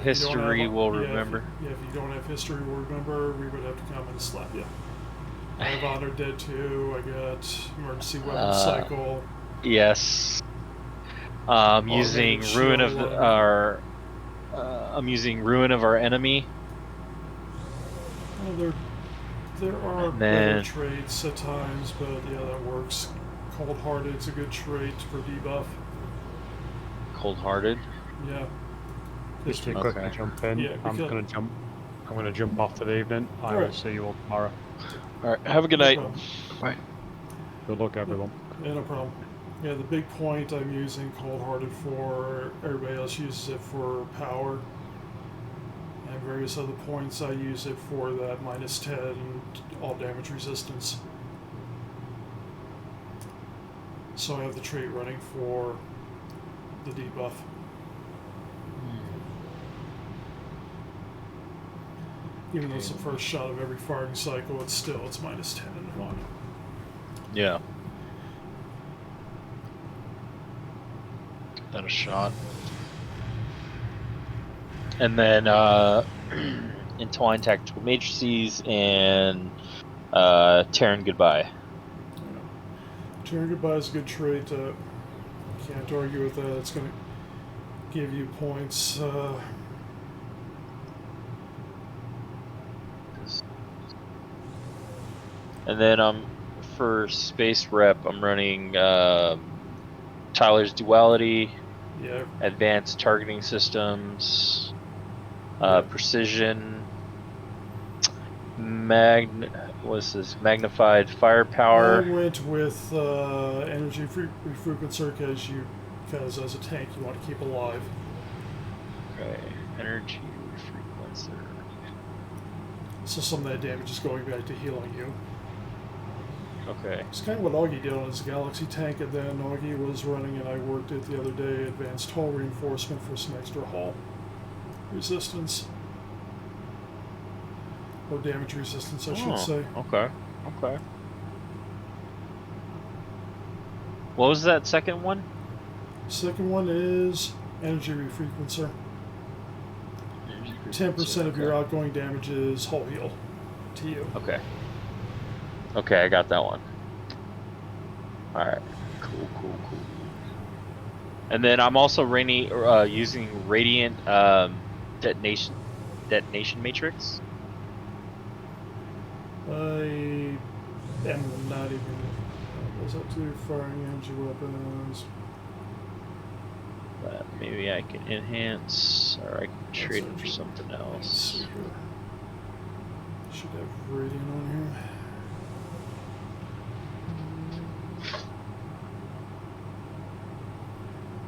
History will remember. If you don't have History will remember, we would have to come and slap you. I have Honor Dead too. I got Emergency Weapon Cycle. Yes. I'm using Ruin of our. I'm using Ruin of Our Enemy. Well, there are better traits at times, but yeah, that works. Cold-Hearted's a good trait for debuff. Cold-Hearted? Yeah. Just to quickly jump in, Yeah, I'm gonna jump off for the evening. I will see you all tomorrow. Alright, have a good night. Bye. Good luck, everyone. Yeah, no problem. Yeah, the big point I'm using Cold-Hearted for, everybody else uses it for power. And various other points I use it for that -10 and all damage resistance. So I have the trait running for the debuff. Even though it's the first shot of every firing cycle, it's -10 and on. Yeah. Then a shot. And then Entwined Tactical Matrices and Terran Goodbye. Terran Goodbye is a good trait. Can't argue with that. It's going to give you points. And then for Space Rep, I'm running Tyler's Duality, Yeah. Advanced Targeting Systems, Precision, Magnified Firepower. I went with Energy Refrequencer because as a tank you want to keep alive. Okay, Energy Refrequencer. So some of that damage is going back to healing you. Okay. It's kind of what Augie did on his Galaxy tank, and then Augie was running, and I worked it the other day, advanced hull reinforcement for some extra hull resistance. Or damage resistance, I should say. Okay. Okay. What was that second one? Second one is energy refrequencer. 10% of your outgoing damage is hull heal to you. Okay. Okay, I got that one. Alright. Cool. And then I'm also using Radiant detonation matrix. I am not even. Was that to firing energy weapons? But maybe I can enhance, or I can trade it for something else. Should have Radiant on here.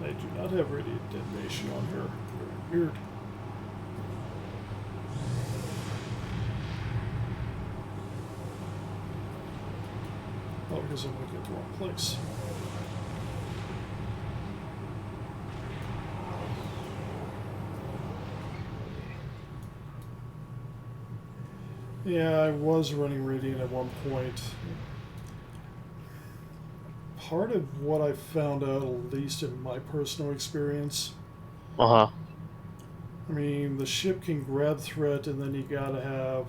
I do not have Radiant detonation on here. Very weird. Oh, because I'm looking at the wrong place. Yeah, I was running Radiant at one point. Part of what I found out, at least in my personal experience, I mean, the ship can grab threat, and then you gotta have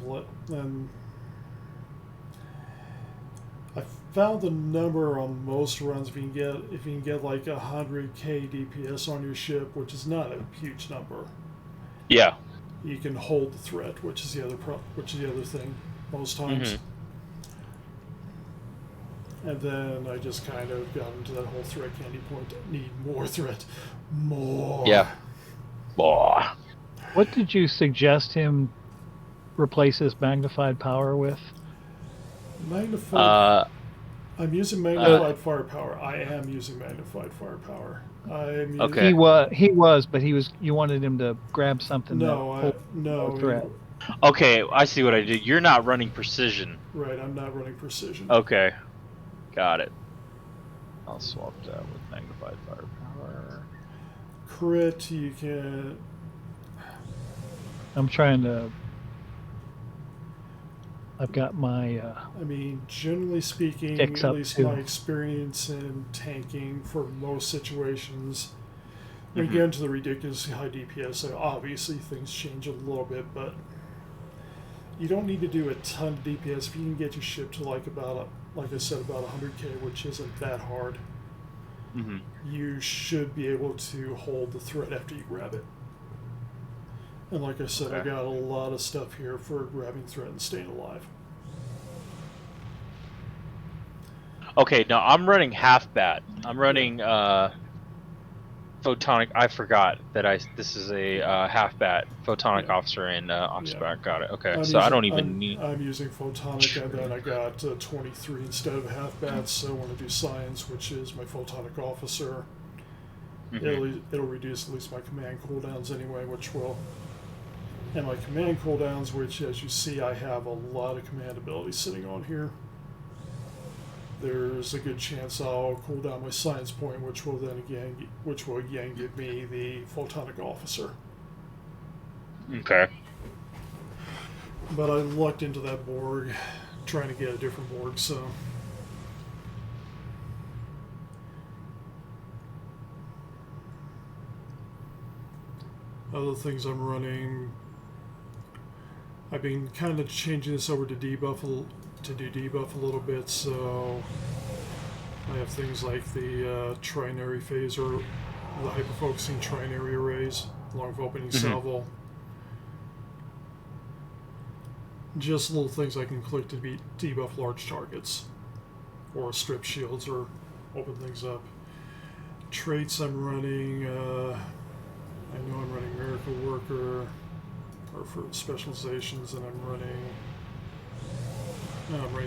I found the number on most runs. If you can get like 100k DPS on your ship, which is not a huge number. Yeah. You can hold the threat, which is the other thing most times. And then I just kind of got into that whole threat candy point. Need more threat, more. Yeah. Boah. What did you suggest him replace his magnified power with? Magnified. I'm using magnified firepower. I am using magnified firepower. Okay. He was, but you wanted him to grab something. No, threat. Okay, I see what I did. You're not running precision. Right, I'm not running precision. Okay, got it. I'll swap that with magnified firepower. Crit, you can. I'm trying to. I've got my. I mean, generally speaking, at least my experience in tanking for most situations, when you get into the ridiculously high DPS, obviously things change a little bit, but you don't need to do a ton of DPS. If you can get your ship to like I said, about 100k, which isn't that hard, you should be able to hold the threat after you grab it. And like I said, I got a lot of stuff here for grabbing threat and staying alive. Okay, now I'm running half bat. I'm running photonic. I forgot that this is a half bat photonic officer in Oxbat. Got it. Okay, I don't even need. I'm using photonic, and then I got 23 instead of half bats. So I want to do science, which is my photonic officer. It'll reduce at least my command cooldowns anyway, which will. And my command cooldowns, which, as you see, I have a lot of command ability sitting on here. There's a good chance I'll cool down my science point, which will again give me the photonic officer. Okay. But I lucked into that Borg, trying to get a different Borg, so. Other things I'm running. I've been kind of changing this over to debuff to do debuff a little bit, so I have things like the trinary phaser, the hyper-focusing trinary arrays, along with opening salvo. Just little things I can click to debuff large targets, or strip shields, or open things up. Traits I'm running, I know I'm running Miracle Worker, or for specializations, and I'm running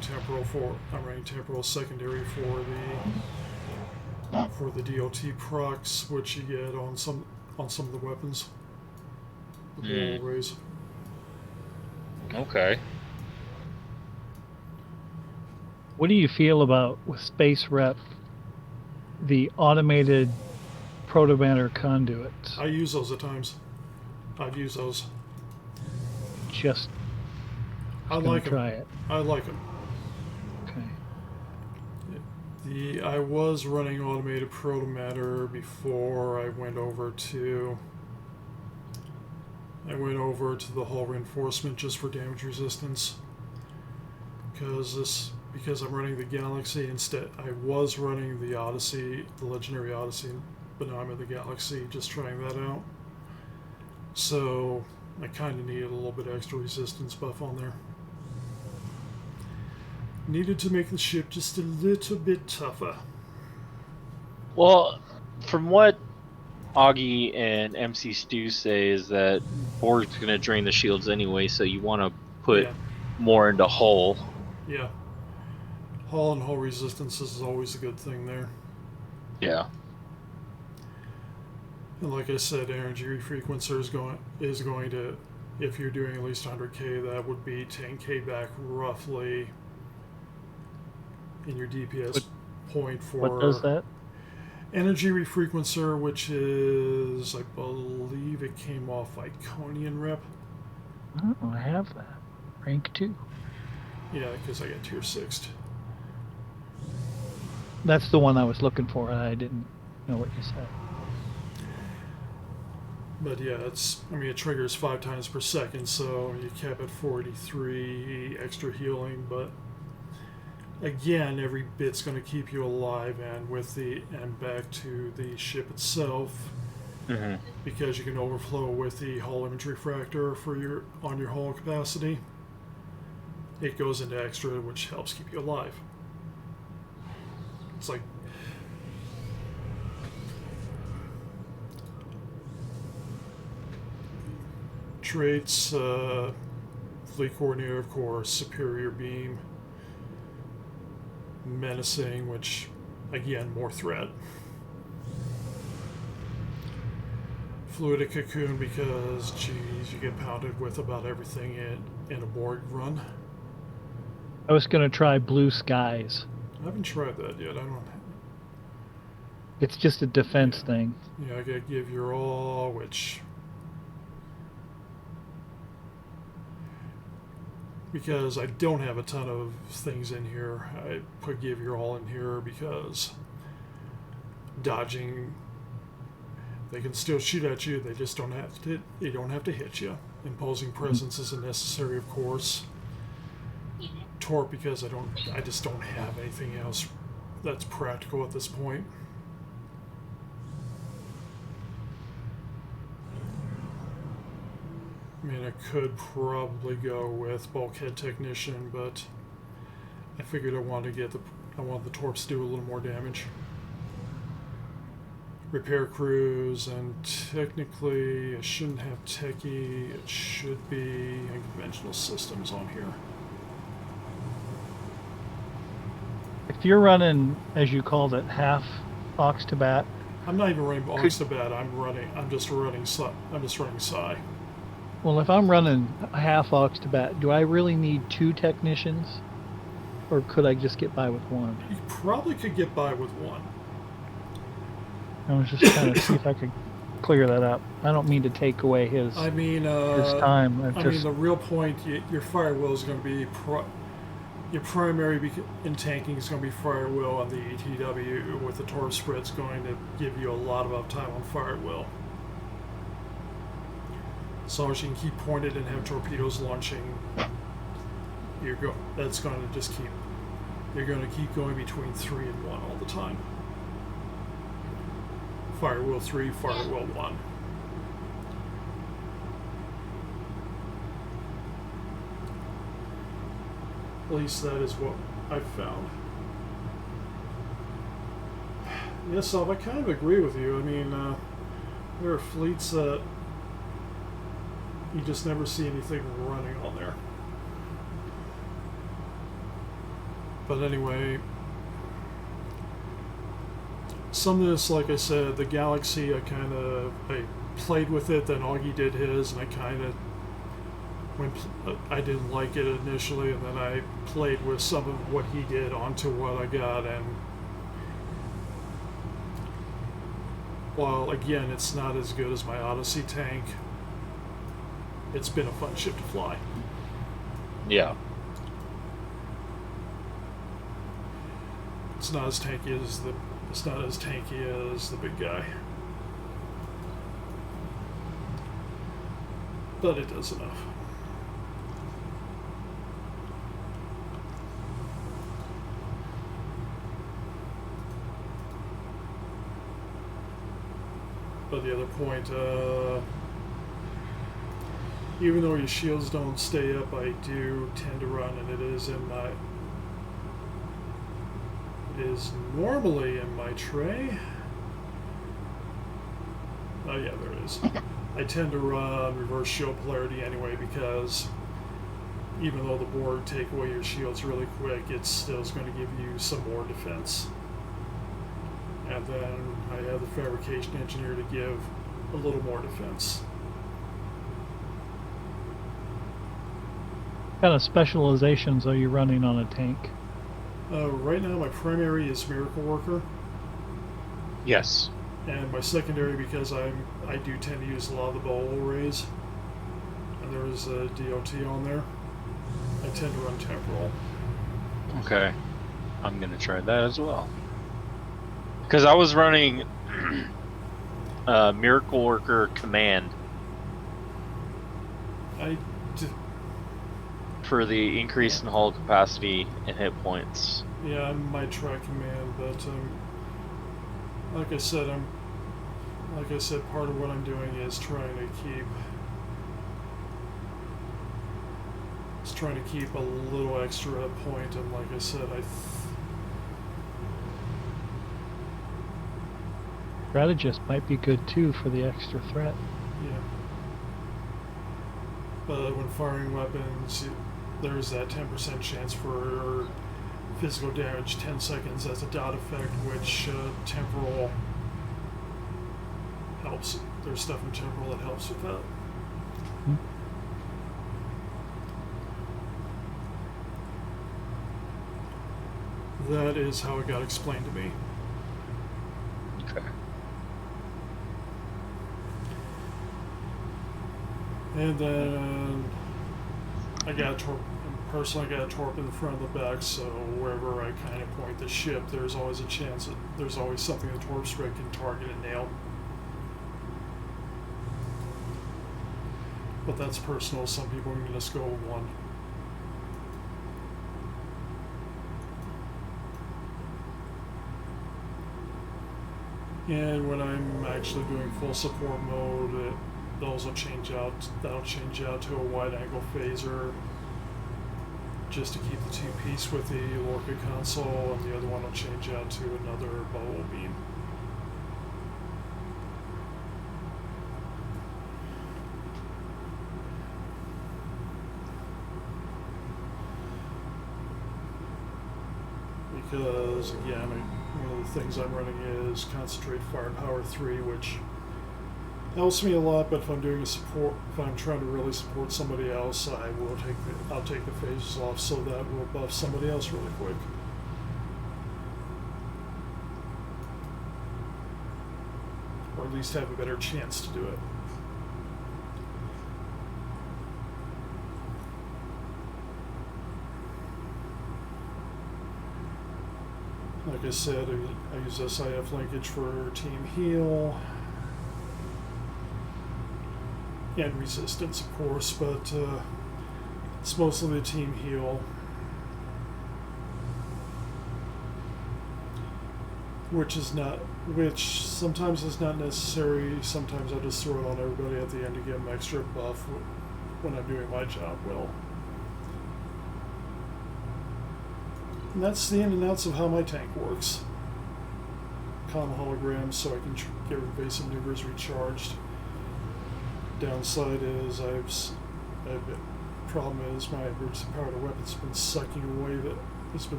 temporal secondary for the DOT procs, which you get on some of the weapons. The arrays. Okay. What do you feel about with Space Rep, the automated protomatter conduits? I use those at times. I've used those. Just I gonna like them. try it. I like them. Okay. I was running automated protomatter before I went over to the hull reinforcement just for damage resistance. Because I'm running the Galaxy instead. I was running the Odyssey, the Legendary Odyssey, but now I'm in the Galaxy, just trying that out. So I kind of needed a little bit extra resistance buff on there. Needed to make the ship just a little bit tougher. Well, from what Augie and MC Stu say is that Borg's going to drain the shields anyway, so you want to put more into hull. Yeah. Hull and hull resistance is always a good thing there. Yeah. And like I said, energy refrequencer is going to, if you're doing at least 100k, that would be 10k back roughly in your DPS point for... What does that? Energy refrequencer, which is, I believe it came off Iconian Rep. Oh, I have that. Rank 2. Yeah, because I got tier 6'd. That's the one I was looking for, and I didn't know what you said. But yeah, it triggers 5 times per second, so you cap at 43 extra healing, but again, every bit's going to keep you alive and back to the ship itself, because you can overflow with the hull image refractor on your hull capacity. It goes into extra, which helps keep you alive. It's like traits, fleet coordinator, of course, superior beam, menacing, which again, more threat. Fluidic cocoon, because geez, you get pounded with about everything in a Borg run. I was going to try Blue Skies. I haven't tried that yet. I don't. It's just a defense thing. Yeah, I gotta give your all, which because I don't have a ton of things in here, I put give your all in here because dodging, they can still shoot at you. They just don't have to. They don't have to hit you. Imposing presence isn't necessary, of course. Torp, because I just don't have anything else that's practical at this point. I mean, I could probably go with bulkhead technician, but I figured I wanted the torps to do a little more damage. Repair crews, and technically I shouldn't have techie. It should be unconventional systems on here. If you're running, as you called it, half Ox to Bat. I'm not even running Ox to Bat. I'm just running Psi. Well, if I'm running half Ox to Bat, do I really need 2 technicians, or could I just get by with 1? You probably could get by with 1. I was just trying to see if I could clear that up. I don't mean to take away his. I mean, his time. I mean, the real point, your firewall is going to be your primary in tanking is going to be firewall on the ETW, with the torp spread's going to give you a lot of uptime on firewall. As long as you can keep pointed and have torpedoes launching, that's going to just keep. You're going to keep going between 3 and 1 all the time. Firewall 3, firewall 1. At least that is what I've found. Yes, Sal, I kind of agree with you. I mean, there are fleets that you just never see anything running on there. But anyway, some of this, like I said, the Galaxy, I played with it, then Augie did his, and I kind of I didn't like it initially, and then I played with some of what he did onto what I got, and while again it's not as good as my Odyssey tank, it's been a fun ship to fly. Yeah. It's not as tanky as the big guy, but it does enough. But the other point, even though your shields don't stay up, I do tend to run, and it is normally in my tray. Oh yeah, there it is. I tend to run reverse shield polarity anyway, because even though the board take away your shields really quick, it still is going to give you some more defense. And then I have the fabrication engineer to give a little more defense. What kind of specializations are you running on a tank? Right now my primary is Miracle Worker, Yes. and my secondary, because I do tend to use a lot of the bowl arrays, and there is a DOT on there, I tend to run Temporal. Okay. I'm gonna try that as well. Because I was running Miracle Worker Command for the increase in hull capacity and hit points. Yeah, I might try Command, but like I said, part of what I'm doing is trying to keep a little extra point, and like I said, Strategist might be good too for the extra threat. yeah. But when firing weapons, there's that 10% chance for physical damage, 10 seconds as a dot effect, which Temporal helps. There's stuff in Temporal that helps with that. That is how it got explained to me. Okay. And then I got a torp. Personally, I got a torp in the front of the back, so wherever I kind of point the ship, there's always a chance that there's always something the torp spread can target and nail. But that's personal. Some people can just go with one. And when I'm actually doing full support mode, that'll change out to a wide angle phaser, just to keep the two-piece with the Lorca console, and the other one will change out to another bubble beam. Because again, one of the things I'm running is Concentrate Firepower 3, which helps me a lot, but if I'm doing if I'm trying to really support somebody else, I'll take the phases off, so that will buff somebody else really quick. Or at least have a better chance to do it. Like I said, I use SIF linkage for team heal. And resistance, of course, but it's mostly the team heal, which sometimes is not necessary. Sometimes I just throw it on everybody at the end to give them extra buff when I'm doing my job well. And that's the in and outs of how my tank works. Comm holograms, so I can get evasive maneuvers recharged. Downside is problem is my emergency power to weapon's been sucking away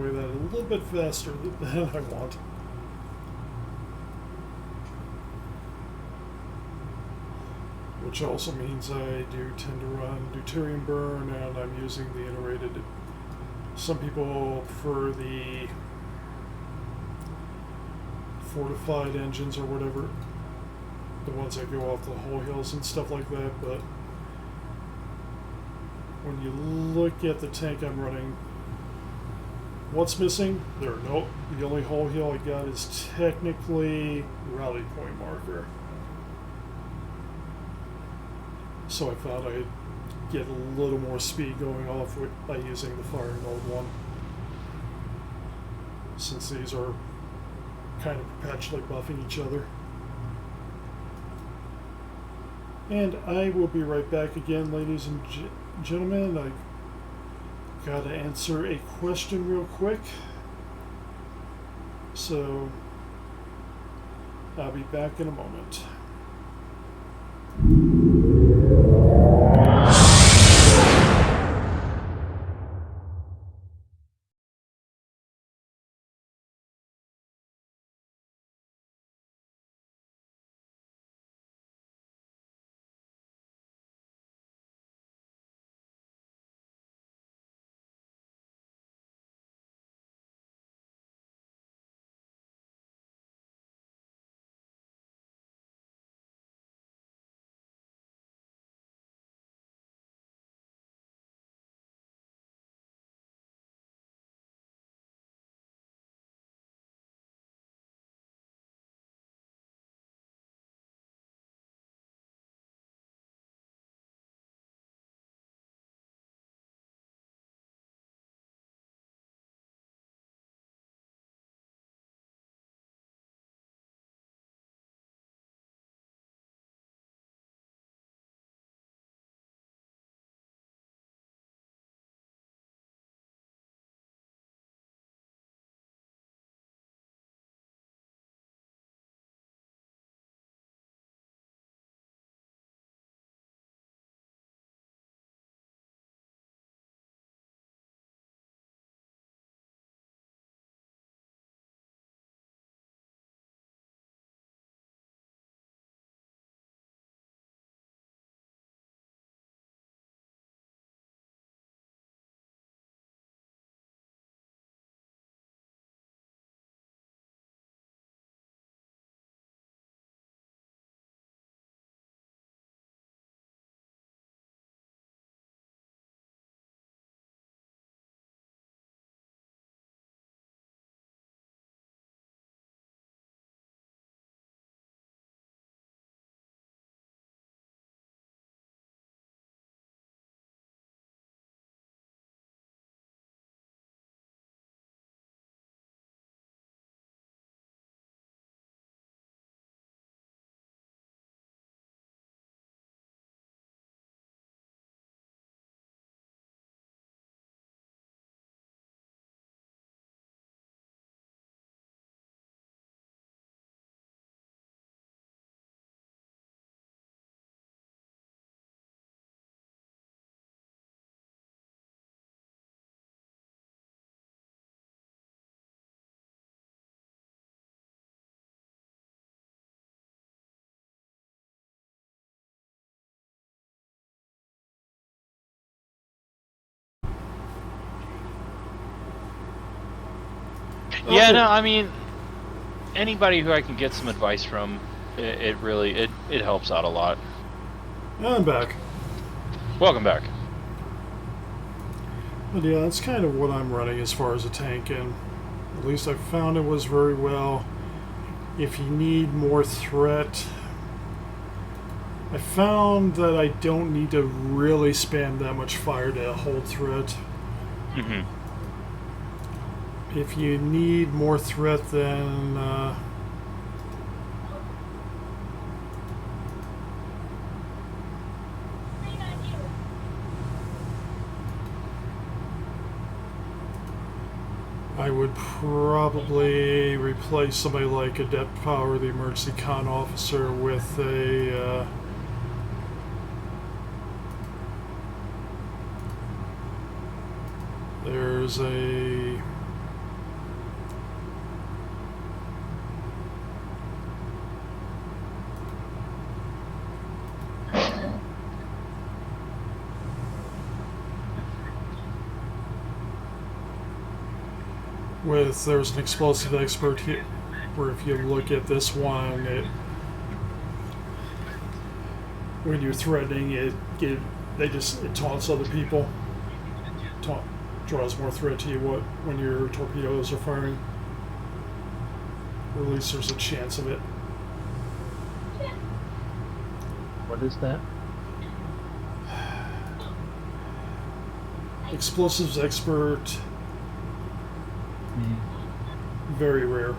that a little bit faster than I want. which also means I do tend to run deuterium burn, and I'm using the iterated. Some people prefer the fortified engines or whatever, the ones that go off the whole hills and stuff like that, but when you look at the tank I'm running, what's missing? Nope. The only whole hill I got is technically rally point marker. So I thought I'd get a little more speed going off by using the fire mode one, since these are kind of perpetually buffing each other. And I will be right back again, ladies and gentlemen. I gotta answer a question real quick, so I'll be back in a moment. Yeah, Okay. no, I mean, anybody who I can get some advice from, it really helps out a lot. I'm back. Welcome back. But yeah, that's kind of what I'm running as far as a tank, and at least I found it was very well. If you need more threat, I found that I don't need to really spam that much fire to hold threat. Mm-hmm. If you need more threat, then I would probably replace somebody like Adept Power, the emergency con officer, with a there's a there's an explosive expert here, where if you look at this one, when you're threatening, it taunts other people. Draws more threat to you when your torpedoes are firing. Or at least there's a chance of it. What is that? Explosives expert. Very rare.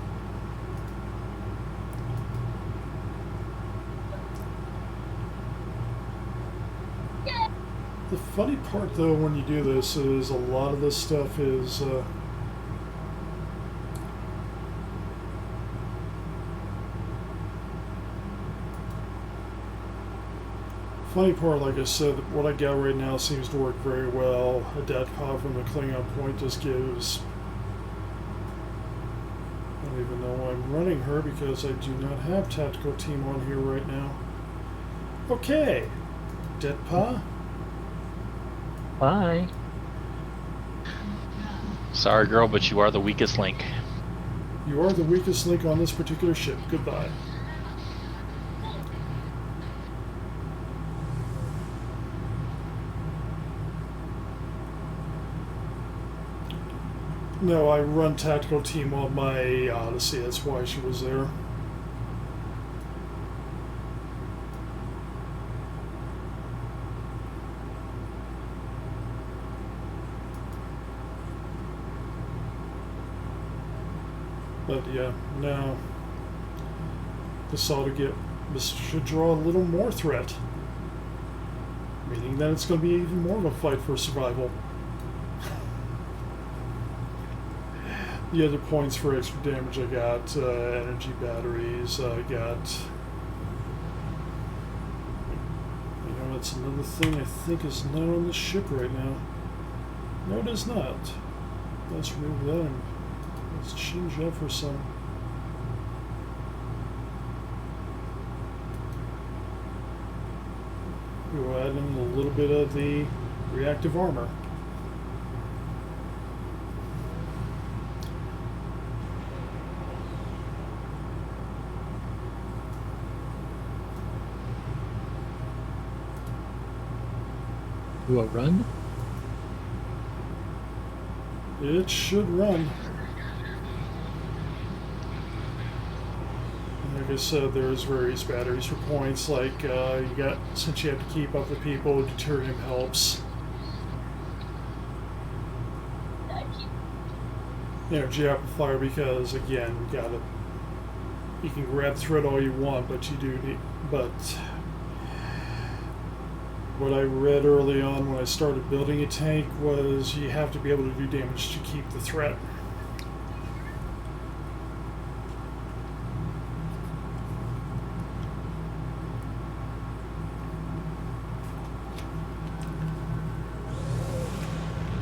The funny part, though, when you do this is a lot of this stuff is funny part, like I said, what I got right now seems to work very well. A dead pop from the Klingon point just gives. I don't even know why I'm running her because I do not have tactical team on here right now. Okay, dead pa. Bye. Sorry, girl, but you are the weakest link. You are the weakest link on this particular ship. Goodbye. No, I run tactical team on my Odyssey. That's why she was there. But yeah, now this should draw a little more threat, meaning that it's going to be even more of a fight for survival. The other points for extra damage, I got energy batteries. I got. You know, that's another thing I think is not on the ship right now. No, it is not. Let's remove that. Let's change that for some. We'll add in a little bit of the reactive armor. Do a run? It should run. Like I said, there's various batteries for points. Like since you have to keep up with people, deuterium helps. Energy amplifier because again, you can grab thread all you want, but you do need. But what I read early on when I started building a tank was you have to be able to do damage to keep the threat.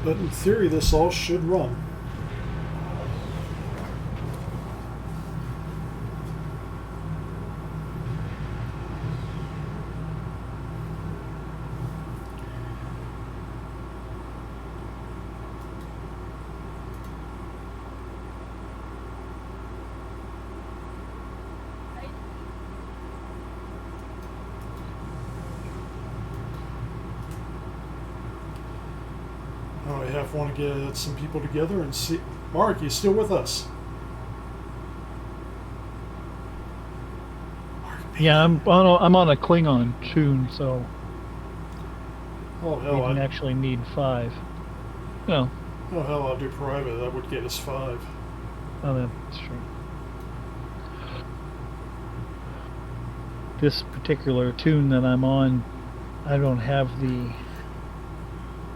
But in theory, this all should run. I want to get some people together and see. Mark, you still with us? Yeah, I'm on a Klingon tune, so oh we hell, can actually need 5. No. Oh hell, I'll do private. That would get us 5. Oh, that's true. This particular tune that I'm on, I don't have the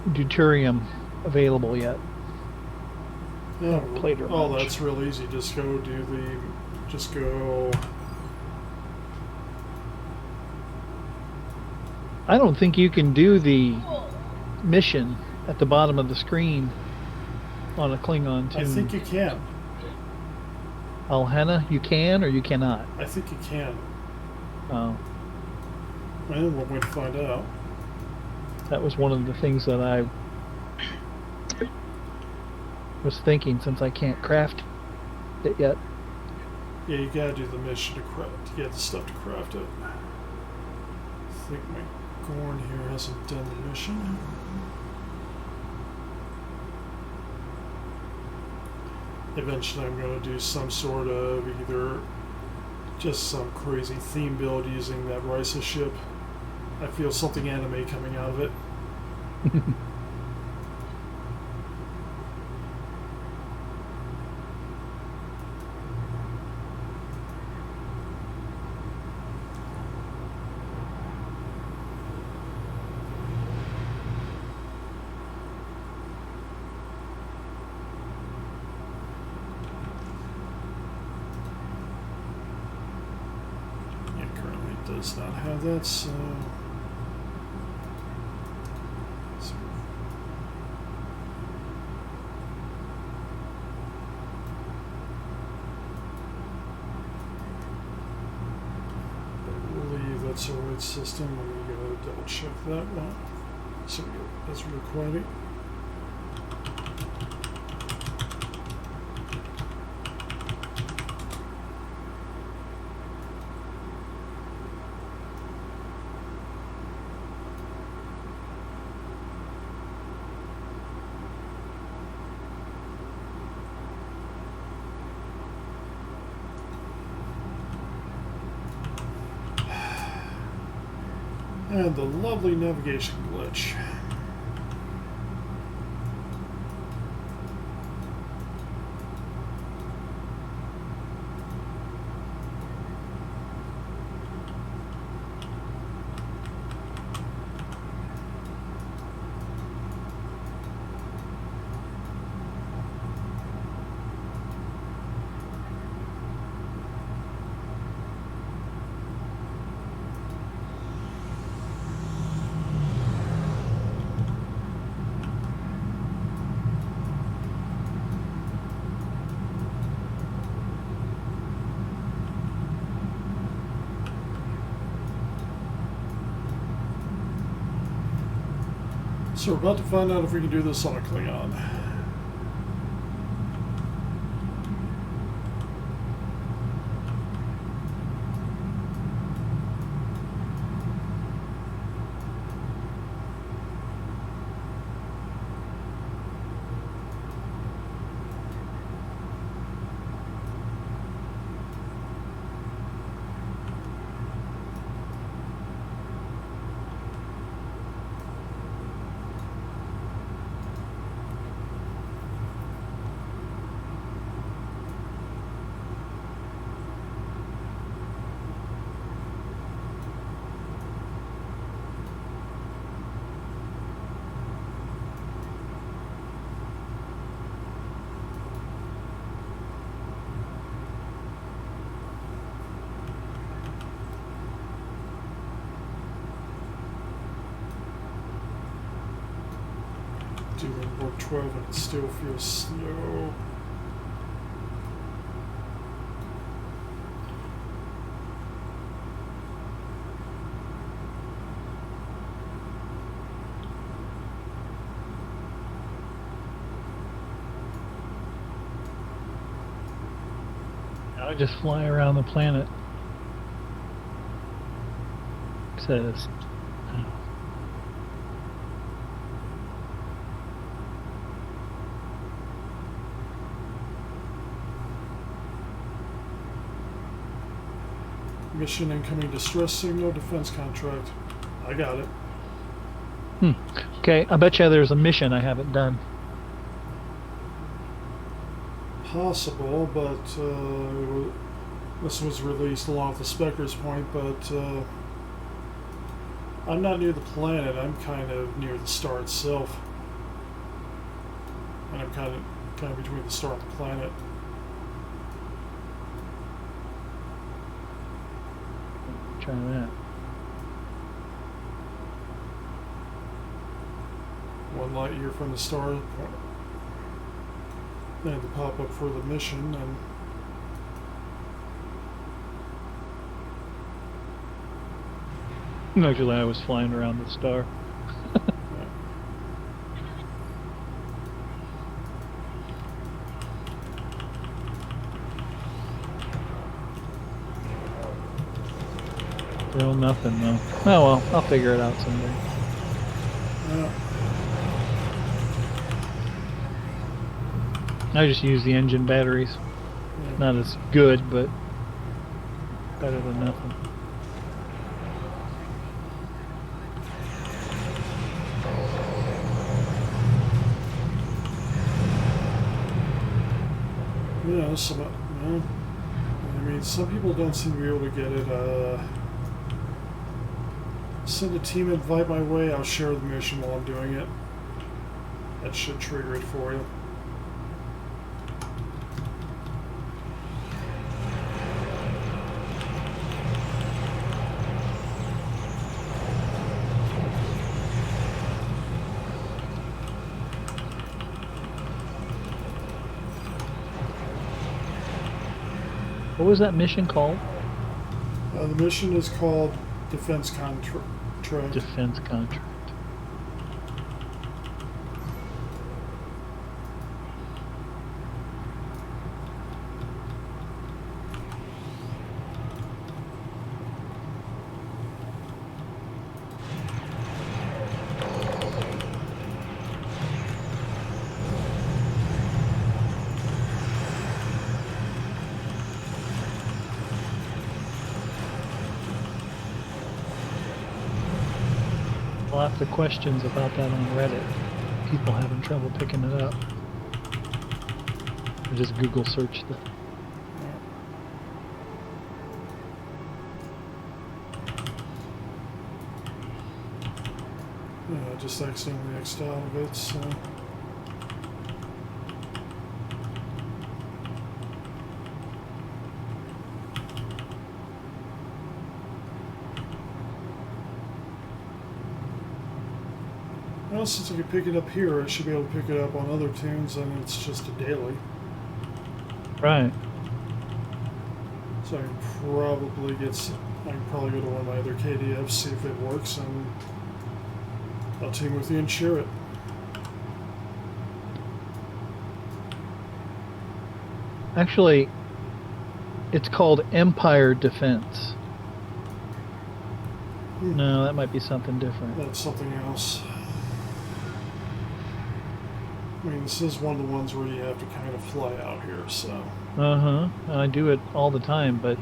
deuterium available yet. Yeah, Later. Oh, that's real easy. Just go. I don't think you can do the mission at the bottom of the screen on a Klingon tune. I think you can. Alhana, you can or you cannot? I think you can. Oh. Well, we'll wait to find out. That was one of the things that I was thinking, since I can't craft it yet. Yeah, you gotta do the mission to craft, to get the stuff to craft it. I think my Gorn here hasn't done the mission. Eventually I'm gonna do some sort of either just some crazy theme build using that Risa ship. I feel something anime coming out of it. Yeah, currently it does not have that, so... That's a right system. I'm going to double check that one. So that's required. And the lovely navigation glitch. So we're about to find out if we can do this on a Klingon. Doing work 12 and it still feels slow. I just fly around the planet. It says. Mission incoming distress signal, defense contract. I got it. Okay, I bet you there's a mission I haven't done. Possible, but this was released along with the Spectre's Point, but I'm not near the planet, I'm kind of near the star itself. And I'm kind of between the star and the planet. Try that. One light year from the star. They had to pop up for the mission, and Actually, I was flying around the star. Still nothing though. Oh well, I'll figure it out someday. I just use the engine batteries. Not as good, but better than nothing. Yeah, I mean, some people don't seem to be able to get it. Send a team invite my way. I'll share the mission while I'm doing it. That should trigger it for you. What was that mission called? The mission is called Defense Contract. Defense contract. Lots of questions about that on Reddit. People having trouble picking it up. I just Google searched it. Yeah, I just accidentally X'd out of it, so... Well, since I can pick it up here, I should be able to pick it up on other tunes, and it's just a daily. Right. So I can probably go to one of my other KDFs, see if it works, and I'll team with you and share it. Actually, it's called Empire Defense. No, that might be something different. That's something else. I mean, this is one of the ones where you have to kind of fly out here, so... Uh-huh. I do it all the time, but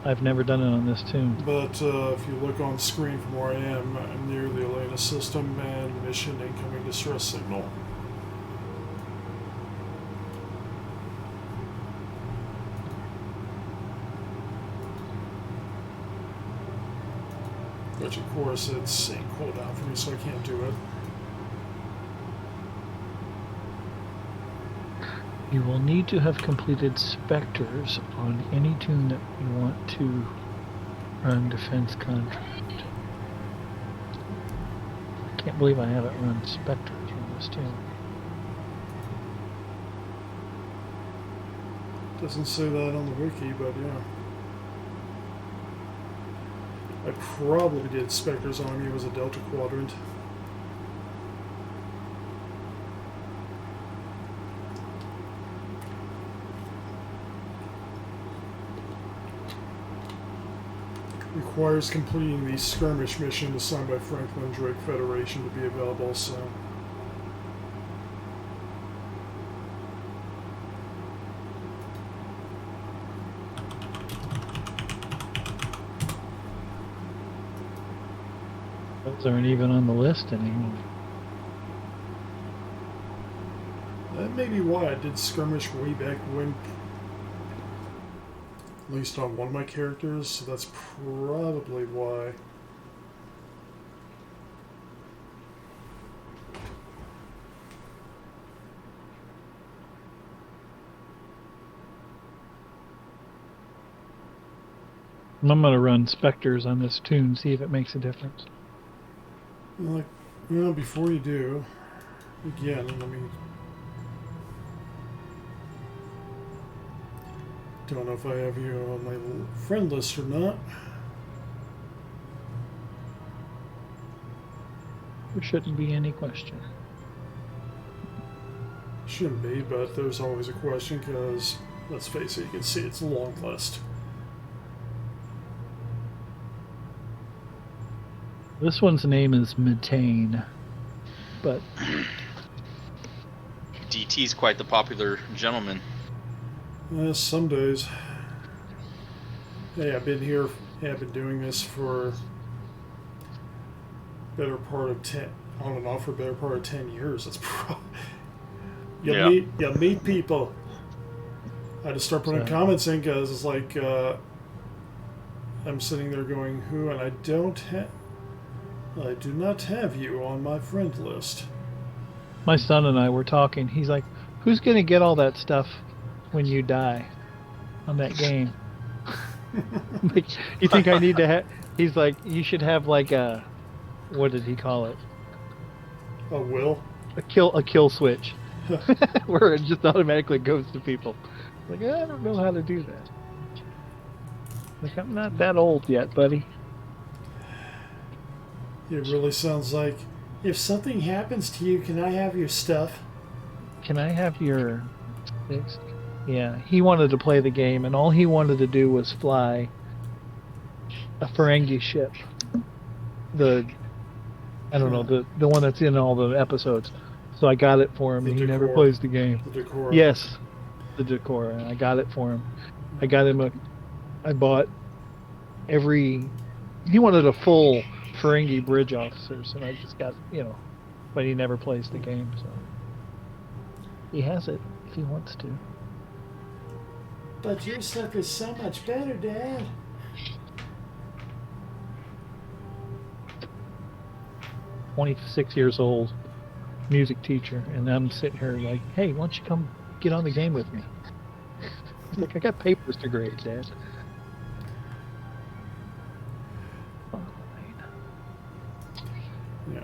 I've never done it on this tune. But if you look on screen from where I am, I'm near the Elena system and mission incoming distress signal. Which, of course, it's in cooldown for me, so I can't do it. You will need to have completed Spectres on any tune that you want to run Defense Contract. Can't believe I haven't run Spectres on this tune. Doesn't say that on the wiki, but yeah. I probably did Spectres on you as a Delta Quadrant. Requires completing the skirmish mission assigned by Franklin Drake Federation to be available, so... Those aren't even on the list anymore. That may be why I did skirmish way back when. At least on one of my characters, so that's probably why. I'm going to run Spectres on this tune, see if it makes a difference. Like, before you do, again, let me... Don't know if I have you on my friend list or not. There shouldn't be any question. Shouldn't be, but there's always a question because, let's face it, you can see it's a long list. This one's name is Metane, but DT's quite the popular gentleman. Some days. Hey, I've been here. Hey, I've been doing this for better part of 10, on and off for better part of 10 years. That's you meet people. I just start putting comments in because it's like I'm sitting there going, "Who?" And I do not have you on my friend list. my son and I were talking. He's like, "Who's gonna get all that stuff when you die on that game?" Like, you think I need to have? He's like, "You should have like a, what did he call it? Oh, Will? A kill switch, where it just automatically goes to people." Like, I don't know how to do that. Like, I'm not that old yet, buddy. It really sounds like, if something happens to you, can I have your stuff? Can I have your fixed? Yeah, he wanted to play the game, and all he wanted to do was fly a Ferengi ship. I don't know, the one that's in all the episodes. So I got it for him, and he never plays the game. The Decor. Yes, the Decor, and I got it for him. I bought every. He wanted a full Ferengi bridge officers, and I just got, but he never plays the game, so he has it if he wants to. But your stuff is so much better, Dad. "26 years old, music teacher," and I'm sitting here like, "Hey, why don't you come get on the game with me?" He's like, "I got papers to grade, Dad." Yeah.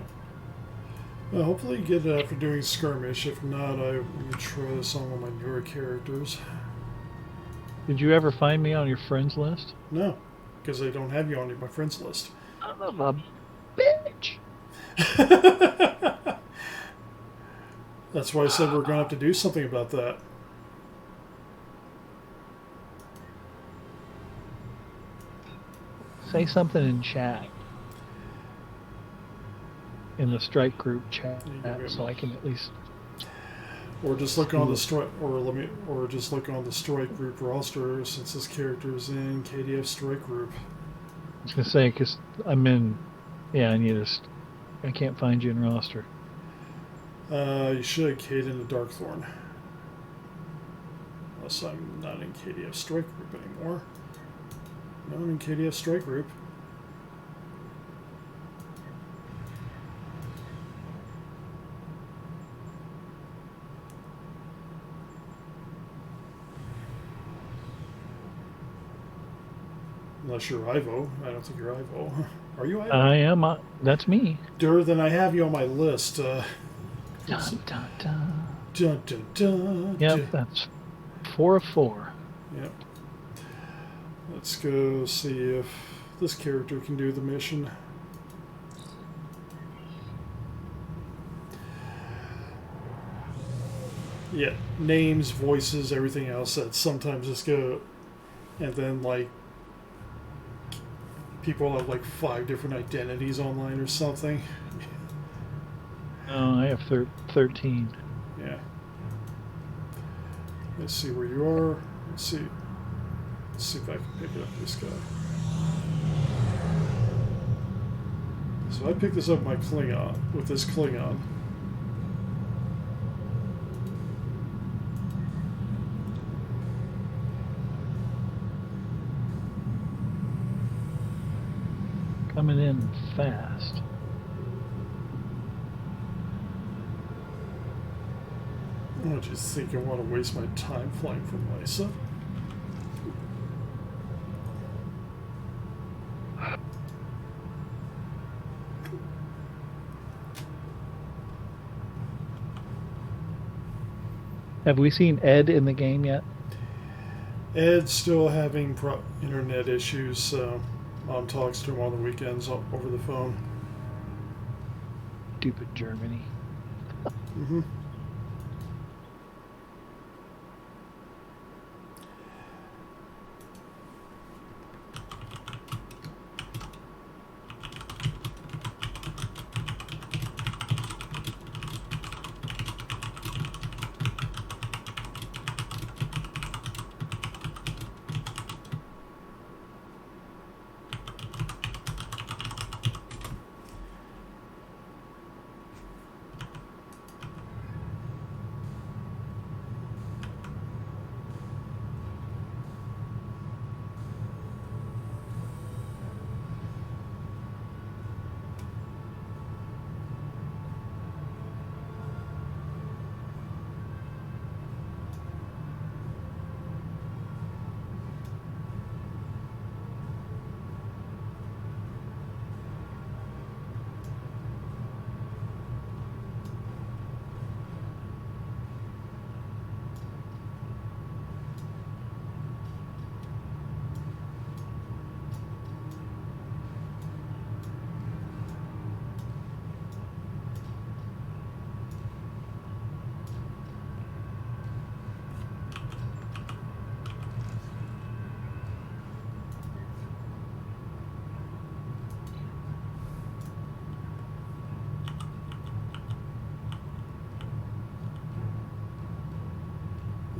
Well, hopefully you get it after doing skirmish. If not, I will try this on one of my newer characters. Did you ever find me on your friends list? No, because I don't have you on my friends list. Son of a bitch. That's why I said we're going to have to do something about that. Say something in chat. In the strike group chat, so I can at least. Or just look on the strike, or just look on the strike group roster since this character is in KDF strike group. I was gonna say, because I'm in, and I can't find you in roster. You should Kate into Darkthorn. Unless I'm not in KDF strike group anymore. No, I'm in KDF strike group. Unless you're Ivo. I don't think you're Ivo. Are you Ivo? I am. That's me. Then I have you on my list. Dun, dun, dun. Dun, dun, dun, Yep, dun. that's 4 of 4. Yep. Let's go see if this character can do the mission. Yeah, names, voices, everything else that sometimes just go, and then like people have like 5 different identities online or something. Oh, I have 13. Yeah. Let's see where you are. Let's see if I can pick up this guy. So I picked this up my Klingon with this Klingon. Coming in fast. I don't just think I want to waste my time flying from Lysa. Have we seen Ed in the game yet? Ed's still having internet issues, so Mom talks to him on the weekends over the phone. Stupid Germany. Mm-hmm.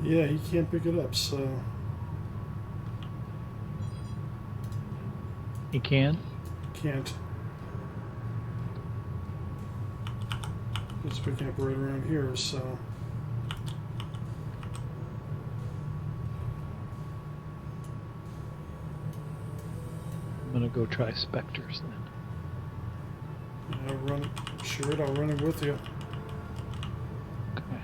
Yeah, he can't pick it up, so He can? can't. It's picking up right around here, so. I'm gonna go try Spectres then. I'll run. Sure, I'll run it with you. Okay.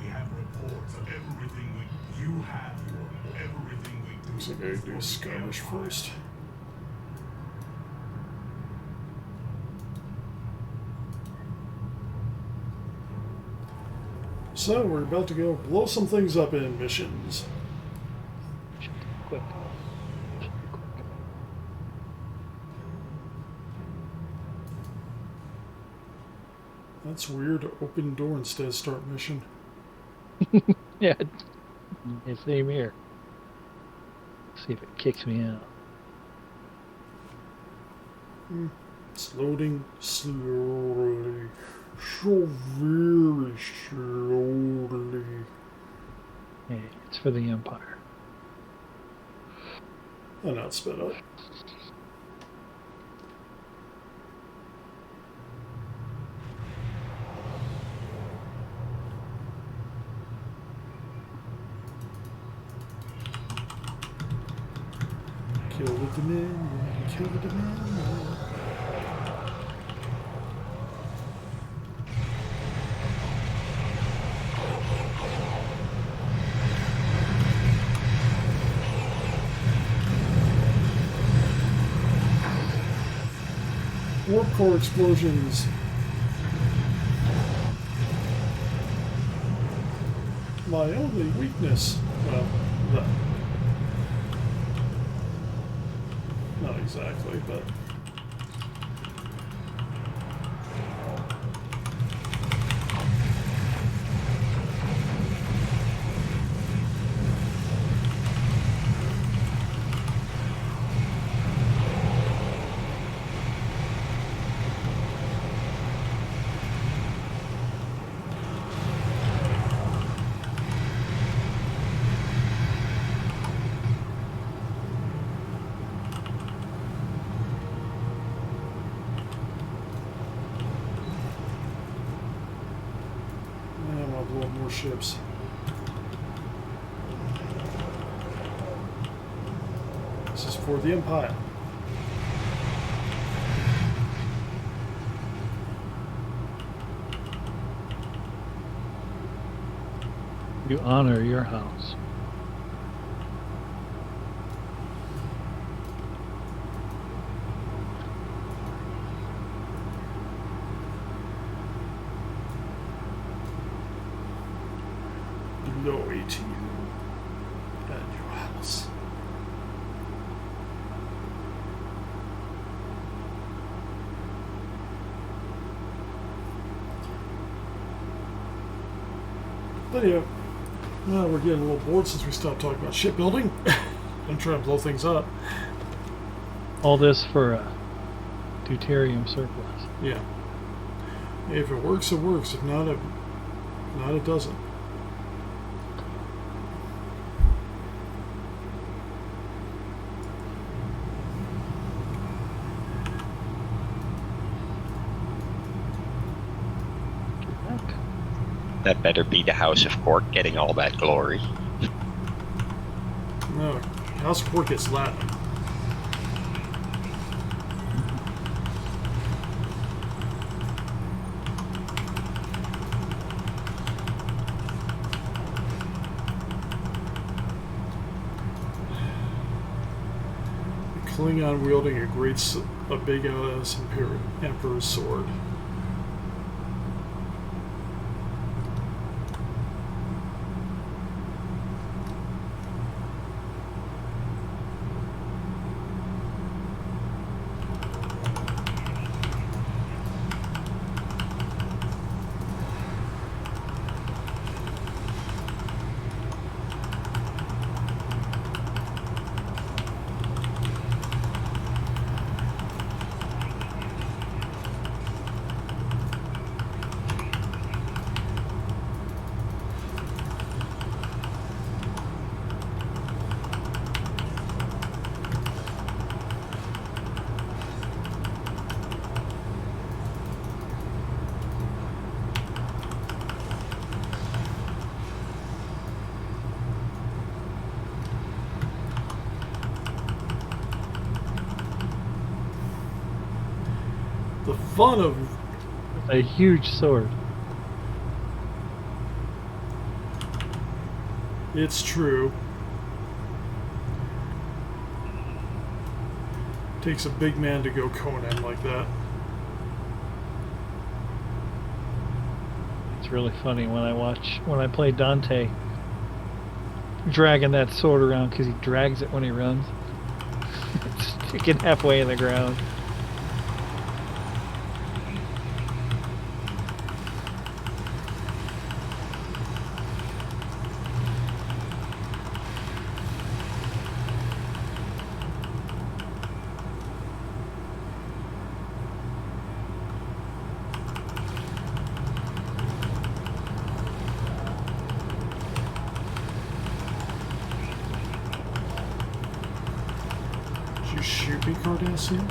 We have reports of everything you have everything we do. Looks like I do skirmish first. So we're about to go blow some things up in missions. Should be quick. Should be quick. That's weird. Open door instead of start mission. Yeah. Same here. See if it kicks me out. It's loading slowly. So very slowly. Hey, it's for the Empire. And now it's sped up. Kill the Dominion, kill the Dominion. Warp core explosions. My only weakness. Well, that. Not exactly, but. More ships. This is for the Empire. You honor your house. Glory to you and your house. But yeah, we're getting a little bored since we stopped talking about shipbuilding. I'm trying to blow things up. All this for a deuterium surplus. Yeah. If it works, it works. If not, it doesn't. That better be the House of Cork getting all that glory. No, House of Cork gets Latin. Klingon wielding a big ass Emperor's sword. The fun of A huge sword. it's true. Takes a big man to go Conan like that. It's really funny when I play Dante dragging that sword around because he drags it when he runs. It's sticking halfway in the ground. Did you shoot me, Cardassian?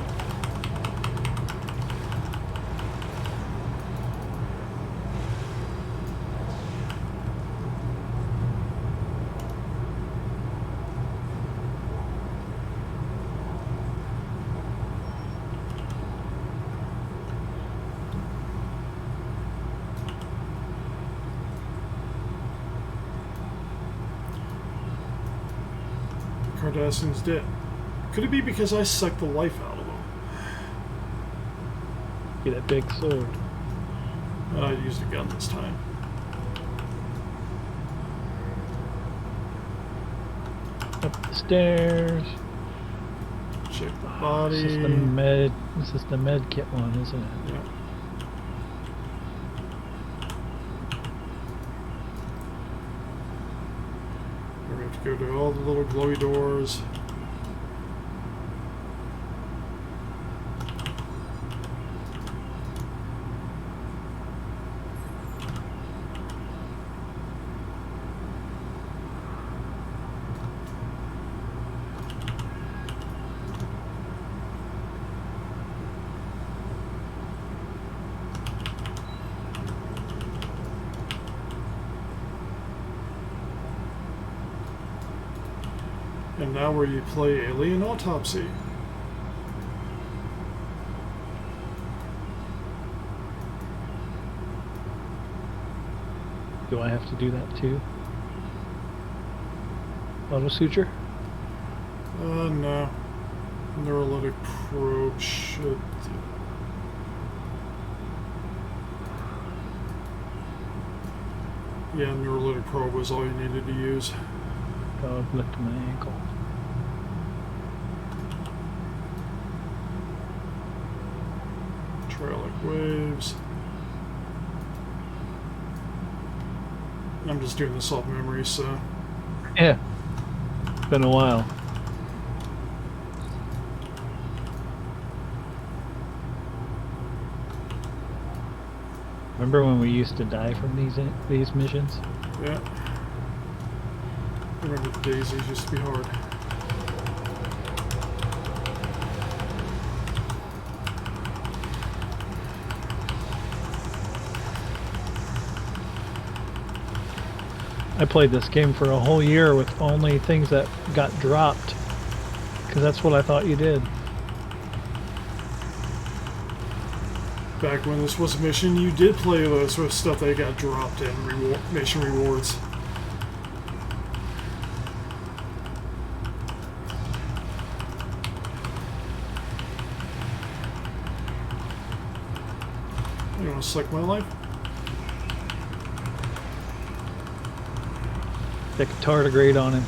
Cardassian's dead. Could it be because I sucked the life out of him? Get a big sword. I used a gun this time. Up the stairs. Check the body. This is the med kit one, isn't it? Yeah. We have to go to all the little glowy doors. And now where you play Alien Autopsy. Do I have to do that too? Auto suture? No. Neurolytic probe should do. Yeah, neurolytic probe was all you needed to use. Dog licked my ankle. Trailing waves. I'm just doing this off memory, so. Yeah. It's been a while. Remember when we used to die from these missions? Yeah. I remember the days these used to be hard. I played this game for a whole year with only things that got dropped. Because that's what I thought you did. Back when this was a mission, you did play the sort of stuff that got dropped in mission rewards. You want to suck my life? Stick a tardigrade on him.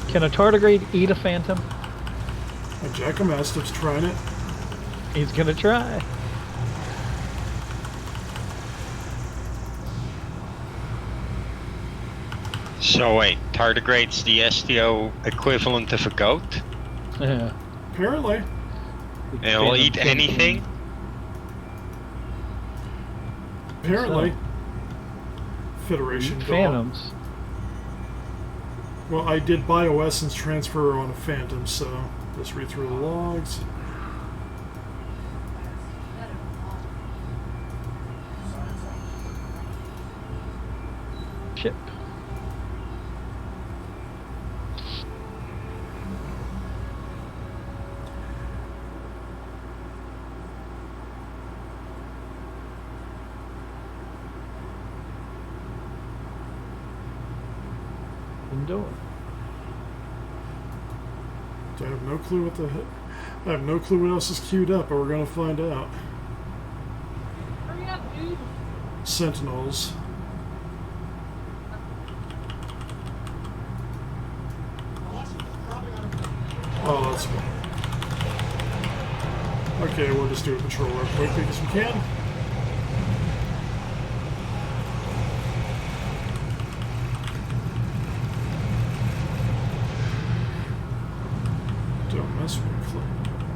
Can a tardigrade eat a phantom? A Jackomastiff's trying it. He's gonna try. So wait, tardigrade's the STO equivalent of a goat? Yeah. Apparently. It'll eat anything? Apparently. Federation dog. Phantoms. Well, I did bioessence transfer on a phantom, so let's read through the logs. Ship. door. I have no clue what the heck. I have no clue what else is queued up, but we're gonna find out. Hurry up, dude. Sentinels. Oh, that's fine. Okay, we'll just do a patrol real quick because we can.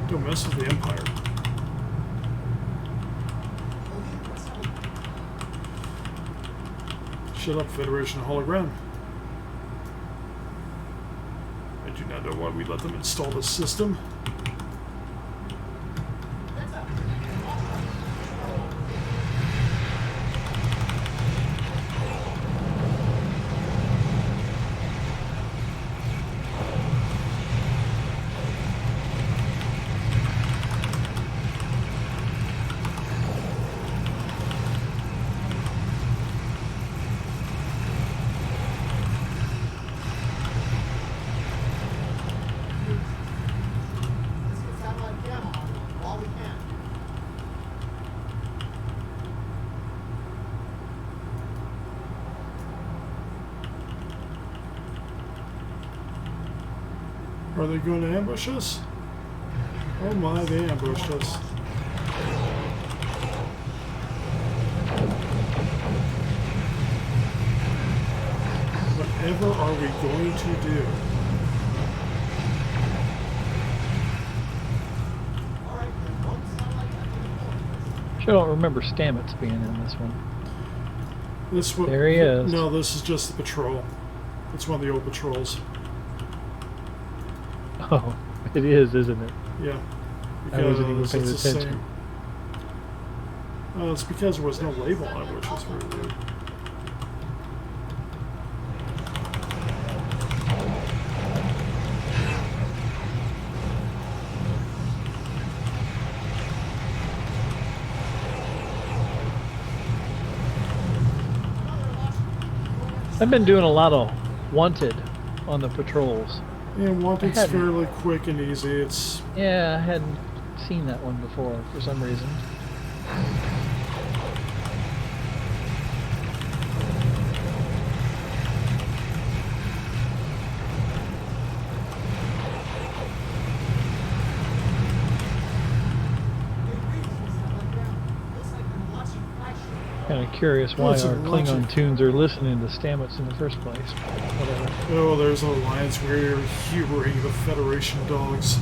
Don't mess with the Empire. Shut up, Federation hologram. I do not know why we let them install this system. Are they going to ambush us? Oh my, they ambushed us. Whatever are we going to do? Sure don't remember Stamets being in this one. This one. There he is. No, this is just the patrol. It's one of the old patrols. Oh, it is, isn't it? Yeah. I wasn't even Because paying it's the attention. same. It's because there was no label on it, which is very weird. I've been doing a lot of wanted on the patrols. Yeah, Wanted's hadn't- fairly quick and easy. It's Yeah, I hadn't seen that one before for some reason. Kind of curious why It's a our logic. Klingon tunes are listening to Stamets in the first place. Whatever. oh, there's an alliance where you're humoring the Federation dogs.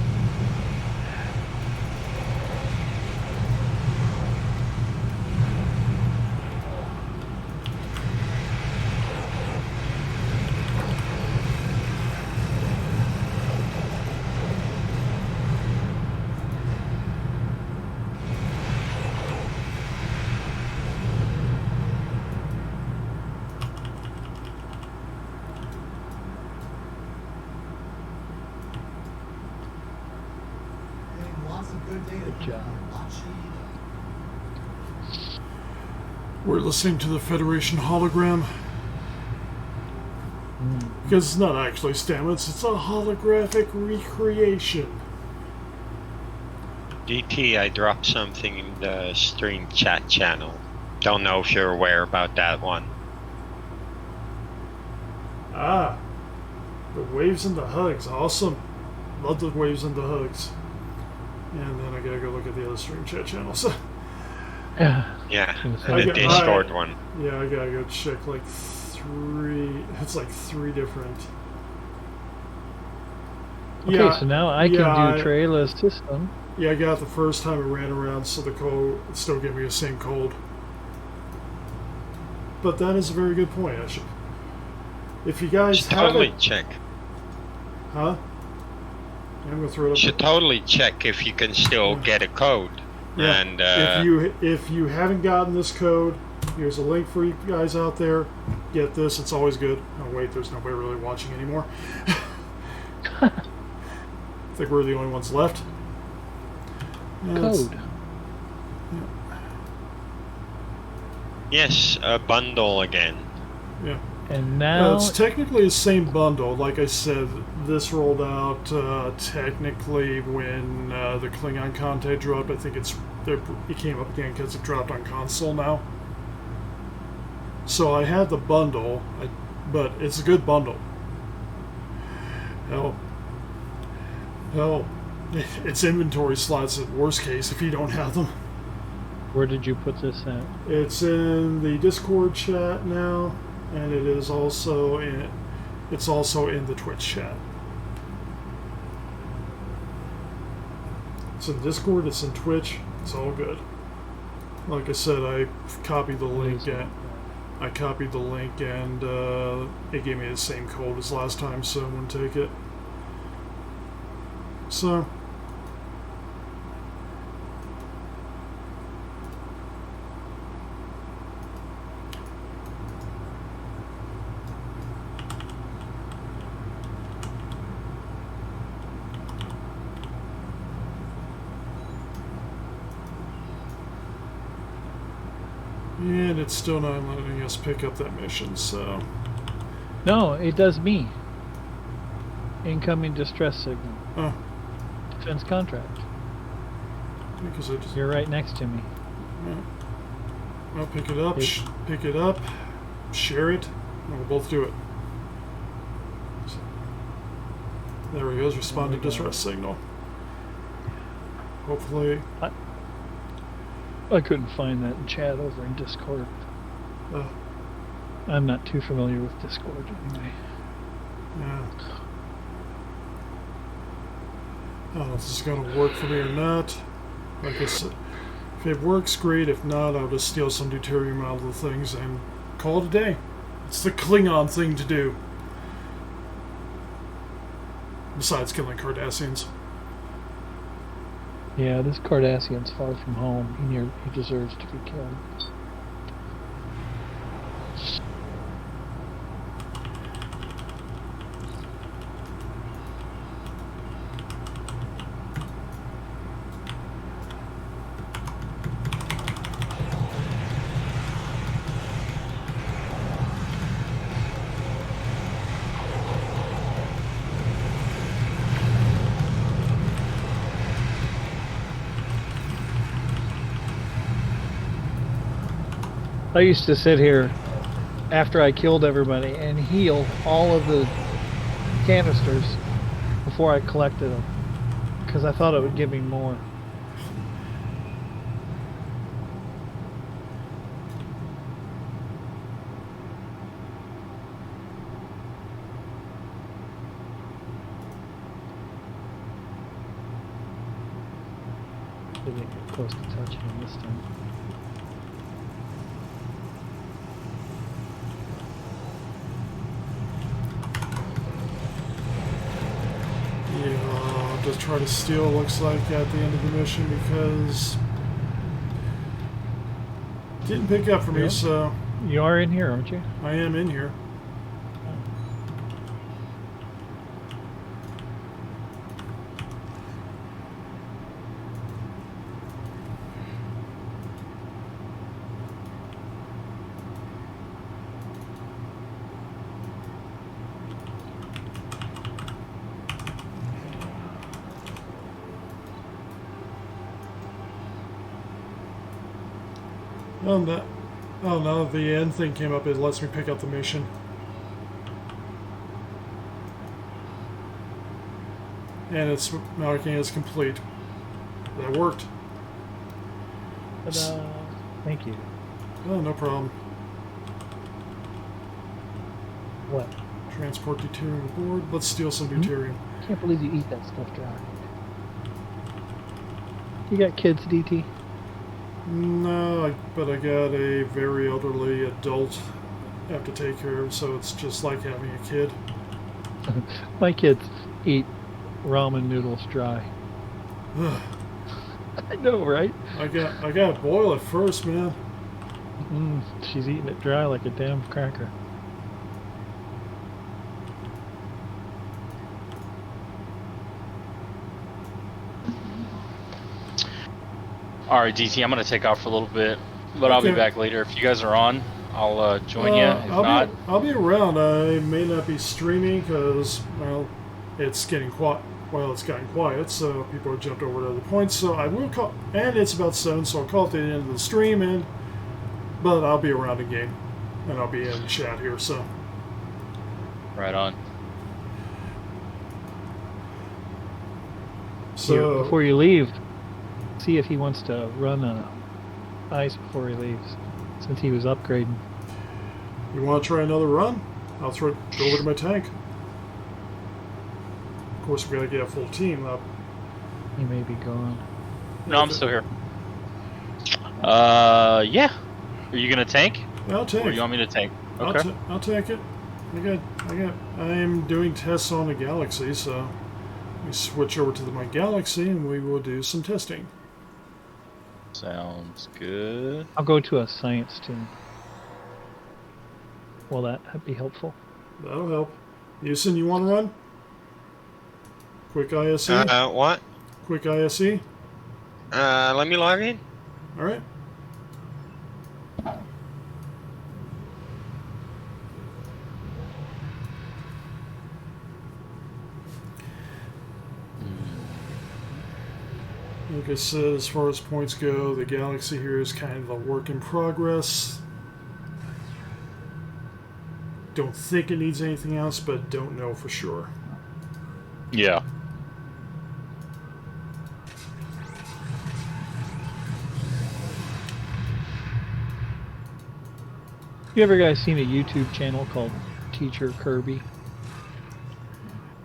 Good job. We're listening to the Federation hologram. Because it's not actually Stamets, it's a holographic recreation. DT, I dropped something in the stream chat channel. Don't know if you're aware about that one. Ah, the waves and the hugs, awesome. Love the waves and the hugs. And then I gotta go look at the other stream chat channels. Yeah. Yeah, I the got- Discord one. Yeah, I gotta go check like three. It's like three different. Okay, so now I can yeah, do Treyla's system. Yeah, I got it the first time I ran around, so the code still gave me the same code. But that is a very good point. I should. If you guys Should totally haven't, check. huh? I'm gonna throw it up. Should totally check if you can still get a code. Yeah. And If you haven't gotten this code, here's a link for you guys out there. Get this; it's always good. Oh wait, there's nobody really watching anymore. I think we're the only ones left. Yeah, Code. yes, a bundle again. Yeah. And now It's technically the same bundle. Like I said, this rolled out technically when the Klingon content dropped. I think it came up again because it dropped on console now. So I had the bundle, but it's a good bundle. Hell, it's inventory slots at worst case if you don't have them. where did you put this at? It's in the Discord chat now, and it is also in. It's also in the Twitch chat. It's in Discord. It's in Twitch. It's all good. Like I said, I copied the link. I copied the link, and it gave me the same code as last time, so I'm gonna take it. So. And it's still not letting us pick up that mission, so... No, it does me. Incoming distress signal. Oh. Defense contract. Because I just... You're right next to me. I'll pick it up, pick it up, share it, and we'll both do it. So, there he goes, respond to distress signal. Hopefully... I couldn't find that in chat over in Discord. I'm not too familiar with Discord anyway. Yeah. I don't know if this is going to work for me or not. Like I said, if it works, great. If not, I'll just steal some deuterium out of the things and call it a day. It's the Klingon thing to do. Besides killing Cardassians. Yeah, this Cardassian's far from home. He deserves to be killed. I used to sit here after I killed everybody and heal all of the canisters before I collected them because I thought it would give me more. Didn't get close to touching him this time. Yeah, just try to steal, looks like, at the end of the mission because didn't pick up for me, so... You are in here, aren't you? I am in here. Oh no, the end thing came up. It lets me pick up the mission. And it's marking as complete. That worked. Ta-da. Thank you. Oh, no problem. What? Transport deuterium aboard. Let's steal some deuterium. I can't believe you eat that stuff dry. You got kids, DT? No, but I got a very elderly adult I have to take care of, so it's just like having a kid. My kids eat ramen noodles dry. I know, right? I gotta boil it first, man. She's eating it dry like a damn cracker. Alright, DT, I'm going to take off for a little bit, but I'll be back later. If you guys are on, I'll join you. If not, I'll be around. I may not be streaming because, well, it's getting quiet. Well, it's gotten quiet, so people have jumped over to other points. So I will call, and it's about 7, so I'll call it the end of the stream. But I'll be around in game, and I'll be in chat here. So right on. So Before you leave, see if he wants to run ice before he leaves, since he was upgrading. you want to try another run? I'll go over to my tank. Of course, we gotta get a full team up. He may be gone. No, I'm still here. Yeah. Are you gonna tank? I'll tank. Or you want me to tank? Okay. I'll take it. I'm doing tests on the Galaxy, so we switch over to my Galaxy and we will do some testing. Sounds good. I'll go to a science team. Will that be helpful? That'll help. Houston, you want to run? Quick ISE? What? Quick ISE? Let me log in. Alright. Like I said, as far as points go, the Galaxy here is kind of a work in progress. Don't think it needs anything else, but don't know for sure. Yeah. You ever guys seen a YouTube channel called Teacher Kirby?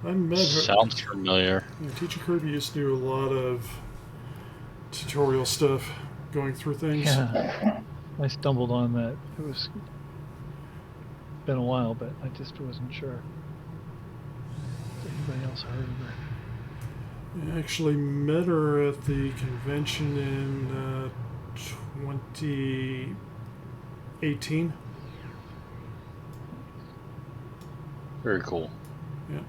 I met her. Sounds familiar. Yeah, Teacher Kirby used to do a lot of tutorial stuff, going through things. Yeah, I stumbled on that. It was been a while, but I just wasn't sure if anybody else heard of her. I actually met her at the convention in 2018. Very cool. Yeah.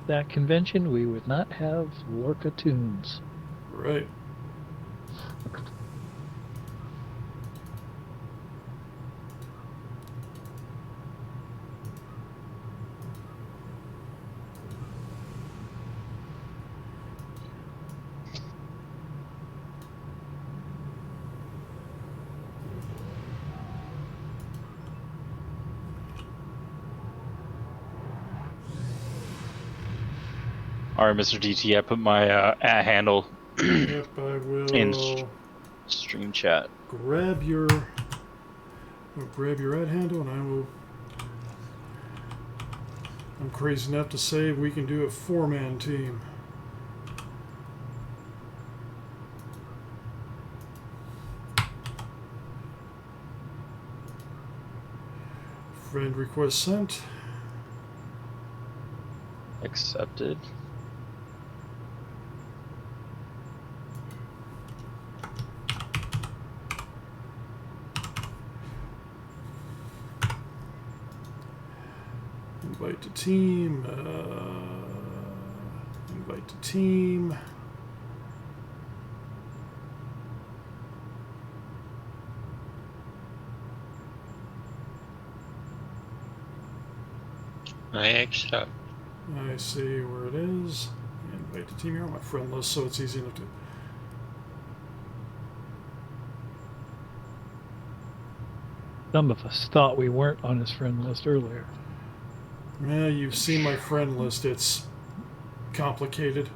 That convention, we would not have Lorca tunes. Right. Alright, Mr. DT, I put my at handle Yep, I will in stream chat. grab your ad handle, and I will. I'm crazy enough to say we can do a 4-man team. Friend request sent. Accepted. Invite to team. Invite to team. I accept. I see where it is. Invite to team. You're on my friend list, so it's easy enough to. Some of us thought we weren't on his friend list earlier. Yeah, you've seen my friend list. It's complicated.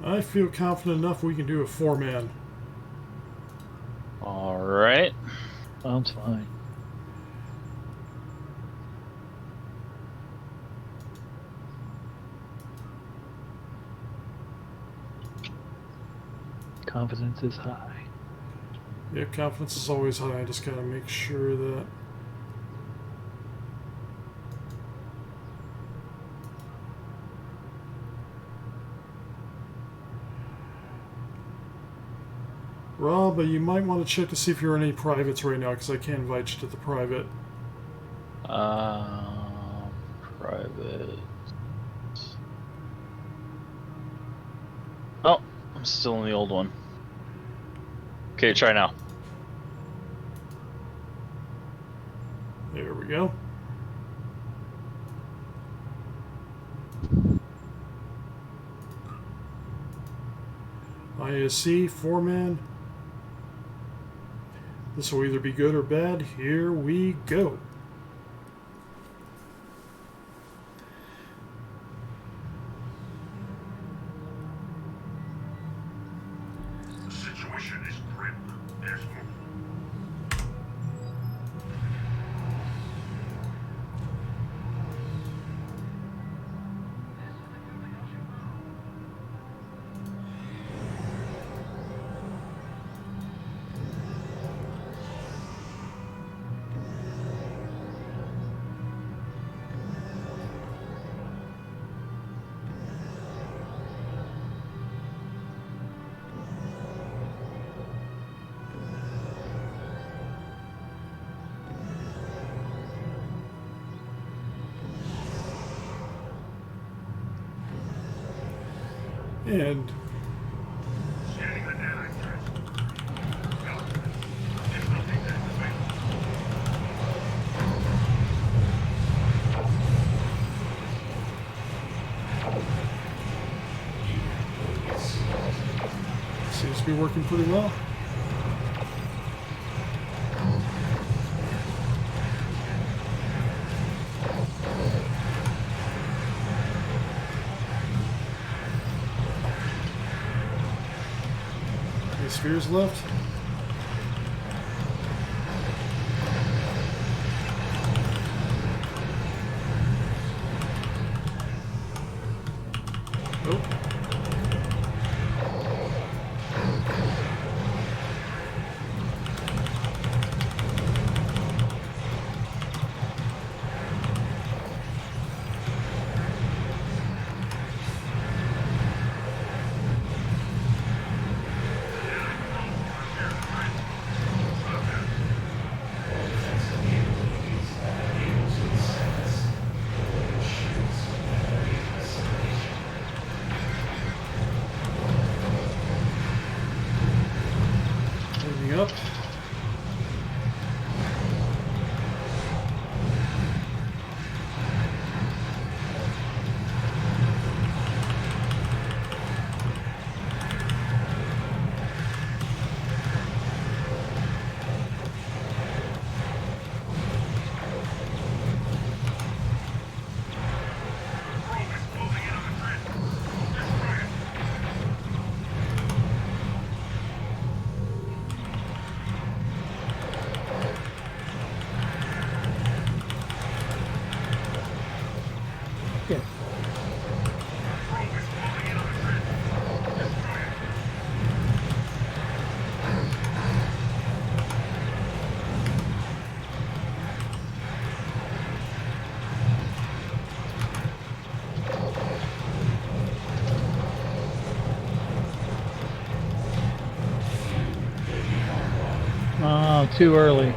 I feel confident enough we can do a 4-man. Alright. Sounds fine. Confidence is high. Yeah, confidence is always high. I just gotta make sure that Rob, you might want to check to see if you're in any privates right now, because I can't invite you to the private. Private. Oh, I'm still in the old one. Okay, try now. There we go. ISC, 4-man. This will either be good or bad. Here we go. The situation is grim. There's more. And Scanning the data thread. Additional data seems to be working pretty well. Any spheres left? Nope. Moving up. Okay. Oh, too early.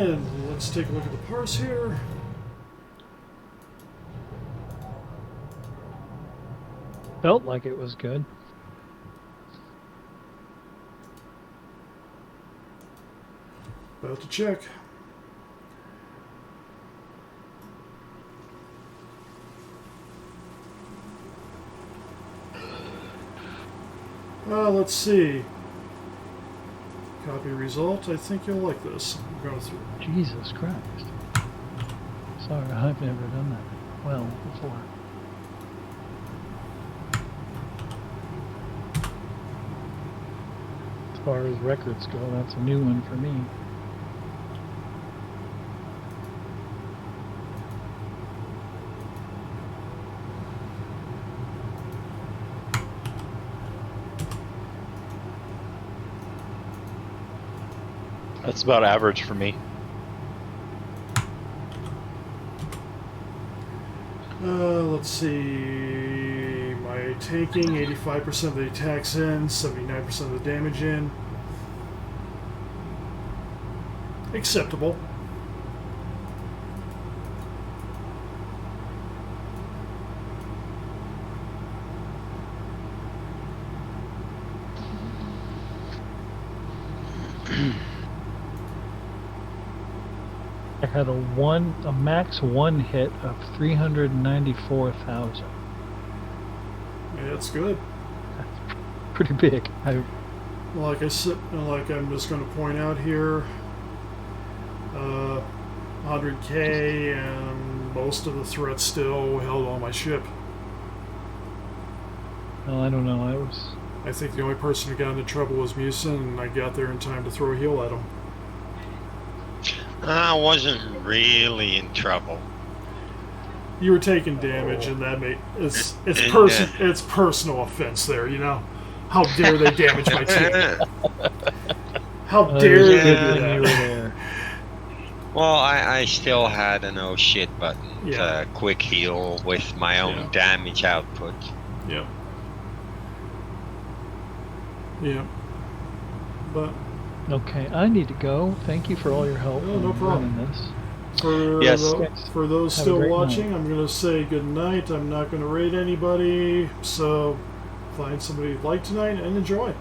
And let's take a look at the parse here. Felt like it was good. About to check. Let's see. Copy result. I think you'll like this. I'm going through. Jesus Christ. Sorry, I've never done that well before. As far as records go, that's a new one for me. That's about average for me. Let's see. My tanking, 85% of the attacks in, 79% of the damage in. Acceptable. I had a max one hit of 394,000. Yeah, that's good. Pretty big. Like I said, like I'm just going to point out here, 100k, and most of the threats still held on my ship. Well, I don't know. I think the only person who got into trouble was Musin, and I got there in time to throw a heal at him. I wasn't really in trouble. You were taking damage, and that it's personal offense there. You know, how dare they damage my team? How dare they do that? Well, I still had an oh shit button. Yeah. Quick heal with my own damage output. Yeah. Yeah. But okay, I need to go. Thank you for all your help. Oh, no problem. Running this. For those Have a still great watching, night. I'm going to say good night. I'm not going to raid anybody, so find somebody you'd like tonight and enjoy.